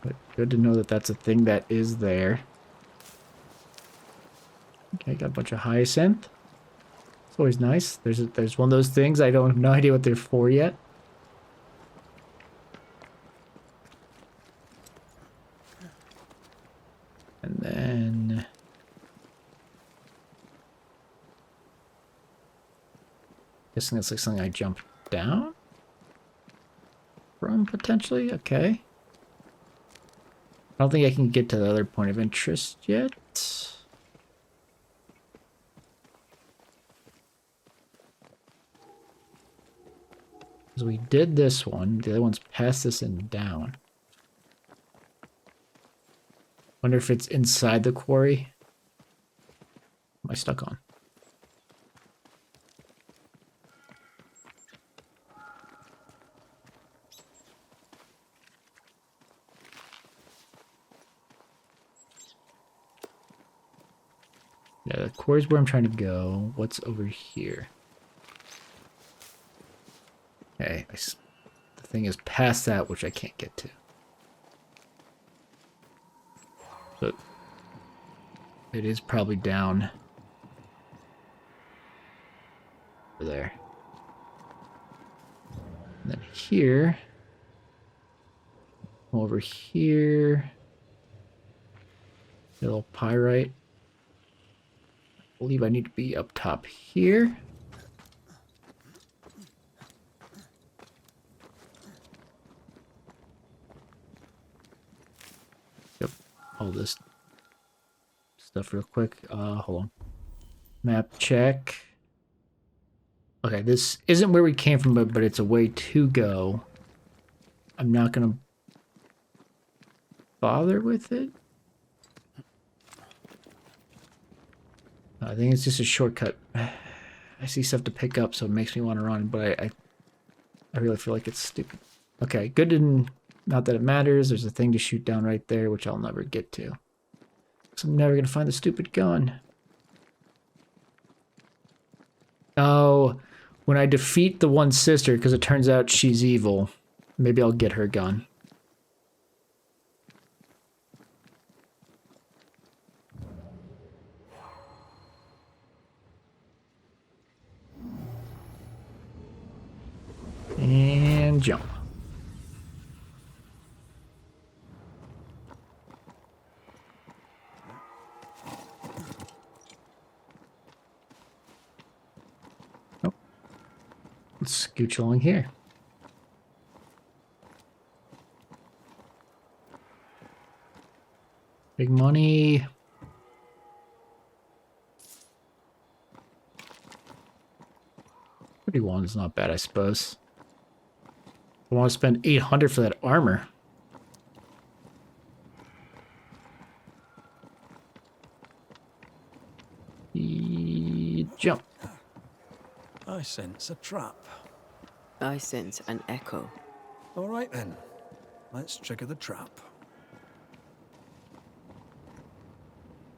But good to know that that's a thing that is there. Okay, got a bunch of hyacinth. It's always nice. There's one of those things I don't have no idea what they're for yet. And then guessing that's like something I jump down from potentially. Okay. I don't think I can get to the other point of interest yet. Because we did this one. The other one's past this and down. Wonder if it's inside the quarry. What am I stuck on? Yeah, the quarry's where I'm trying to go. What's over here? Okay, the thing is past that, which I can't get to. So it is probably down over there. And then here, over here, a little pyrite. I believe I need to be up top here. Yep, all this stuff real quick. Hold on. Map check. Okay, this isn't where we came from, but it's a way to go. I'm not gonna bother with it. I think it's just a shortcut. I see stuff to pick up, so it makes me want to run, but I really feel like it's stupid. Okay, good to... not that it matters. There's a thing to shoot down right there, which I'll never get to. So I'm never going to find the stupid gun. Oh, when I defeat the one sister, because it turns out she's evil, maybe I'll get her gun. And jump. Oh. Let's scooch along here. Big money. $31 is not bad, I suppose. I want to spend $800 for that armor. Jump. I sense a trap. I sense an echo. All right then. Let's trigger the trap.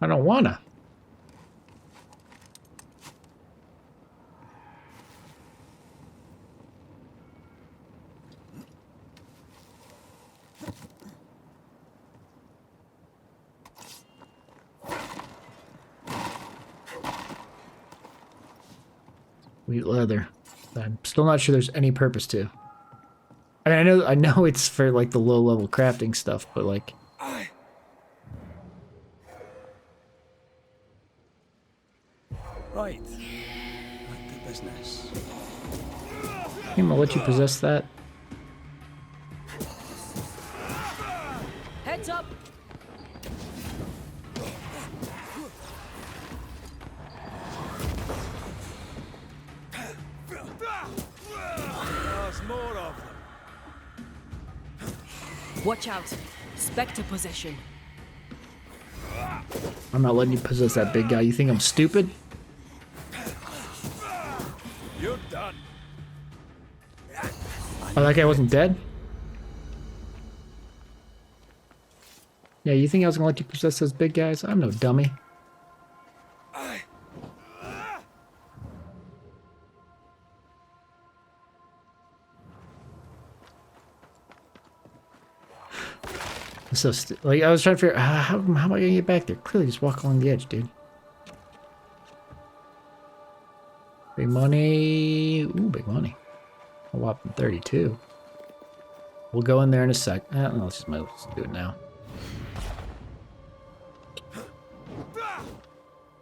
I don't wanna. Wheat leather. I'm still not sure there's any purpose to. I mean, I know it's for like the low level crafting stuff, but like. Right. Back to business. I'm gonna let you possess that. Heads up! There's more of them. Watch out. Spectre possession. I'm not letting you possess that big guy. You think I'm stupid? You're done. Oh, that guy wasn't dead? Yeah, you think I was gonna let you possess those big guys? I'm no dummy. I'm so like I was trying to figure out how am I gonna get back there? Clearly just walk along the edge, dude. Big money. Ooh, big money. A whopping 32. We'll go in there in a sec. No, let's just let's do it now.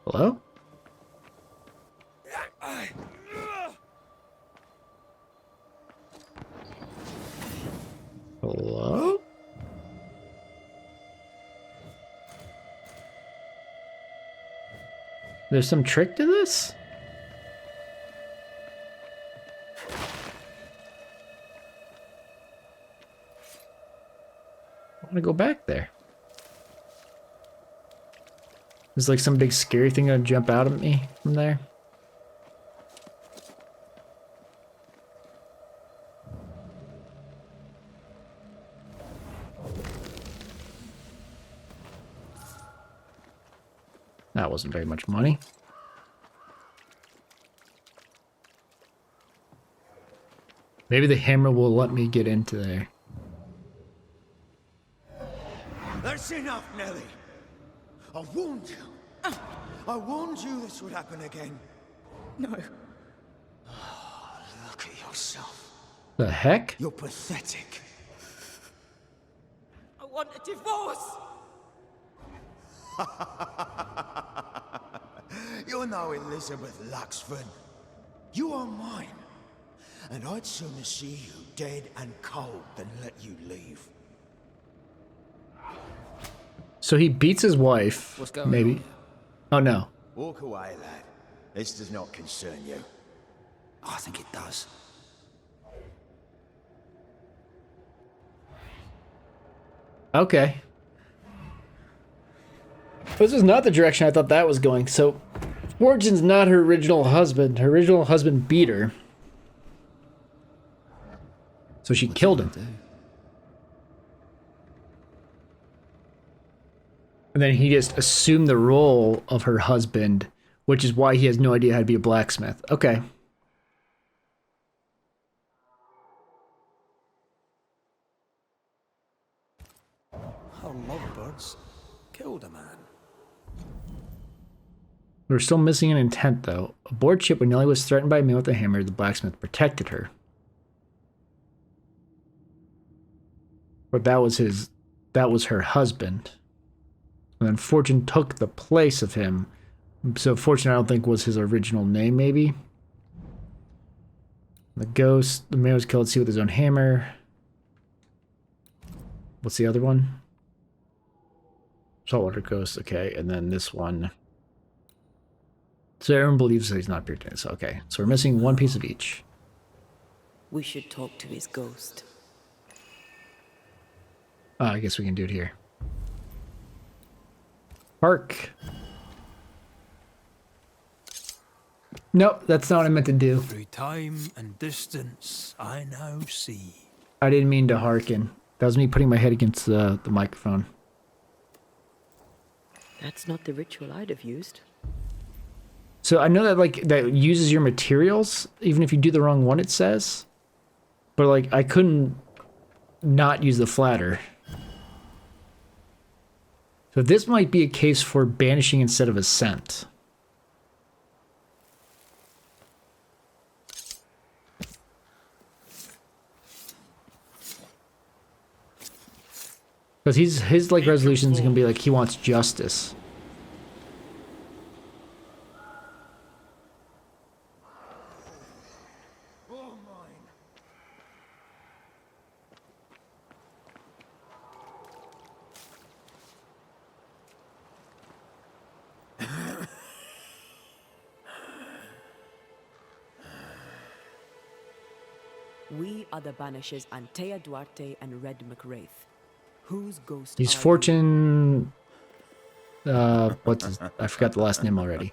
Hello? Hello? There's some trick to this? I want to go back there. There's like some big scary thing gonna jump out at me from there. That wasn't very much money. Maybe the hammer will let me get into there. That's enough, Nelly. I warned you. I warned you this would happen again. No. Look at yourself. The heck? You're pathetic. I want a divorce! You're no Elizabeth Luxford. You are mine. And I'd sooner see you dead and cold than let you leave. So he beats his wife. What's going maybe. Oh no. Walk away, lad. This does not concern you. I think it does. Okay. This is not the direction I thought that was going. So, Fortune's not her original husband. Her original husband beat her. So she killed him. And then he just assumed the role of her husband, which is why he has no idea how to be a blacksmith. Okay. Her lovebirds killed a man. We're still missing an intent, though. Aboard ship, when Nellie was threatened by a man with a hammer, the blacksmith protected her. But that was her husband. And then Fortune took the place of him. So Fortune, I don't think, was his original name, maybe. The ghost, the man was killed at sea with his own hammer. What's the other one? Saltwater ghost, okay. And then this one. So everyone believes that he's not Puritan. So, okay. So we're missing one piece of each. We should talk to his ghost. I guess we can do it here. Park. Nope, that's not what I meant to do. Through time and distance, I now see. I didn't mean to hearken. That was me putting my head against the microphone. That's not the ritual I'd have used. So I know that like that uses your materials, even if you do the wrong one, it says. But like I couldn't not use the flatter. So this might be a case for banishing instead of ascent. Because his like resolution is gonna be like he wants justice. We are the Banishers Antea Duarte and Red McWraith. Whose ghost He's are Fortune. What's his, I forgot the last name already.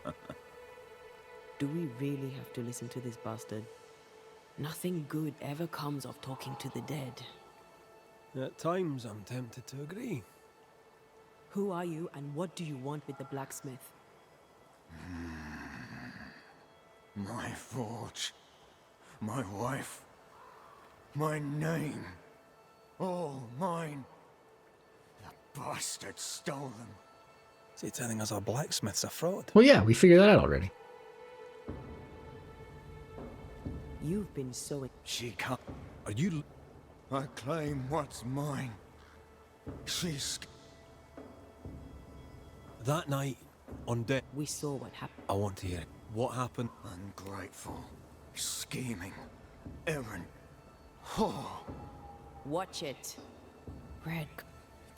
Do we really have to listen to this bastard? Nothing good ever comes of talking to the dead. At times, I'm tempted to agree. Who are you and what do you want with the blacksmith? My forge. My wife. My name. All mine. The bastard stole them. Is he telling us our blacksmith's a fraud? Well, yeah, we figured that out already. You've been so... She can't. Are you... I claim what's mine. She's... That night, on deck... We saw what happened. I want to hear it. What happened? Ungrateful. Scheming. Errant. Whore. Watch it. Red.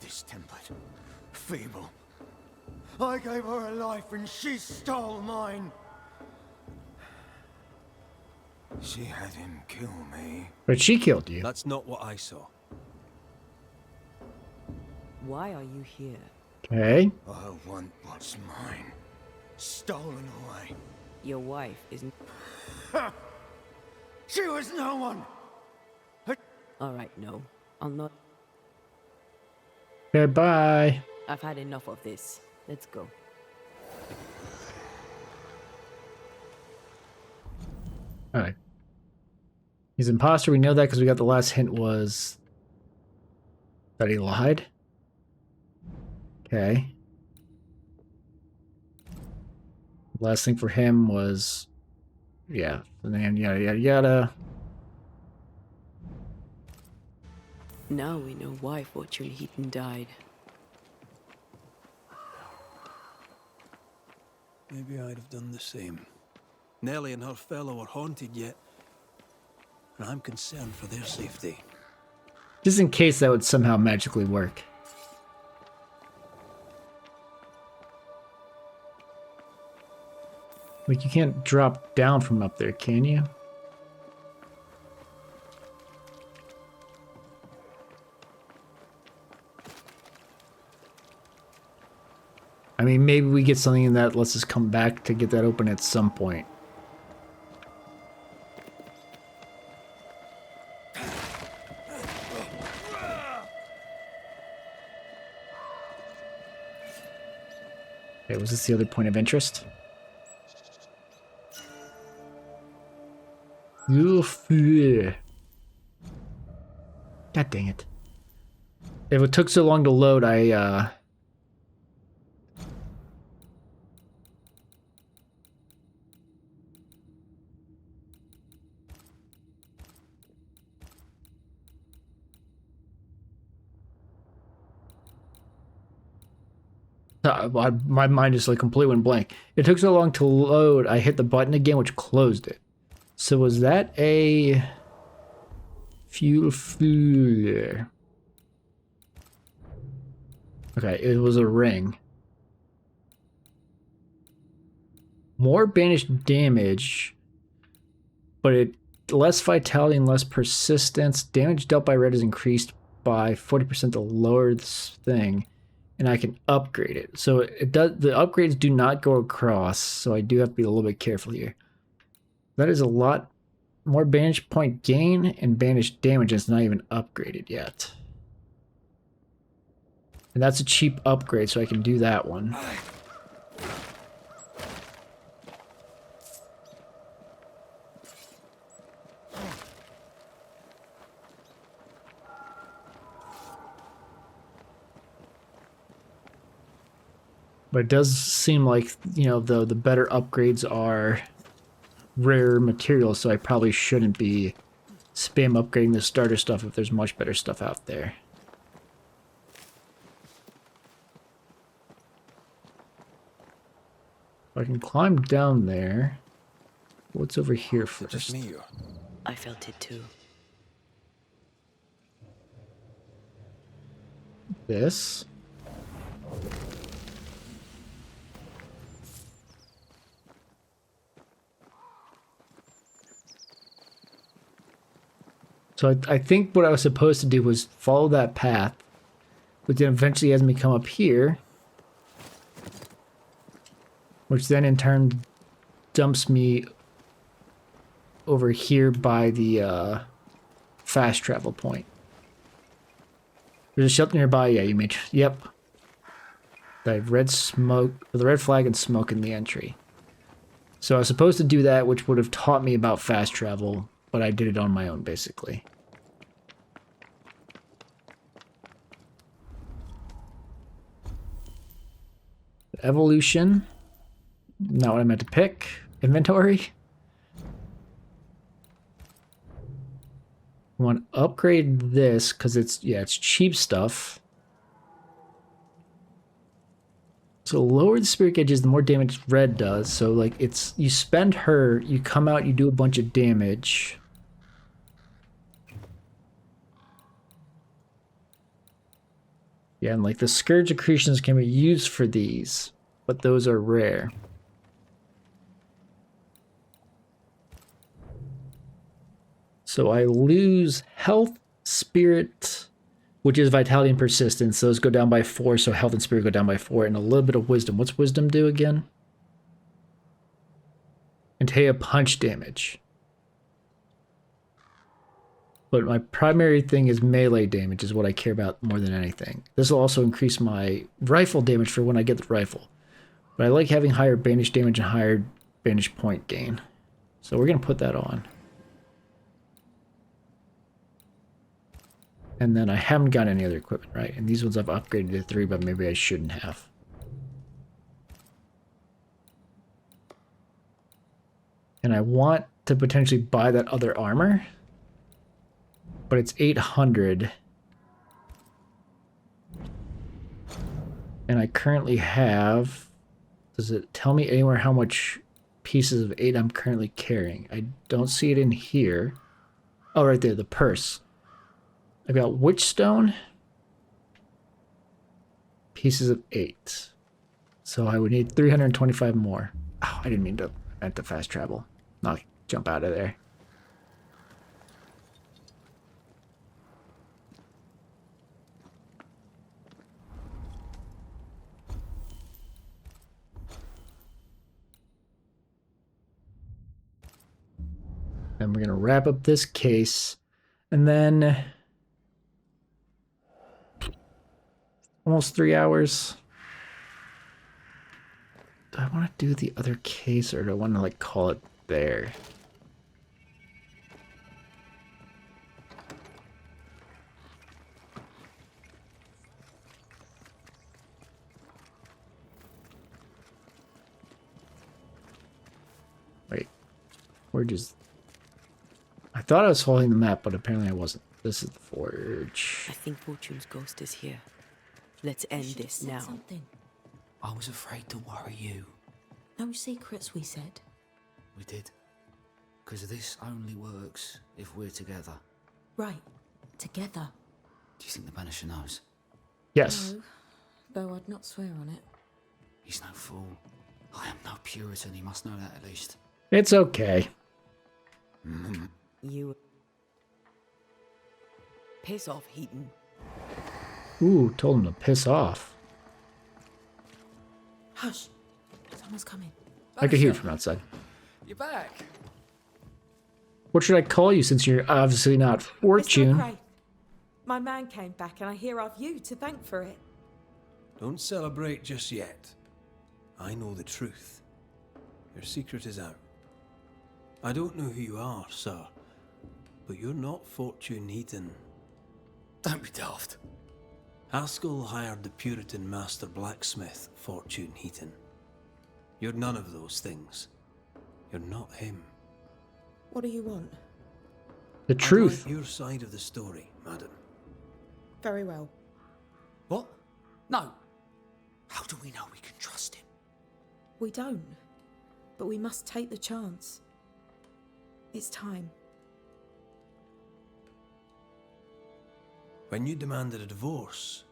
Distempered. Feeble. I gave her a life and she stole mine. She had him kill me. But she killed you. That's not what I saw. Why are you here? Okay. I want what's mine. Stolen away. Your wife isn't... She was no one! Alright, no. I'll not... Okay, bye. I've had enough of this. Let's go. Alright. He's imposter, we know that because we got the last hint was that he lied. Okay. Last thing for him was, yeah, and then yada yada yada. Now we know why Fortune Heaton died. Maybe I'd have done the same. Nellie and her fellow are haunted yet, and I'm concerned for their safety. Just in case that would somehow magically work. Like, you can't drop down from up there, can you? I mean, maybe we get something in that lets us come back to get that open at some point. Okay, was this the other point of interest? God dang it. If it took so long to load, I my mind just like completely went blank. It took so long to load, I hit the button again, which closed it. So was that a fuel fluid? Okay, it was a ring. More banished damage, but it less vitality and less persistence. Damage dealt by red is increased by 40% to lower this thing. And I can upgrade it. So it does. The upgrades do not go across, so I do have to be a little bit careful here. That is a lot more banish point gain and banish damage. It's not even upgraded yet. And that's a cheap upgrade, so I can do that one. But it does seem like, you know, the better upgrades are rare materials, so I probably shouldn't be spam upgrading the starter stuff if there's much better stuff out there. I can climb down there. What's over here first? Just me, or? I felt it too. This. So I think what I was supposed to do was follow that path, which then eventually has me come up here, which then in turn dumps me over here by the fast travel point. There's a shelter nearby. Yeah, you made. Yep. I have red smoke, with a red flag and smoke in the entry. So I was supposed to do that, which would have taught me about fast travel, but I did it on my own, basically. Evolution. Not what I meant to pick. Inventory. I want to upgrade this because it's cheap stuff. So lower the spirit gauges, the more damage red does. So like it's, you spend her, you come out, you do a bunch of damage. Yeah, and like the scourge accretions can be used for these, but those are rare. So I lose health, spirit, which is vitality and persistence. Those go down by 4, so health and spirit go down by 4, and a little bit of wisdom. What's wisdom do again? Antea punch damage. But my primary thing is melee damage is what I care about more than anything. This will also increase my rifle damage for when I get the rifle. But I like having higher banish damage and higher banish point gain. So we're going to put that on. And then I haven't got any other equipment, right? And these ones I've upgraded to 3, but maybe I shouldn't have. And I want to potentially buy that other armor, but it's 800. And I currently have, does it tell me anywhere how much pieces of 8 I'm currently carrying? I don't see it in here. Oh, right there, the purse. I've got Witchstone, pieces of 8. So I would need 325 more. Oh, I didn't mean to, I meant to fast travel, not jump out of there. And we're going to wrap up this case, and then almost 3 hours. Do I want to do the other case, or do I want to like call it there? Wait, we're just... I thought I was following the map, but apparently I wasn't. This is the forge. I think Fortune's ghost is here. Let's end this now. Something. I was afraid to worry you. No secrets, we said. We did. Because this only works if we're together. Right. Together. Do you think the Banisher knows? Yes. No, though I'd not swear on it. He's no fool. I am no Puritan, he must know that at least. It's okay. You... Piss off, Heaton. Ooh, told him to piss off. Hush. Someone's coming. I could hear it from outside. You're back. What should I call you since you're obviously not Fortune? Mr. McCraith, my man came back and I hear I've you to thank for it. Don't celebrate just yet. I know the truth. Your secret is out. I don't know who you are, sir, but you're not Fortune Heaton. Don't be daft. Haskell hired the Puritan master blacksmith, Fortune Heaton. You're none of those things. You're not him. What do you want? The truth. I'd like your side of the story, madam. Very well. What? No. How do we know we can trust him? We don't. But we must take the chance. It's time. When you demanded a divorce,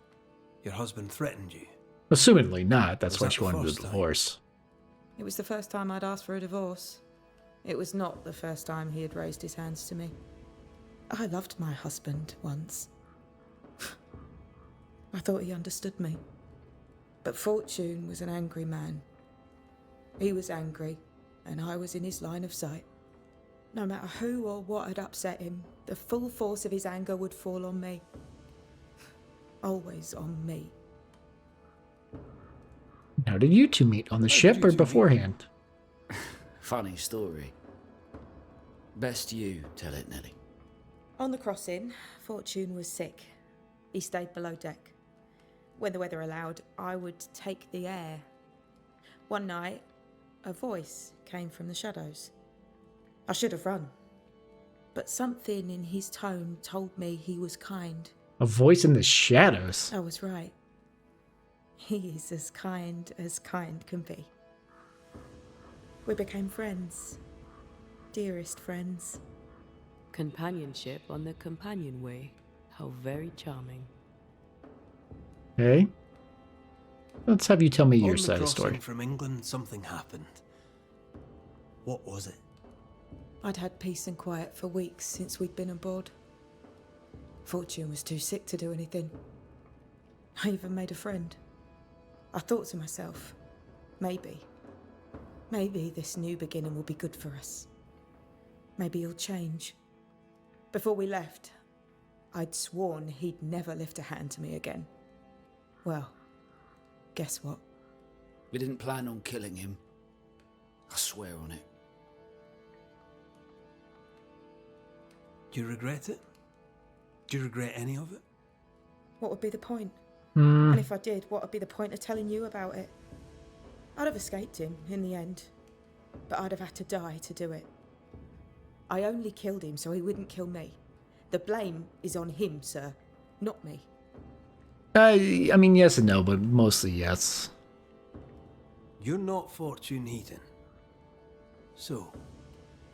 your husband threatened you. Assumedly not. That's why Was that she the wanted a first time? divorce. It was the first time I'd asked for a divorce. It was not the first time he had raised his hands to me. I loved my husband once. I thought he understood me. But Fortune was an angry man. He was angry, and I was in his line of sight. No matter who or what had upset him, the full force of his anger would fall on me. Always on me. How did you two meet? On the ship or beforehand? Funny story. Best you tell it, Nelly. On the crossing, Fortune was sick. He stayed below deck. When the weather allowed, I would take the air. One night, a voice came from the shadows. I should have run, but something in his tone told me he was kind. A voice in the shadows. I was right. He is as kind can be. We became friends. Dearest friends. Companionship on the companion way. How very charming. Okay. Let's have you tell me your On the side of the story. crossing from England, something happened. What was it? I'd had peace and quiet for weeks since we'd been aboard. Fortune was too sick to do anything. I even made a friend. I thought to myself, maybe this new beginning will be good for us. Maybe he'll change. Before we left, I'd sworn he'd never lift a hand to me again. Well, guess what? We didn't plan on killing him. I swear on it. Do you regret it? Do you regret any of it? What would be the point? Hmm. And if I did, what would be the point of telling you about it? I'd have escaped him in the end, but I'd have had to die to do it. I only killed him so he wouldn't kill me. The blame is on him, sir, not me. I mean, yes and no, but mostly yes. You're not Fortune Heaton. So,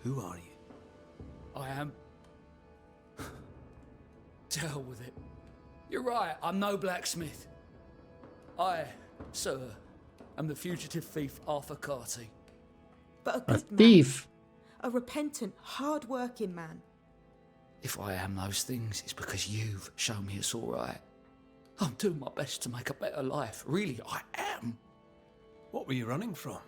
who are you? I am. To hell with it. You're right, I'm no blacksmith. I, sir, am the fugitive thief Arthur Carty. But a A good man. thief. A repentant, hard-working man. If I am those things, it's because you've shown me it's all right. I'm doing my best to make a better life. Really, I am. What were you running from?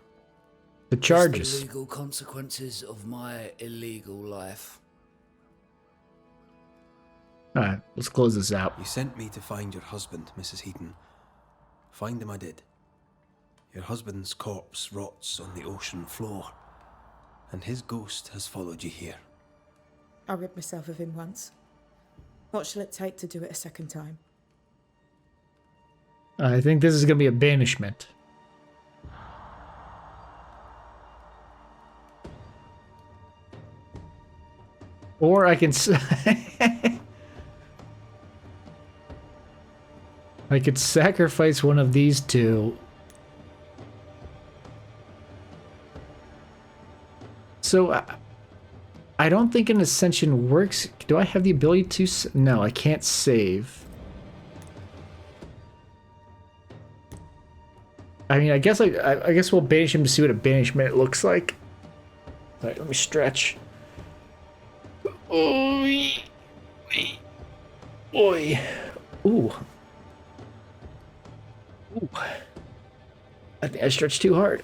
The charges. The legal consequences of my illegal life. Alright, let's close this out. You sent me to find your husband, Mrs. Heaton. Find him I did. Your husband's corpse rots on the ocean floor, and his ghost has followed you here. I rid myself of him once. What shall it take to do it a second time? I think this is going to be a banishment. Or I can... I could sacrifice one of these two. So, I don't think an ascension works. Do I have the ability to... No, I can't save. I mean, I guess I guess we'll banish him to see what a banishment looks like. All right, let me stretch. Oi. Oi. Ooh. Ooh. I think I stretched too hard.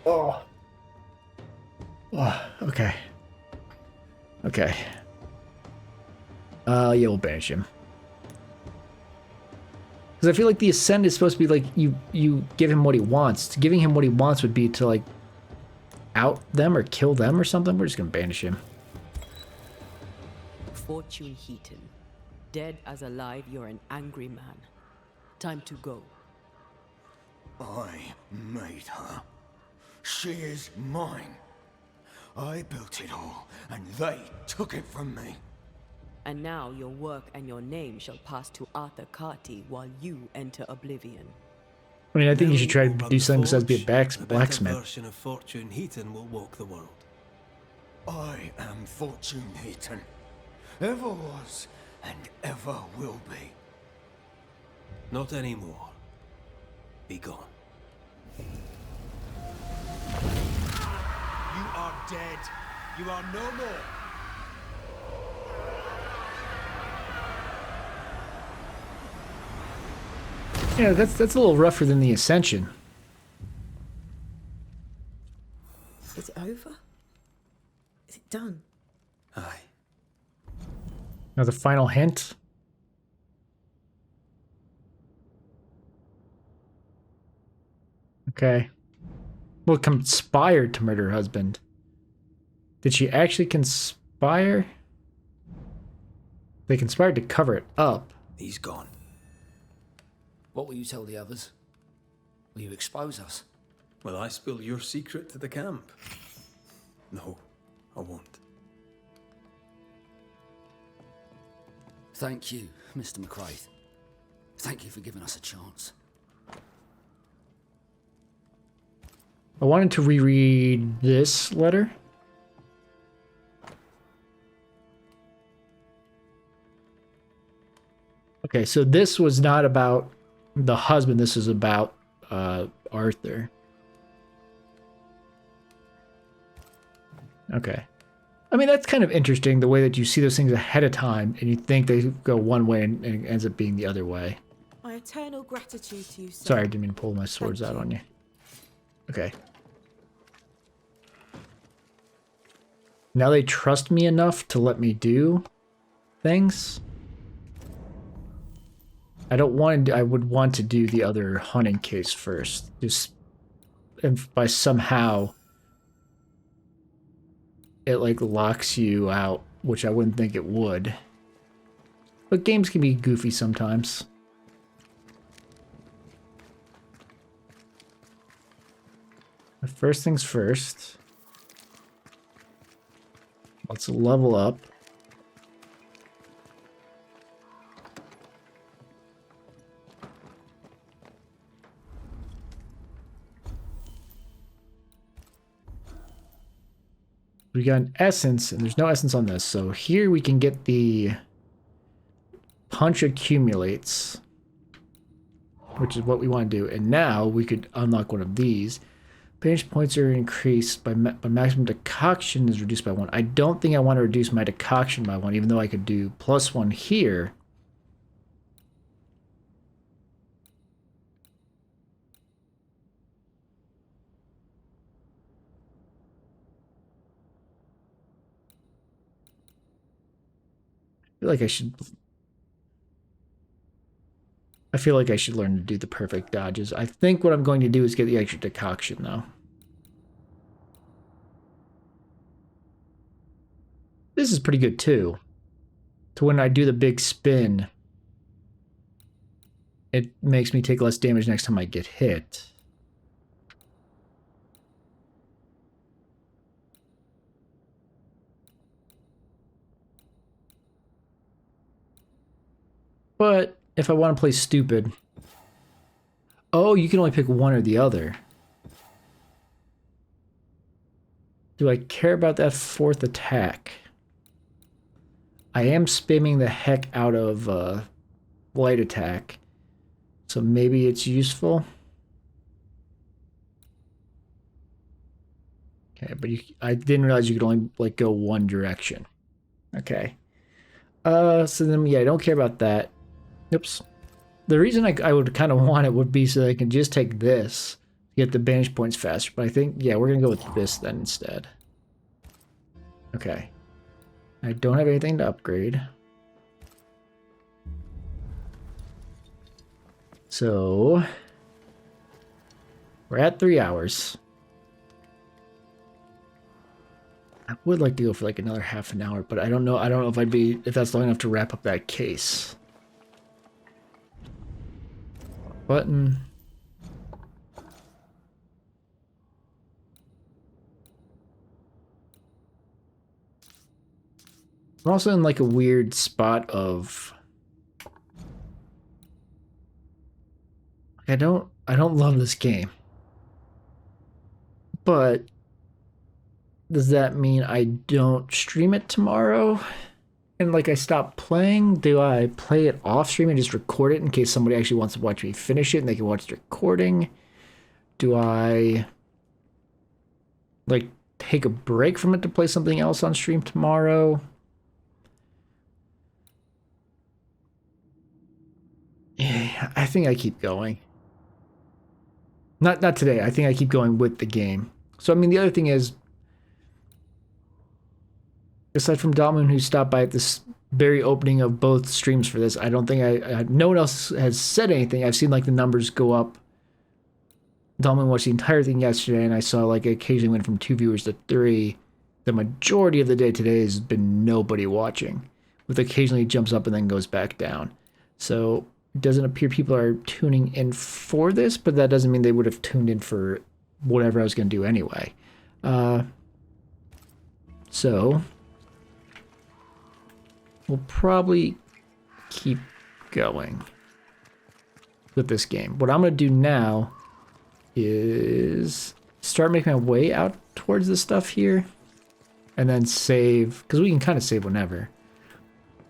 Oh. Oh, okay. Okay. Yeah, we'll banish him. Because I feel like the Ascend is supposed to be like, you give him what he wants. Giving him what he wants would be to, like, out them or kill them or something. We're just gonna banish him. Fortune Heaton. Dead as alive, you're an angry man. Time to go. I made her. She is mine. I built it all, and they took it from me. And now your work and your name shall pass to Arthur Carty while you enter oblivion. I mean, I think you should try to do something besides be a better blacksmith. version of Fortune Heaton will walk the world. I am Fortune Heaton. Ever was, and ever will be. Not anymore. Be gone. You are dead. You are no more. Yeah, that's a little rougher than the Ascension. Is it over? Is it done? Aye. Now the final hint. Okay. Well, conspired to murder her husband. Did she actually conspire? They conspired to cover it up. He's gone. What will you tell the others? Will you expose us? Will I spill your secret to the camp? No, I won't. Thank you, Mr. McCraith. Thank you for giving us a chance. I wanted to reread this letter. Okay, so this was not about the husband. This is about Arthur. Okay. I mean, that's kind of interesting, the way that you see those things ahead of time and you think they go one way and it ends up being the other way. My eternal gratitude to you, sir. Sorry, I didn't mean to pull my swords out on you. Okay. Now they trust me enough to let me do things. I don't want to, I would want to do the other hunting case first. Just if by somehow it like locks you out, which I wouldn't think it would. But games can be goofy sometimes. But first things first. Let's level up. We got an essence, and there's no essence on this. So here we can get the punch accumulates, which is what we want to do. And now we could unlock one of these. Banish points are increased by maximum decoction is reduced by 1. I don't think I want to reduce my decoction by 1, even though I could do +1 here. I feel like I should learn to do the perfect dodges. I think what I'm going to do is get the extra decoction, though. This is pretty good, too. To when I do the big spin, it makes me take less damage next time I get hit. But if I want to play stupid... Oh, you can only pick one or the other. Do I care about that 4th attack? I am spamming the heck out of light attack. So maybe it's useful. Okay, but I didn't realize you could only like go one direction. Okay. So then, yeah, I don't care about that. Oops. The reason I would kind of want it would be so that I can just take this, get the banish points faster. But I think, yeah, we're going to go with this then instead. Okay. I don't have anything to upgrade. So we're at 3 hours. I would like to go for like another half an hour, but I don't know. I don't know if that's long enough to wrap up that case. Button. I'm also in like a weird spot of I don't love this game. But does that mean I don't stream it tomorrow? And like I stop playing? Do I play it off stream and just record it in case somebody actually wants to watch me finish it and they can watch the recording? Do I like take a break from it to play something else on stream tomorrow? Yeah, I think I keep going. Not today. I think I keep going with the game. So I mean the other thing is, aside from Dalman, who stopped by at this very opening of both streams for this, I don't think no one else has said anything. I've seen like the numbers go up. Dalman watched the entire thing yesterday, and I saw like it occasionally went from 2 viewers to 3. The majority of the day today has been nobody watching, with occasionally jumps up and then goes back down. So it doesn't appear people are tuning in for this, but that doesn't mean they would have tuned in for whatever I was going to do anyway. So we'll probably keep going with this game. What I'm going to do now is start making my way out towards this stuff here and then save, because we can kind of save whenever.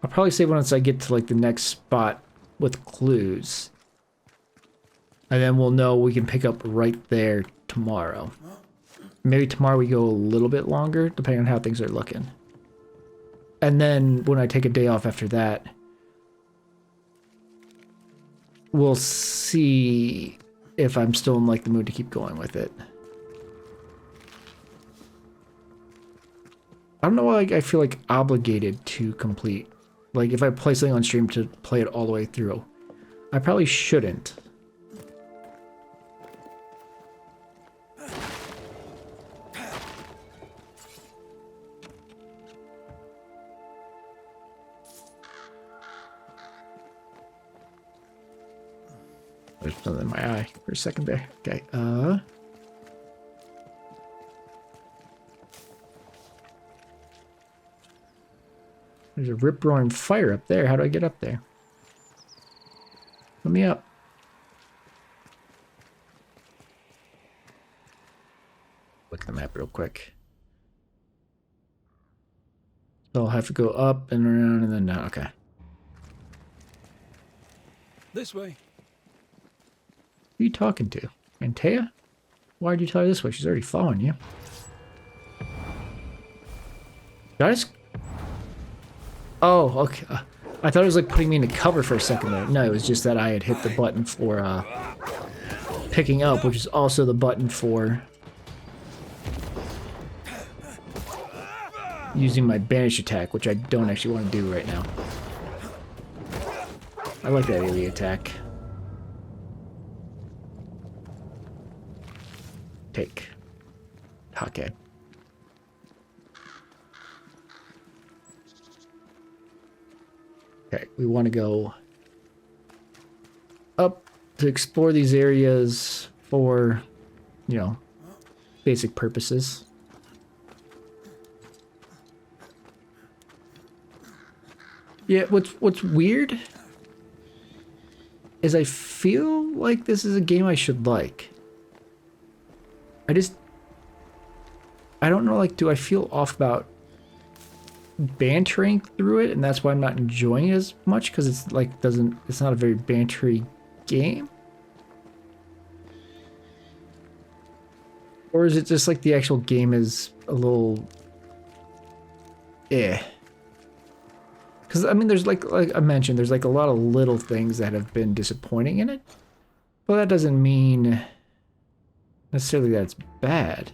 I'll probably save once I get to like the next spot with clues, and then we'll know we can pick up right there tomorrow. Maybe tomorrow we go a little bit longer depending on how things are looking. And then when I take a day off after that, we'll see if I'm still in like the mood to keep going with it. I don't know why I feel like obligated to complete. Like if I play something on stream to play it all the way through. I probably shouldn't. There's something in my eye for a second there. Okay, there's a rip-roaring fire up there. How do I get up there? Let me up. Look at the map real quick. So I'll have to go up and around and then down. Okay. This way. Who are you talking to? Antea? Why'd you tell her this way? She's already following you. Did I just... Oh, okay. I thought it was like putting me into cover for a second there. No, it was just that I had hit the button for picking up, which is also the button for using my Banish attack, which I don't actually want to do right now. I like that AoE attack. Take. Okay. Okay, we want to go up to explore these areas for, you know, basic purposes. Yeah, what's weird is I feel like this is a game I should like. I don't know, like, do I feel off about bantering through it and that's why I'm not enjoying it as much, because it's like it's not a very bantery game? Or is it just like the actual game is a little because I mean there's like I mentioned, there's like a lot of little things that have been disappointing in it, but that doesn't mean necessarily that it's bad.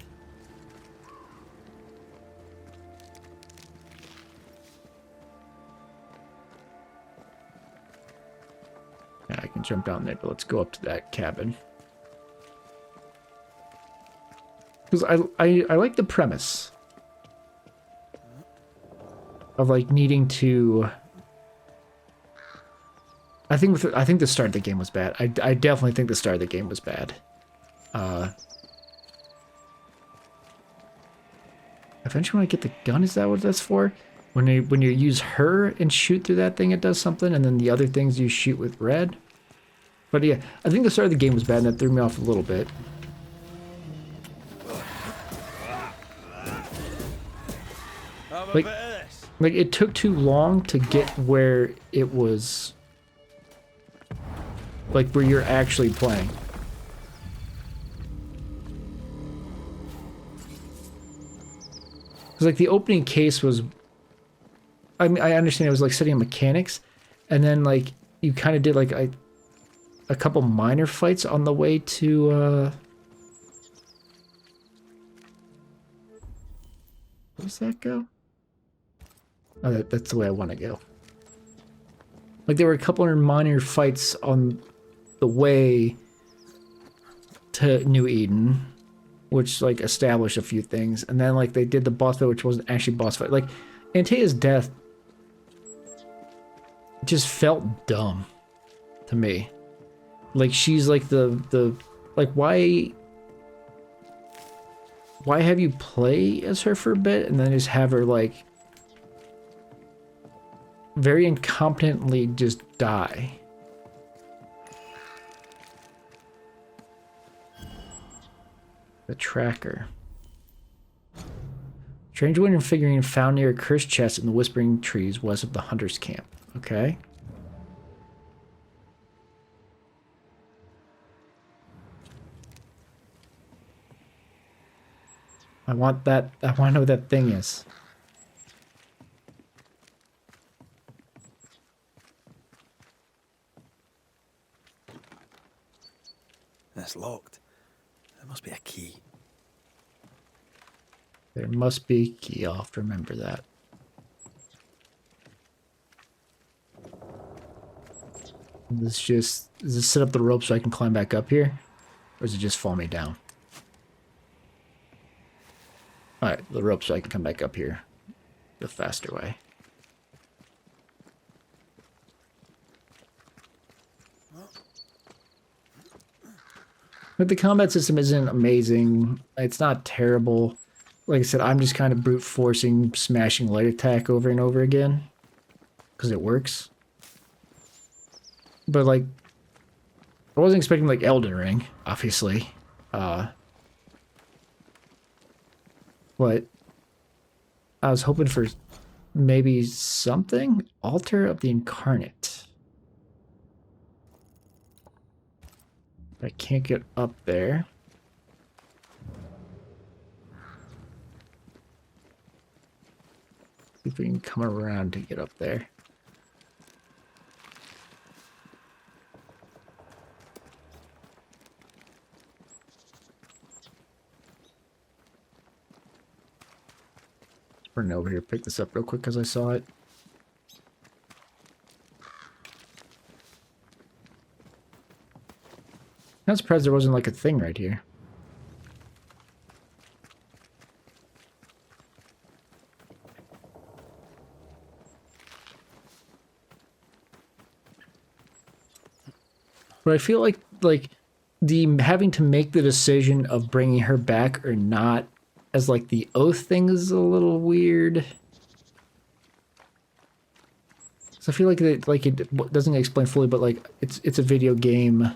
can jump down there, but let's go up to that cabin. Because I like the premise of like needing to. I think the start of the game was bad. I definitely think the start of the game was bad. Eventually, when I get the gun, is that what that's for? When you use her and shoot through that thing, it does something, and then the other things you shoot with red. But yeah, I think the start of the game was bad, and that threw me off a little bit. Like it took too long to get where it was, like where you're actually playing. Because like the opening case was, I mean, I understand it was like studying mechanics, and then like you kind of did like a couple minor fights on the way to where does that go? Oh, that's the way I want to go. Like there were a couple of minor fights on the way to New Eden, which like established a few things, and then like they did the boss fight, which wasn't actually boss fight. Like Antea's death just felt dumb to me. Like she's like the like why have you play as her for a bit and then just have her like very incompetently just die? The tracker. Strange wooden figurine found near a cursed chest in the whispering trees west of the hunter's camp. Okay. I want that. I want to know what that thing is. That's locked. There must be a key. There must be a key. I'll have to remember that. Does this set up the rope so I can climb back up here? Or does it just fall me down? Alright, the rope so I can come back up here the faster way. But the combat system isn't amazing. It's not terrible. Like I said, I'm just kind of brute forcing smashing light attack over and over again. Because it works. But like, I wasn't expecting like Elden Ring, obviously. But I was hoping for maybe something? Altar of the Incarnate. I can't get up there. See if we can come around to get up there. Run over here, pick this up real quick because I saw it. I'm surprised there wasn't like a thing right here. But I feel like the having to make the decision of bringing her back or not as like the oath thing is a little weird. So I feel like it doesn't explain fully, but like it's a video game.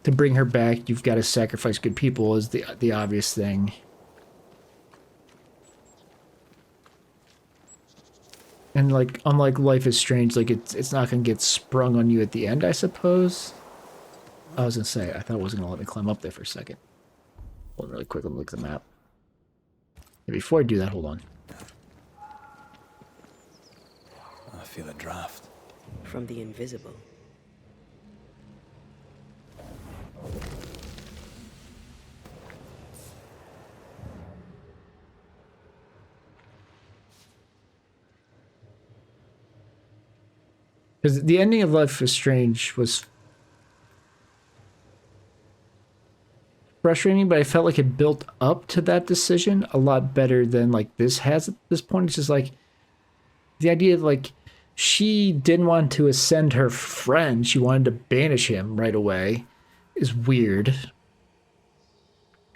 To bring her back, you've got to sacrifice good people is the obvious thing. And like unlike Life is Strange, like it's not gonna get sprung on you at the end, I suppose. I was gonna say I thought it wasn't gonna let me climb up there for a second. Hold on really quick, let me look at the map. Yeah, before I do that, hold on. I feel a draft. From the invisible. Because the ending of Life is Strange was frustrating me, but I felt like it built up to that decision a lot better than like this has at this point. It's just like the idea of like she didn't want to ascend her friend, she wanted to banish him right away is weird.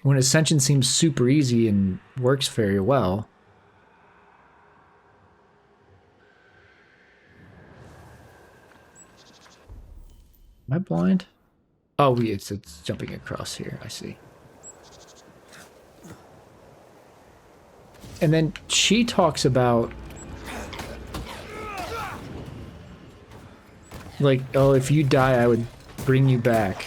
When ascension seems super easy and works very well. Am I blind? Oh, it's jumping across here. I see. And then she talks about like, oh, if you die, I would bring you back.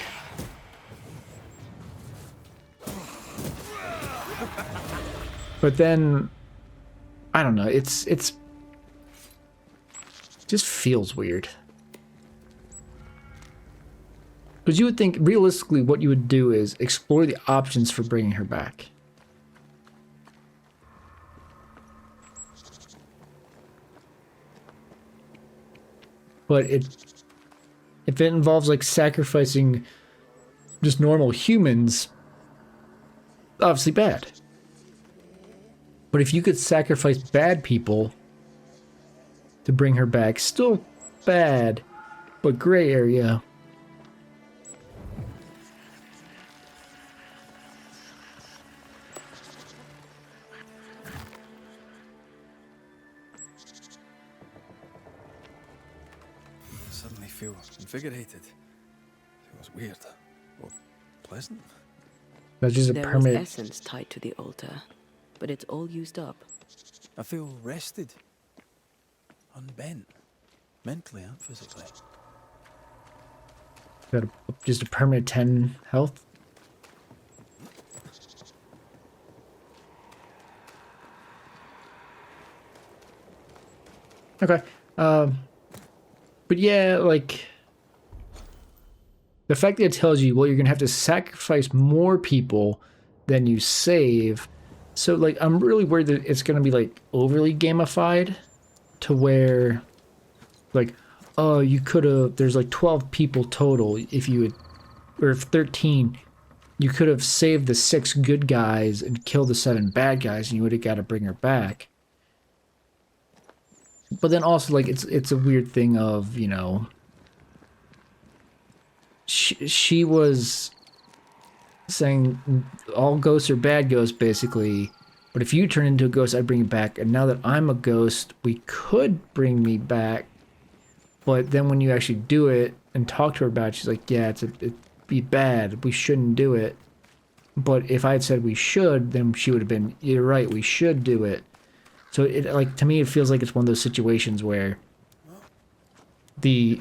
But then, I don't know. It's just feels weird. Because you would think, realistically, what you would do is explore the options for bringing her back. But if it involves, like, sacrificing just normal humans, obviously bad. But if you could sacrifice bad people to bring her back, still bad, but gray area. Suddenly feel invigorated. Feels weird. Or pleasant. That's just a There permanent. was essence tied to the altar, but it's all used up. I feel rested. Unbent. Mentally and physically. Got just a permanent 10 health. Okay. But yeah, like the fact that it tells you, well, you're gonna have to sacrifice more people than you save. So like, I'm really worried that it's gonna be like overly gamified to where like, oh, you could have, there's like 12 people total if you had, or if 13, you could have saved the 6 good guys and killed the 7 bad guys and you would have got to bring her back. But then also, like, it's a weird thing of, you know, she was saying all ghosts are bad ghosts, basically. But if you turn into a ghost, I'd bring you back. And now that I'm a ghost, we could bring me back. But then when you actually do it and talk to her about it, she's like, yeah, it'd be bad. We shouldn't do it. But if I had said we should, then she would have been, you're right, we should do it. So it, like, to me, it feels like it's one of those situations where the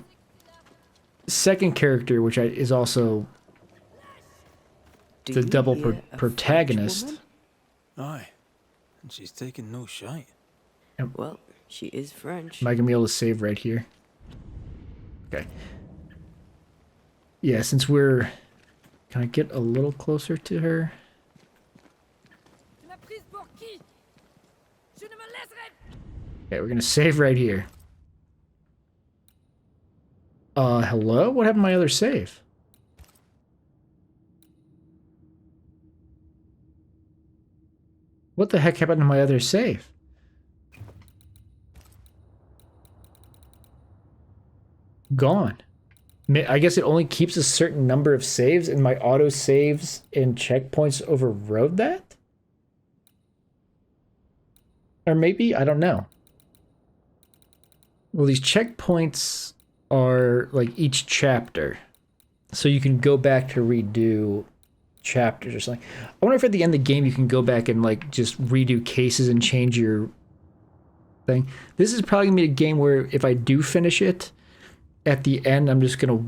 second character, which is also the double protagonist. Aye, and she's taking no shite. Well, she is French. Am I gonna be able to save right here? Okay. Yeah, since we're... Can I get a little closer to her? Okay, we're gonna save right here. Hello? What happened to my other save? What the heck happened to my other save? Gone. I guess it only keeps a certain number of saves, and my auto saves and checkpoints overrode that? Or maybe? I don't know. Well, these checkpoints are like each chapter. So you can go back to redo chapters or something. I wonder if at the end of the game you can go back and like just redo cases and change your thing. This is probably gonna be a game where if I do finish it, at the end I'm just gonna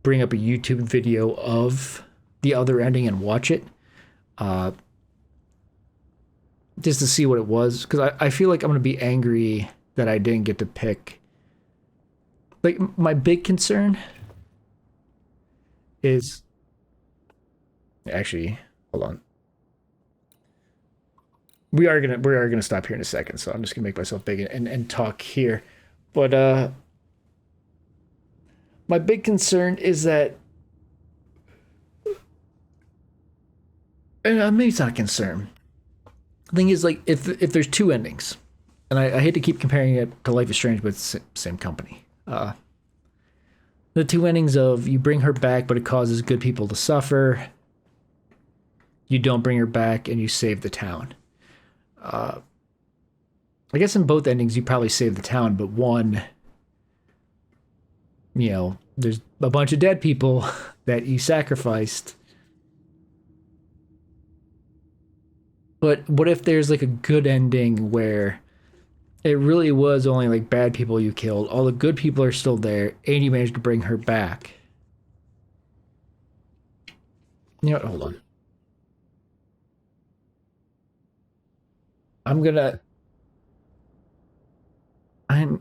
bring up a YouTube video of the other ending and watch it. Just to see what it was. Because I feel like I'm gonna be angry that I didn't get to pick. Like, my big concern is... Actually, hold on. We are gonna stop here in a second, so I'm just gonna make myself big and talk here. But my big concern is that maybe it's not a concern. The thing is, like, if there's two endings, and I hate to keep comparing it to Life is Strange, but it's the same company. The two endings of you bring her back, but it causes good people to suffer. You don't bring her back, and you save the town. I guess in both endings, you probably save the town, but one, you know, there's a bunch of dead people that you sacrificed. But what if there's like a good ending where it really was only like bad people you killed, all the good people are still there, and you managed to bring her back? You know what? Hold on.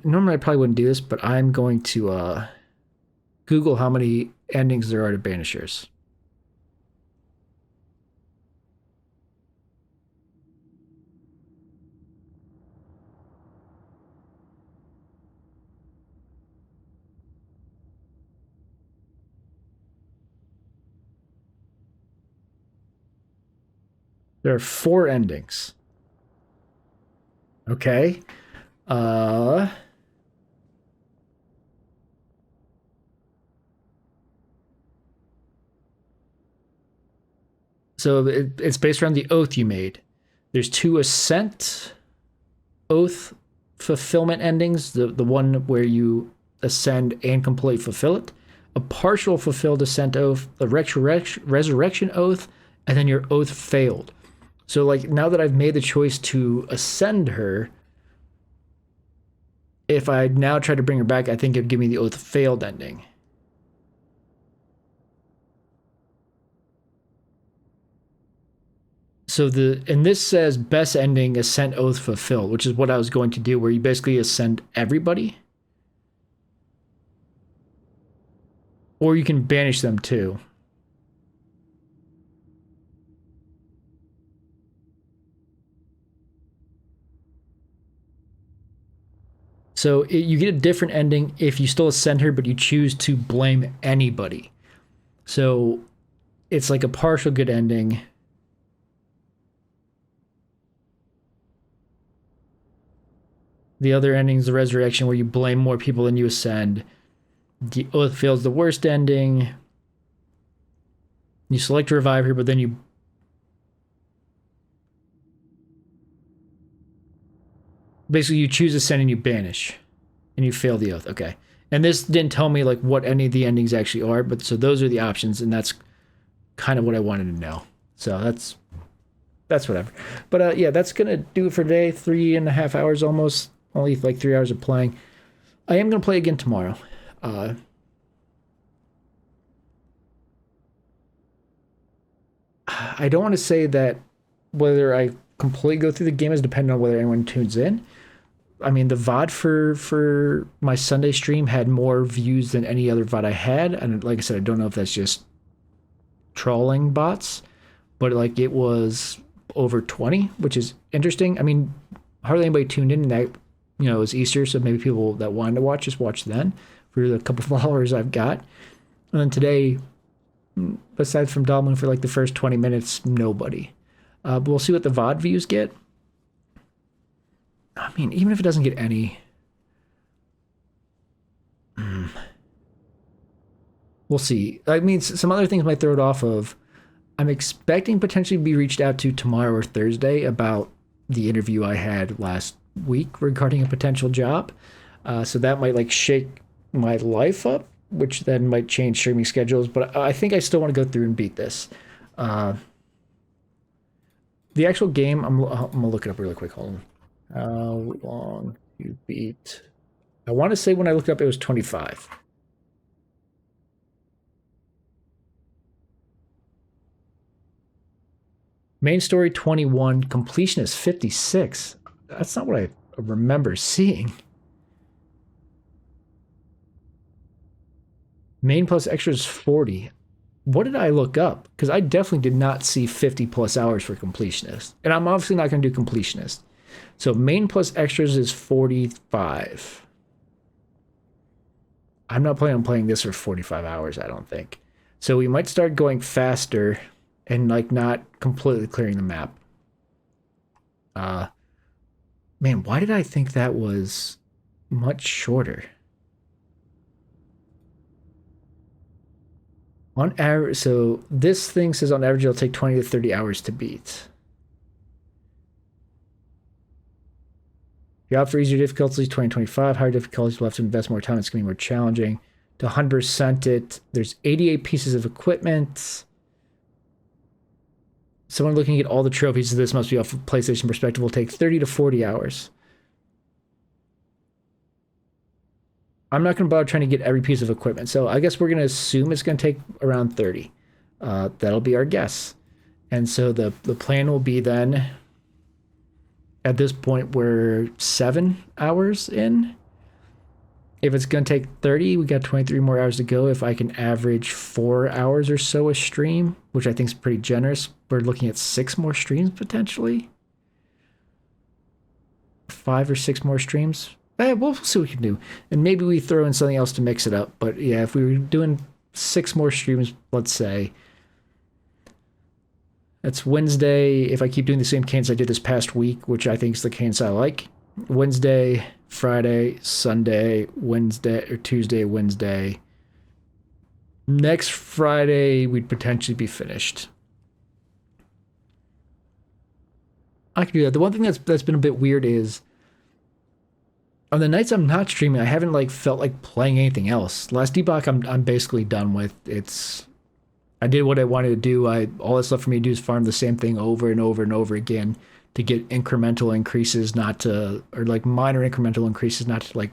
Normally I probably wouldn't do this, but I'm going to Google how many endings there are to Banishers. There are 4 endings. Okay. So it's based around the oath you made. There's 2 Ascent oath fulfillment endings. The one where you ascend and completely fulfill it. A partial fulfilled Ascent oath, a resurrection oath, and then your oath failed. So like now that I've made the choice to ascend her, if I now try to bring her back, I think it'd give me the oath failed ending. So and this says best ending ascent oath fulfilled, which is what I was going to do, where you basically ascend everybody. Or you can banish them too. So you get a different ending if you still ascend her, but you choose to blame anybody. So it's like a partial good ending. The other ending is the resurrection, where you blame more people than you ascend. The oath fails, the worst ending. You select to revive her, but then you... Basically, you choose ascend and you banish. And you fail the oath. Okay. And this didn't tell me like what any of the endings actually are, but so those are the options, and that's kind of what I wanted to know. So that's whatever. But yeah, that's gonna do it for today. 3.5 hours almost. Only like 3 hours of playing. I am gonna play again tomorrow. I don't want to say that whether I completely go through the game is dependent on whether anyone tunes in. I mean, the VOD for my Sunday stream had more views than any other VOD I had. And like I said, I don't know if that's just trolling bots, but like it was over 20, which is interesting. I mean, hardly anybody tuned in, and that, you know, it was Easter, so maybe people that wanted to watch just watched then for the couple of followers I've got. And then today, besides from Dalmoon for like the first 20 minutes, nobody. But we'll see what the VOD views get. I mean, even if it doesn't get any, we'll see. I mean, some other things might throw it off of. I'm expecting potentially to be reached out to tomorrow or Thursday about the interview I had last week regarding a potential job. So that might like shake my life up, which then might change streaming schedules. But I think I still want to go through and beat this. The actual game, I'm gonna look it up really quick. Hold on. How long you beat? I want to say when I looked up, it was 25. Main story 21, completion is 56. That's not what I remember seeing. Main plus extras 40. What did I look up? Because I definitely did not see 50 plus hours for completionist. And I'm obviously not going to do completionist. So main plus extras is 45. I'm not planning on playing this for 45 hours, I don't think. So we might start going faster and like not completely clearing the map. Man, why did I think that was much shorter? On average, so this thing says on average it'll take 20 to 30 hours to beat. If you opt for easier difficulties, 2025. Higher difficulties will have to invest more time. It's going to be more challenging. To 100% it, there's 88 pieces of equipment. Someone looking at all the trophies of this must be off a PlayStation perspective will take 30 to 40 hours. I'm not going to bother trying to get every piece of equipment, so I guess we're going to assume it's going to take around 30. That'll be our guess. And so the plan will be then, at this point, we're 7 hours in. If it's going to take 30, we got 23 more hours to go. If I can average 4 hours or so a stream, which I think is pretty generous, we're looking at 6 more streams potentially. 5 or 6 more streams. We'll see what we can do. And maybe we throw in something else to mix it up. But yeah, if we were doing 6 more streams, let's say, that's Wednesday. If I keep doing the same cadence I did this past week, which I think is the cadence I like. Wednesday, Friday, Sunday, Wednesday, or Tuesday, Wednesday. Next Friday, we'd potentially be finished. I can do that. The one thing that's been a bit weird is on the nights I'm not streaming, I haven't like felt like playing anything else. Last debug I'm basically done with. I did what I wanted to do. All that's left for me to do is farm the same thing over and over and over again to get incremental increases, or like minor incremental increases, not to like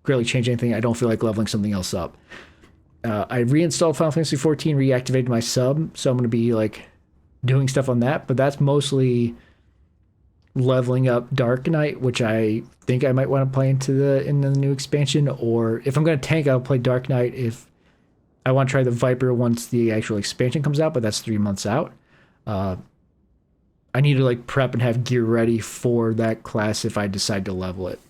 really change anything. I don't feel like leveling something else up. I reinstalled Final Fantasy 14, reactivated my sub, so I'm going to be like doing stuff on that, but that's mostly leveling up Dark Knight, which I think I might want to play in the new expansion, or if I'm going to tank, I'll play Dark Knight if I want to try the Viper once the actual expansion comes out, but that's 3 months out. I need to like prep and have gear ready for that class if I decide to level it.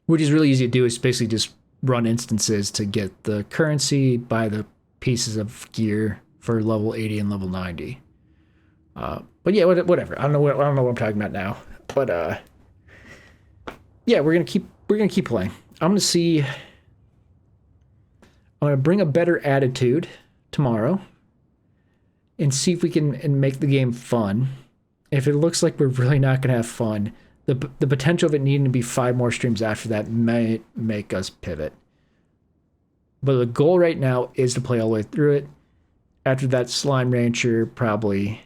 Which is really easy to do. It's basically just run instances to get the currency, buy the pieces of gear for level 80 and level 90. But yeah, whatever. I don't know what I'm talking about now. But yeah, we're gonna keep playing. I'm gonna bring a better attitude tomorrow and see if we can make the game fun. If it looks like we're really not gonna have fun, the potential of it needing to be 5 more streams after that may make us pivot. But the goal right now is to play all the way through it. After that, Slime Rancher probably,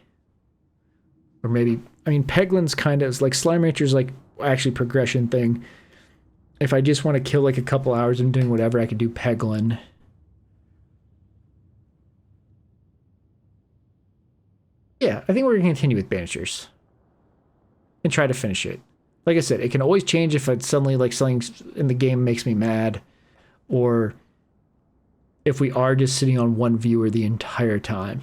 or maybe, I mean, Peglin's kind of like Slime Rancher's like actually progression thing. If I just want to kill like a couple hours and doing whatever, I could do Peglin. Yeah, I think we're going to continue with Banishers and try to finish it. Like I said, it can always change if it's suddenly like something in the game makes me mad, or if we are just sitting on one viewer the entire time.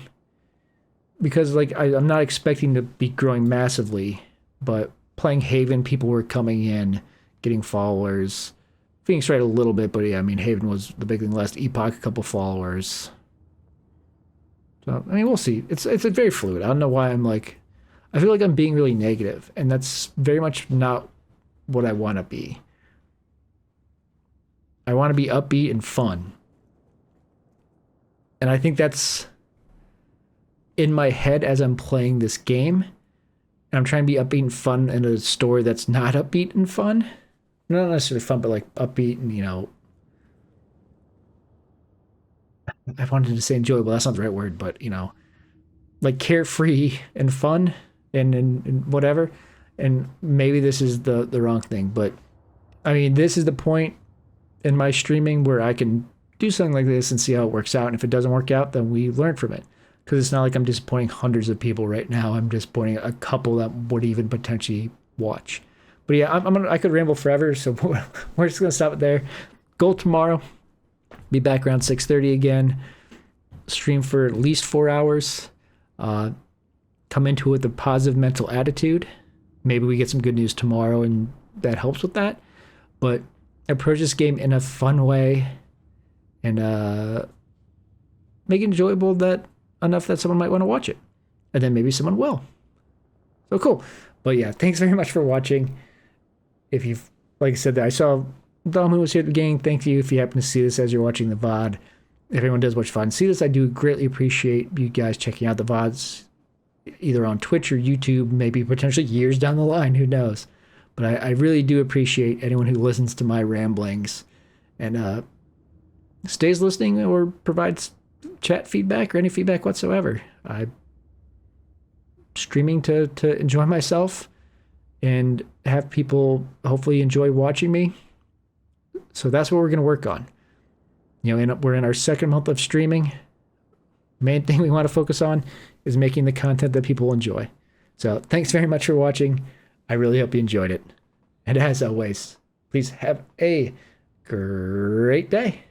Because like I'm not expecting to be growing massively, but playing Haven, people were coming in, getting followers. Phoenix Wright a little bit, but yeah, I mean, Haven was the big thing last Epoch, a couple followers. So, I mean, we'll see. It's very fluid. I don't know why I feel like I'm being really negative, and that's very much not what I want to be. I want to be upbeat and fun. And I think that's in my head as I'm playing this game. And I'm trying to be upbeat and fun in a story that's not upbeat and fun. Not necessarily fun, but like upbeat and, you know, I wanted to say enjoyable. That's not the right word, but, you know, like carefree and fun and whatever. And maybe this is the wrong thing, but I mean, this is the point in my streaming where I can do something like this and see how it works out. And if it doesn't work out, then we learn from it. Because it's not like I'm disappointing hundreds of people right now. I'm disappointing a couple that would even potentially watch. But yeah, I could ramble forever, so we're just gonna stop it there. Goal tomorrow, be back around 6:30 again. Stream for at least 4 hours. Come into it with a positive mental attitude. Maybe we get some good news tomorrow, and that helps with that. But approach this game in a fun way, and make it enjoyable that enough that someone might want to watch it. And then maybe someone will. So cool. But yeah, thanks very much for watching. If you've, like I said, I saw Dom who was here at the beginning. Thank you if you happen to see this as you're watching the VOD. If anyone does watch VOD and see this, I do greatly appreciate you guys checking out the VODs, either on Twitch or YouTube, maybe potentially years down the line, who knows. But I really do appreciate anyone who listens to my ramblings and stays listening or provides chat feedback or any feedback whatsoever. I'm streaming to enjoy myself and have people hopefully enjoy watching me. So that's what we're going to work on. You know, we're in our second month of streaming. Main thing we want to focus on is making the content that people enjoy. So thanks very much for watching. I really hope you enjoyed it. And as always, please have a great day.